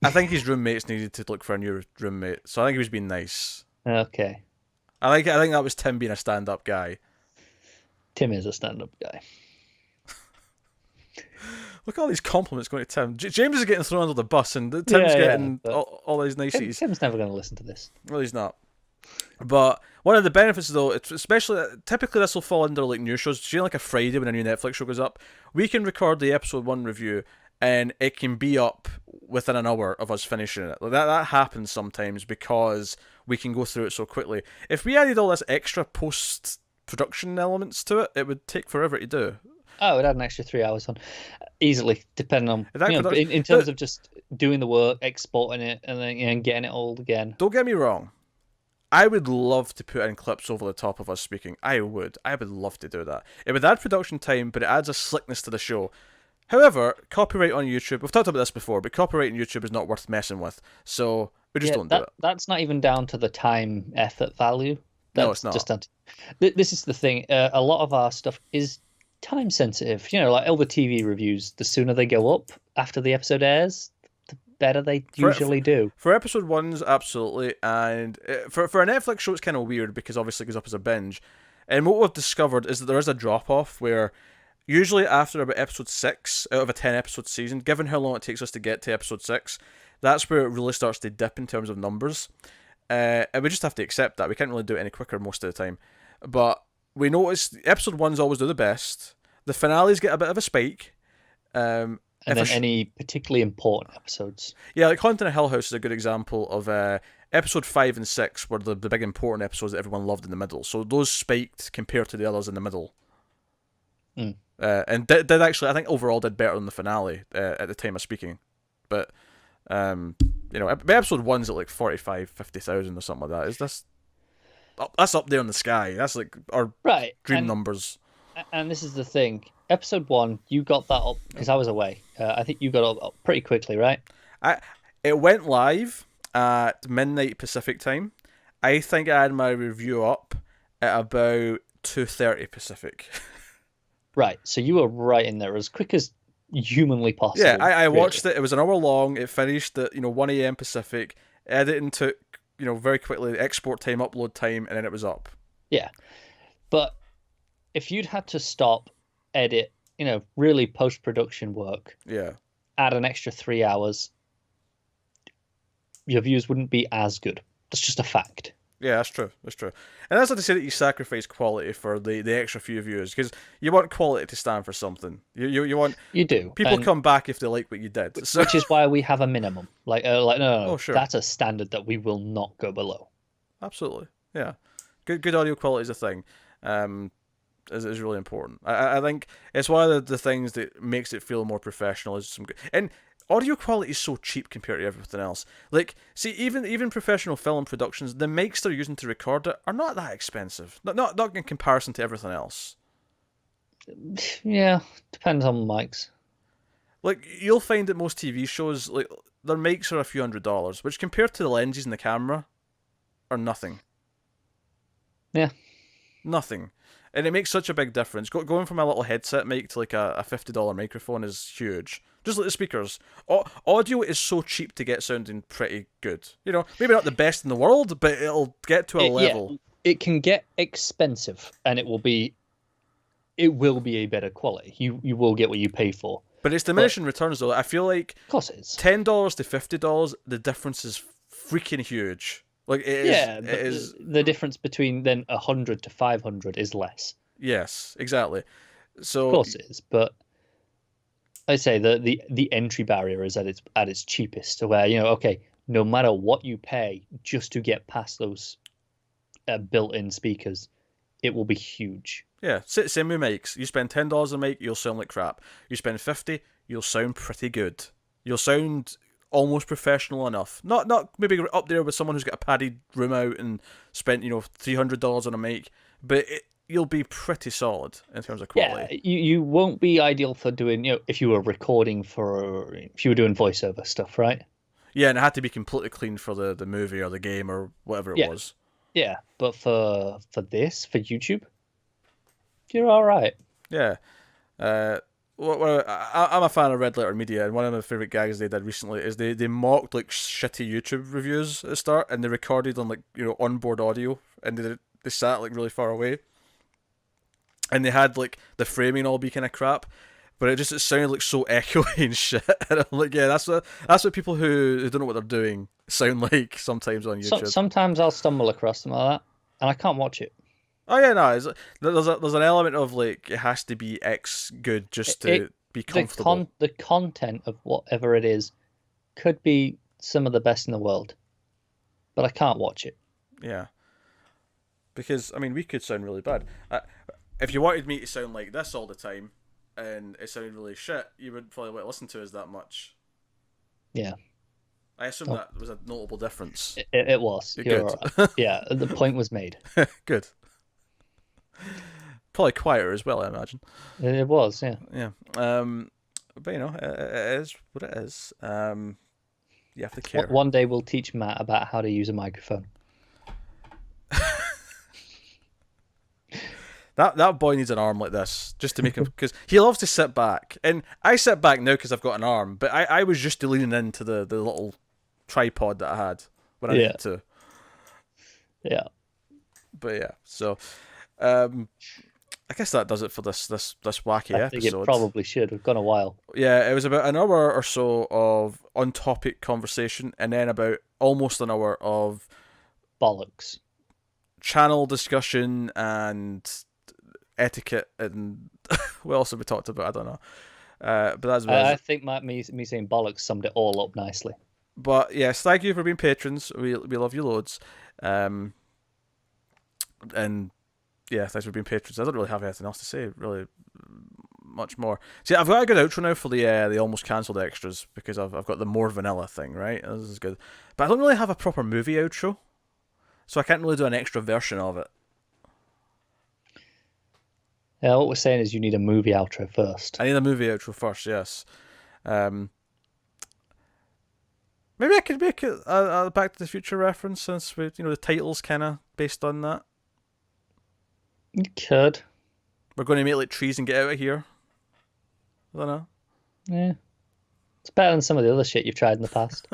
I think his roommates needed to look for a new roommate, so I think he was being nice. Okay. I think that was Tim being a stand-up guy. Tim is a stand-up guy. Look at all these compliments going to Tim. James is getting thrown under the bus, and Tim's getting but all these niceties. Tim's never going to listen to this. Well, he's not. But one of the benefits, though, it's especially typically this will fall under like new shows. So, like a Friday when a new Netflix show goes up, we can record the episode 1 review, and it can be up within an hour of us finishing it. Like that happens sometimes because we can go through it so quickly. If we added all this extra post production elements to it, it would take forever to do. Oh, it had an extra 3 hours on, easily, depending on Exactly. in terms of just doing the work, exporting it, and then getting it all again. Don't get me wrong. I would love to put in clips over the top of us speaking. I would love to do that. It would add production time, but it adds a slickness to the show. However, copyright on YouTube, we've talked about this before, but copyright on YouTube is not worth messing with. So we just don't do it. That's not even down to the time effort value. That's No, it's not. Just down to, this is the thing. A lot of our stuff is time sensitive. Like all the TV reviews, the sooner they go up after the episode airs, the better they usually do. For episode 1s, absolutely. And for a Netflix show, it's kind of weird because obviously it goes up as a binge. And what we've discovered is that there is a drop-off where usually after about episode 6 out of a 10-episode season, given how long it takes us to get to episode 6, that's where it really starts to dip in terms of numbers. And we just have to accept that. We can't really do it any quicker most of the time. But we notice episode 1s always do the best. The finales get a bit of a spike. And then any particularly important episodes. Yeah, like Haunting a Hill House is a good example of episode 5 and 6 were the big important episodes that everyone loved in the middle. So those spiked compared to the others in the middle. And did actually, I think overall did better than the finale at the time of speaking. But, episode 1's at like 45, 50,000 or something like that. Is this... That's up there in the sky. That's like our dream numbers. And this is the thing. Episode 1, you got that up because I was away. I think you got up pretty quickly, right? I it went live at midnight Pacific time. I think I had my review up at about 2:30 Pacific. Right. So you were right in there as quick as humanly Yeah, possible. I Really. watched it. It was an hour long. It finished at 1 a.m. Pacific. Editing took very quickly. Export time, upload time, and then it was up. Yeah. But if you'd had to stop, edit, really post production work, Yeah. add an extra 3 hours, your views wouldn't be as good. That's just a fact. Yeah, that's true. That's true. And that's not to say that you sacrifice quality for the extra few views, because you want quality to stand for something. You want You do. people come back if they like what you did. So Which is why we have a minimum. No, oh, sure. that's a standard that we will not go below. Absolutely. Yeah. Good audio quality is a thing. Is really important. I think it's one of the things that makes it feel more professional. Is some good, and audio quality is so cheap compared to everything else. Like, see, even professional film productions, the mics they're using to record it are not that expensive. Not in comparison to everything else. Yeah, depends on mics. Like, you'll find that most TV shows, like, their mics are a few $100s, which compared to the lenses in the camera are nothing. Yeah. Nothing. And it makes such a big difference. Going from a little headset mic to like a $50 microphone is huge. Just like the speakers. Audio is so cheap to get sounding pretty good. Maybe not the best in the world, but it'll get to a level. Yeah, it can get expensive, and it will be a better quality. You will get what you pay for. But it's diminishing returns, though. I feel like Of course it is. $10 to $50, the difference is freaking huge. Like it is. Yeah, it is. the difference between then 100 to 500 is less. Yes, exactly. So Of course it is, but I say the entry barrier is at its cheapest, to where okay, no matter what you pay just to get past those built-in speakers, it will be huge. yeah, same with mics. You spend $10 a mic, you'll sound like crap. You spend 50, you'll sound pretty good. You'll sound almost professional enough. Not maybe up there with someone who's got a padded room out and spent $300 on a mic, but you'll be pretty solid in terms of quality. Yeah, you won't be ideal for doing if you were recording if you were doing voiceover stuff, right? Yeah, and it had to be completely clean for the movie or the game or whatever it was. Yeah, but for YouTube, you're all right. Yeah. I'm a fan of Red Letter Media, and one of my favorite gags they did recently is they mocked like shitty YouTube reviews at the start, and they recorded on like onboard audio, and they sat like really far away, and they had like the framing all be kind of crap, but it sounded like so echoey and shit. And I'm like, yeah, that's what people who don't know what they're doing sound like sometimes on YouTube. Sometimes I'll stumble across them like that, and I can't watch it. Oh yeah, no, there's an element of like it has to be X good just to be comfortable. The content of whatever it is could be some of the best in the world, but I can't watch it. Yeah, because I mean we could sound really bad. If you wanted me to sound like this all the time, and it sounded really shit, you wouldn't probably want to listen to us that much. Yeah. I assume that was a notable difference. It was. Good. Right. Yeah, the point was made. Good. Probably quieter as well, I imagine. It was, yeah. Yeah. But it is what it is. You have to care. One day we'll teach Matt about how to use a microphone. That boy needs an arm like this just to make him, because he loves to sit back, and I sit back now because I've got an arm. But I was just leaning into the little tripod that I had when I needed to. Yeah. But yeah, so I guess that does it for this wacky episode. I think it probably should. We've gone a while. Yeah, it was about an hour or so of on-topic conversation, and then about almost an hour of bollocks, channel discussion, and etiquette, and what else have we talked about? I don't know. But that's. I think me saying bollocks summed it all up nicely. But yes, thank you for being patrons. We love you loads. And yeah, thanks for being patrons. I don't really have anything else to say, really, much more. See, I've got a good outro now for the almost cancelled extras, because I've got the more vanilla thing, right? This is good. But I don't really have a proper movie outro, so I can't really do an extra version of it. Yeah, what we're saying is you need a movie outro first. I need a movie outro first, yes. Maybe I could make it a Back to the Future reference since the title's kind of based on that. You could. We're going to make like trees and get out of here. I don't know. Yeah. It's better than some of the other shit you've tried in the past.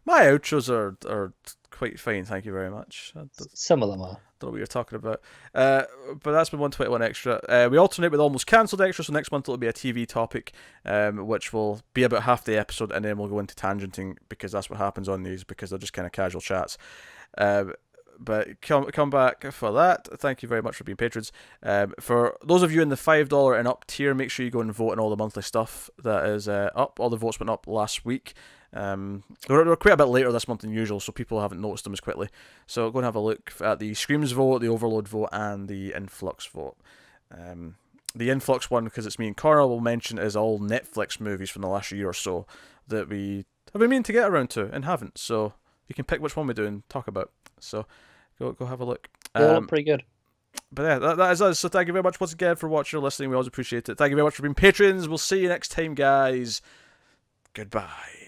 My outros are quite fine, thank you very much. Some of them are. Don't know what you're talking about. But that's been 121 Extra. We alternate with Almost Cancelled Extra, so next month it'll be a TV topic, which will be about half the episode, and then we'll go into tangenting, because that's what happens on these, because they're just kind of casual chats. But come back for that. Thank you very much for being patrons. For those of you in the $5 and up tier, make sure you go and vote on all the monthly stuff that is up. All the votes went up last week. We're quite a bit later this month than usual, so people haven't noticed them as quickly. So go and have a look at the Screams vote, the Overload vote, and the Influx vote. The Influx one, because it's me and Connor, will mention, is all Netflix movies from the last year or so that we have been meaning to get around to and haven't. So you can pick which one we do and talk about. So go have a look. All pretty good. But yeah, that is us. So thank you very much once again for watching or listening. We always appreciate it. Thank you very much for being patrons. We'll see you next time, guys. Goodbye.